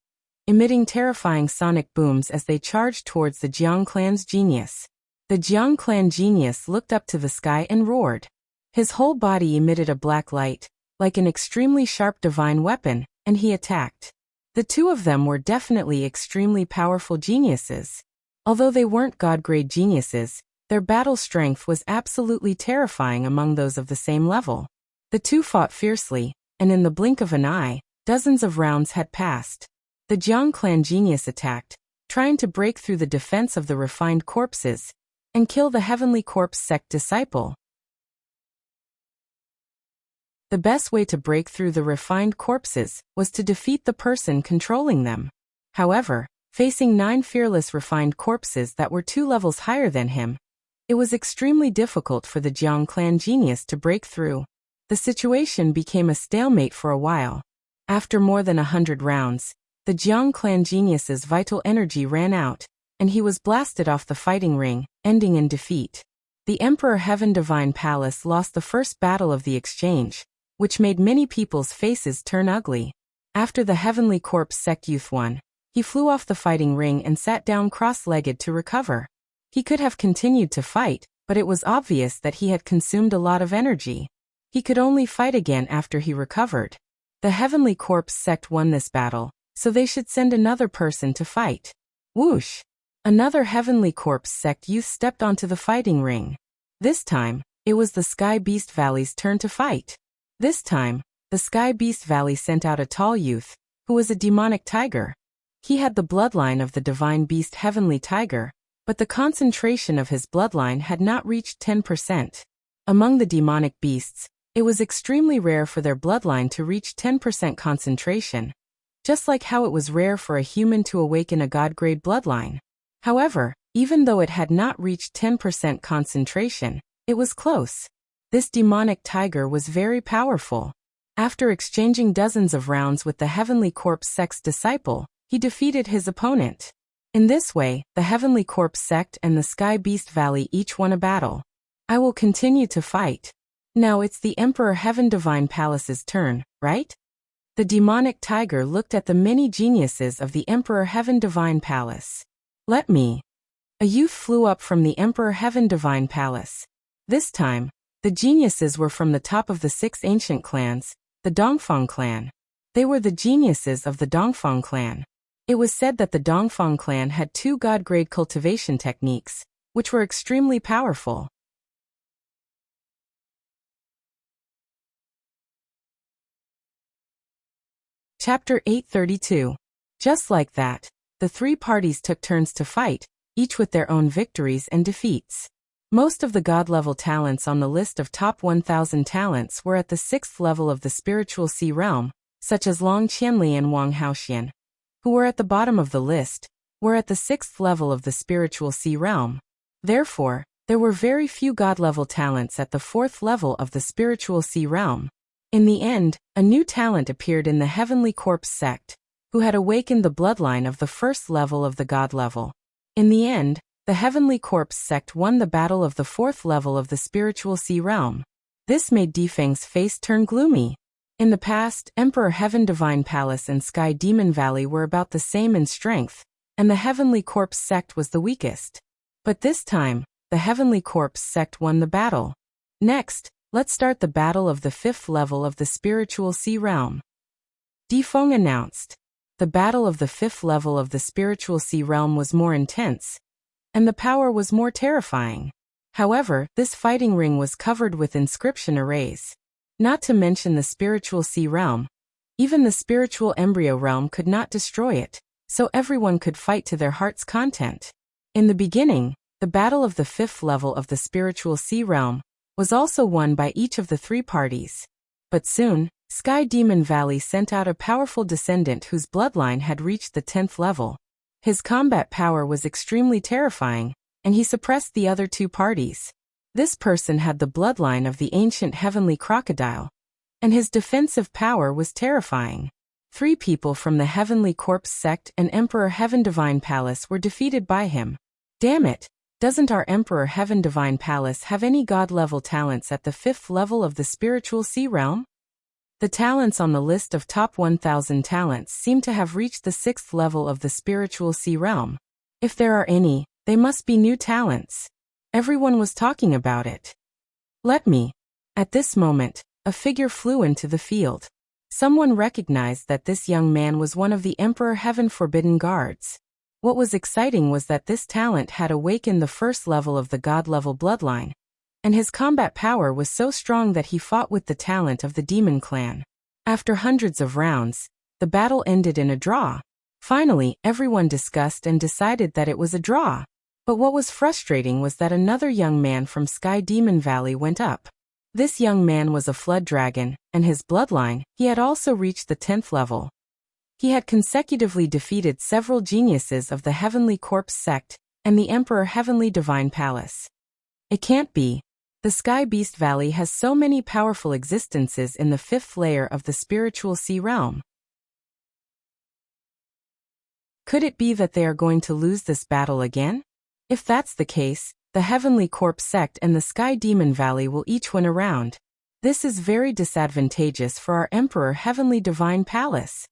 emitting terrifying sonic booms as they charged towards the Jiang clan's genius. The Jiang clan genius looked up to the sky and roared. His whole body emitted a black light, like an extremely sharp divine weapon, and he attacked. The 2 of them were definitely extremely powerful geniuses. Although they weren't god-grade geniuses, their battle strength was absolutely terrifying among those of the same level. The 2 fought fiercely, and in the blink of an eye, dozens of rounds had passed. The Jiang clan genius attacked, trying to break through the defense of the refined corpses, and kill the Heavenly Corpse sect disciple. The best way to break through the refined corpses was to defeat the person controlling them. However, facing 9 fearless refined corpses that were 2 levels higher than him, it was extremely difficult for the Jiang clan genius to break through. The situation became a stalemate for a while. After more than 100 rounds, the Jiang clan genius's vital energy ran out, and he was blasted off the fighting ring, ending in defeat. The Emperor Heaven Divine Palace lost the first battle of the exchange, which made many people's faces turn ugly. After the Heavenly Corpse sect youth won, he flew off the fighting ring and sat down cross-legged to recover. He could have continued to fight, but it was obvious that he had consumed a lot of energy. He could only fight again after he recovered. The Heavenly Corpse sect won this battle, so they should send another person to fight. Whoosh! Another Heavenly Corpse sect youth stepped onto the fighting ring. This time, it was the Sky Beast Valley's turn to fight. This time, the Sky Beast Valley sent out a tall youth, who was a demonic tiger. He had the bloodline of the divine beast Heavenly Tiger, but the concentration of his bloodline had not reached 10%. Among the demonic beasts, it was extremely rare for their bloodline to reach 10% concentration, just like how it was rare for a human to awaken a god-grade bloodline. However, even though it had not reached 10% concentration, it was close. This demonic tiger was very powerful. After exchanging dozens of rounds with the Heavenly Corpse sect's disciple, he defeated his opponent. In this way, the Heavenly Corpse sect and the Sky Beast Valley each won a battle. I will continue to fight. Now it's the Emperor Heaven Divine Palace's turn, right? The demonic tiger looked at the many geniuses of the Emperor Heaven Divine Palace. Let me. A youth flew up from the Emperor Heaven Divine Palace. This time, the geniuses were from the top of the 6 ancient clans, the Dongfang clan. They were the geniuses of the Dongfang clan. It was said that the Dongfang clan had 2 god-grade cultivation techniques, which were extremely powerful. Chapter 832. Just like that, the 3 parties took turns to fight, each with their own victories and defeats. Most of the god-level talents on the list of top 1,000 talents were at the 6th level of the spiritual sea realm, such as Long Qianli and Wang Haoxian, who were at the bottom of the list, were at the 6th level of the spiritual sea realm. Therefore, there were very few god-level talents at the 4th level of the spiritual sea realm. In the end, a new talent appeared in the Heavenly Corpse sect, who had awakened the bloodline of the 1st level of the god level. In the end, the Heavenly Corpse sect won the battle of the 4th level of the spiritual sea realm. This made Defeng's face turn gloomy. In the past, Emperor Heaven Divine Palace and Sky Demon Valley were about the same in strength, and the Heavenly Corpse sect was the weakest. But this time, the Heavenly Corpse sect won the battle. Next, let's start the battle of the 5th level of the spiritual sea realm. Defeng announced. The battle of the 5th level of the spiritual sea realm was more intense, and the power was more terrifying. However, this fighting ring was covered with inscription arrays. Not to mention the spiritual sea realm. Even the spiritual embryo realm could not destroy it, so everyone could fight to their heart's content. In the beginning, the battle of the 5th level of the spiritual sea realm was also won by each of the 3 parties. But soon, Sky Demon Valley sent out a powerful descendant whose bloodline had reached the 10th level. His combat power was extremely terrifying, and he suppressed the other 2 parties. This person had the bloodline of the ancient heavenly crocodile, and his defensive power was terrifying. 3 people from the Heavenly Corpse sect and Emperor Heaven Divine Palace were defeated by him. Damn it! Doesn't our Emperor Heaven Divine Palace have any god-level talents at the 5th level of the spiritual sea realm? The talents on the list of top 1,000 talents seem to have reached the 6th level of the spiritual sea realm. If there are any, they must be new talents. Everyone was talking about it. Let me. At this moment, a figure flew into the field. Someone recognized that this young man was one of the Emperor Heaven Forbidden Guards. What was exciting was that this talent had awakened the 1st level of the god-level bloodline, and his combat power was so strong that he fought with the talent of the Demon Clan. After hundreds of rounds, the battle ended in a draw. Finally, everyone discussed and decided that it was a draw. But what was frustrating was that another young man from Sky Demon Valley went up. This young man was a flood dragon, and his bloodline, he had also reached the 10th level. He had consecutively defeated several geniuses of the Heavenly Corpse sect and the Emperor Heavenly Divine Palace. It can't be. The Sky Beast Valley has so many powerful existences in the 5th layer of the spiritual sea realm. Could it be that they are going to lose this battle again? If that's the case, the Heavenly Corpse sect and the Sky Demon Valley will each win a round. This is very disadvantageous for our Emperor Heavenly Divine Palace.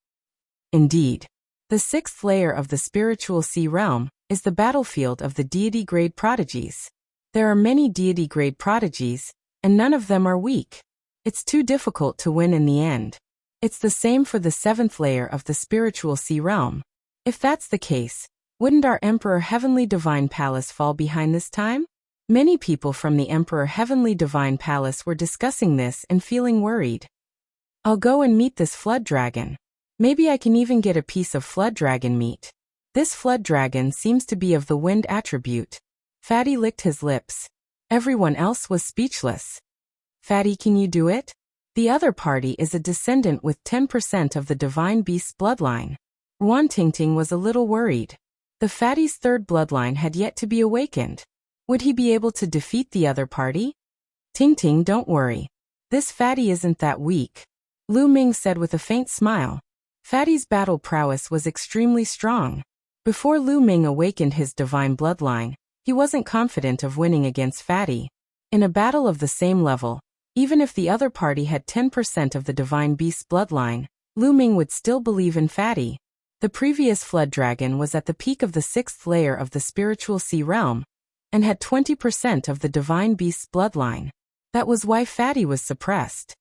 Indeed, the 6th layer of the spiritual sea realm is the battlefield of the deity-grade prodigies. There are many deity-grade prodigies, and none of them are weak. It's too difficult to win in the end. It's the same for the 7th layer of the spiritual sea realm. If that's the case, wouldn't our Emperor Heavenly Divine Palace fall behind this time? Many people from the Emperor Heavenly Divine Palace were discussing this and feeling worried. I'll go and meet this flood dragon. Maybe I can even get a piece of flood dragon meat. This flood dragon seems to be of the wind attribute. Fatty licked his lips. Everyone else was speechless. Fatty, can you do it? The other party is a descendant with 10% of the divine beast's bloodline. Wan Tingting was a little worried. The fatty's 3rd bloodline had yet to be awakened. Would he be able to defeat the other party? Tingting, don't worry. This fatty isn't that weak, Lu Ming said with a faint smile. Fatty's battle prowess was extremely strong. Before Lu Ming awakened his divine bloodline, he wasn't confident of winning against Fatty. In a battle of the same level, even if the other party had 10% of the divine beast's bloodline, Lu Ming would still believe in Fatty. The previous flood dragon was at the peak of the 6th layer of the spiritual sea realm, and had 20% of the divine beast's bloodline. That was why Fatty was suppressed.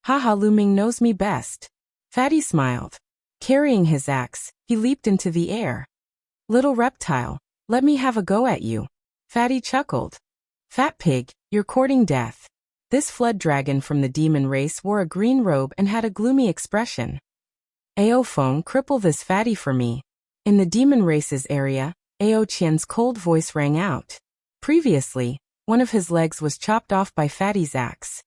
Haha, Lu Ming knows me best. Fatty smiled. Carrying his axe, he leaped into the air. Little reptile, let me have a go at you. Fatty chuckled. Fat pig, you're courting death. This flood dragon from the demon race wore a green robe and had a gloomy expression. Aophone, cripple this fatty for me. In the demon race's area, Ao Qian's cold voice rang out. Previously, one of his legs was chopped off by Fatty's axe.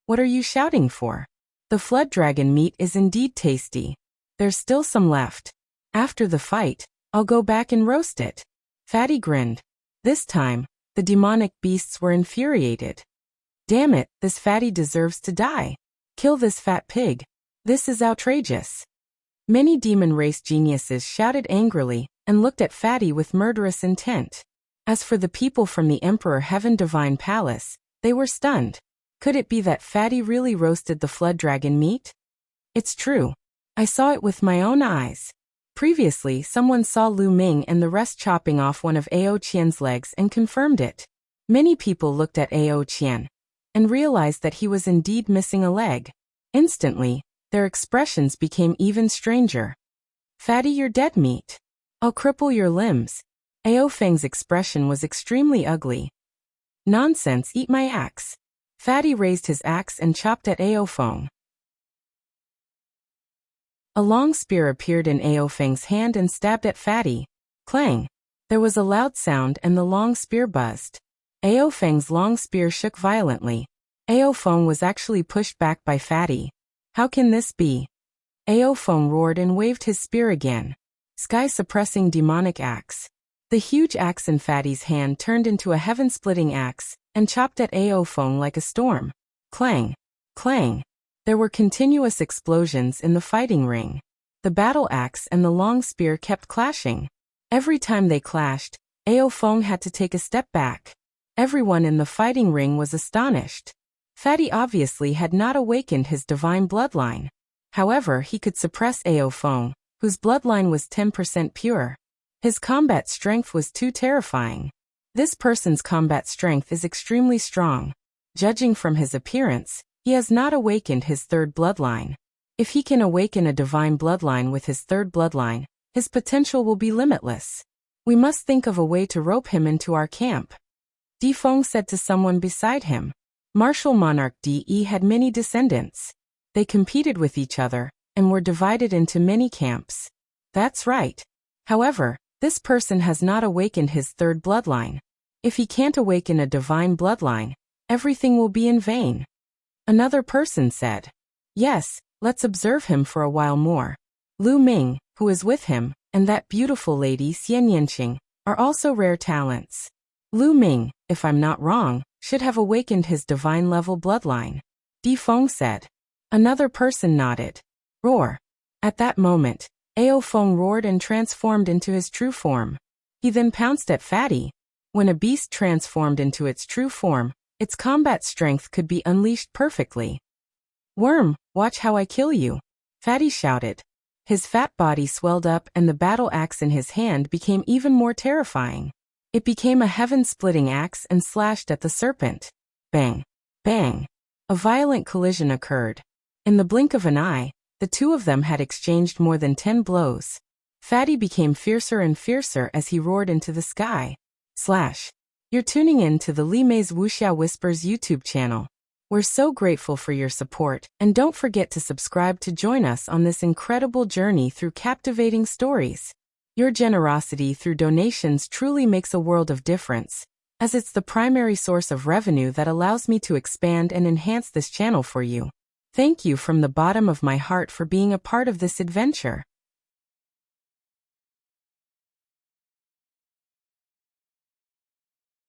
What are you shouting for? The flood dragon meat is indeed tasty. There's still some left. After the fight, I'll go back and roast it. Fatty grinned. This time, the demonic beasts were infuriated. Damn it, this Fatty deserves to die. Kill this fat pig. This is outrageous. Many demon race geniuses shouted angrily and looked at Fatty with murderous intent. As for the people from the Emperor Heaven Divine Palace, they were stunned. Could it be that Fatty really roasted the flood dragon meat? It's true. I saw it with my own eyes. Previously, someone saw Lu Ming and the rest chopping off one of Ao Qian's legs and confirmed it. Many people looked at Ao Qian and realized that he was indeed missing a leg. Instantly, their expressions became even stranger. Fatty, you're dead meat. I'll cripple your limbs. Ao Feng's expression was extremely ugly. Nonsense, eat my axe. Fatty raised his axe and chopped at Ao Feng. A long spear appeared in Ao Feng's hand and stabbed at Fatty. Clang! There was a loud sound and the long spear buzzed. Ao Feng's long spear shook violently. Ao Feng was actually pushed back by Fatty. How can this be? Ao Feng roared and waved his spear again. Sky-suppressing demonic axe. The huge axe in Fatty's hand turned into a heaven-splitting axe and chopped at Ao Feng like a storm. Clang! Clang! There were continuous explosions in the fighting ring. The battle axe and the long spear kept clashing. Every time they clashed, Ao Feng had to take a step back. Everyone in the fighting ring was astonished. Fatty obviously had not awakened his divine bloodline. However, he could suppress Ao Feng, whose bloodline was 10% pure. His combat strength was too terrifying. This person's combat strength is extremely strong. Judging from his appearance, he has not awakened his third bloodline. If he can awaken a divine bloodline with his third bloodline, his potential will be limitless. We must think of a way to rope him into our camp. Di Feng said to someone beside him. Martial monarch De had many descendants. They competed with each other and were divided into many camps. That's right. However, this person has not awakened his third bloodline. If he can't awaken a divine bloodline, everything will be in vain. Another person said. Yes, let's observe him for a while more. Lu Ming, who is with him, and that beautiful lady Xian Yanqing, are also rare talents. Lu Ming, if I'm not wrong, should have awakened his divine-level bloodline. Di Feng said. Another person nodded. Roar. At that moment, Ao Feng roared and transformed into his true form. He then pounced at Fatty. When a beast transformed into its true form, its combat strength could be unleashed perfectly. Worm, watch how I kill you. Fatty shouted. His fat body swelled up and the battle axe in his hand became even more terrifying. It became a heaven-splitting axe and slashed at the serpent. Bang! Bang! A violent collision occurred. In the blink of an eye, the two of them had exchanged more than 10 blows. Fatty became fiercer and fiercer as he roared into the sky. Slash! You're tuning in to the Li Mei's Wuxia Whispers YouTube channel. We're so grateful for your support, and don't forget to subscribe to join us on this incredible journey through captivating stories. Your generosity through donations truly makes a world of difference, as it's the primary source of revenue that allows me to expand and enhance this channel for you. Thank you from the bottom of my heart for being a part of this adventure.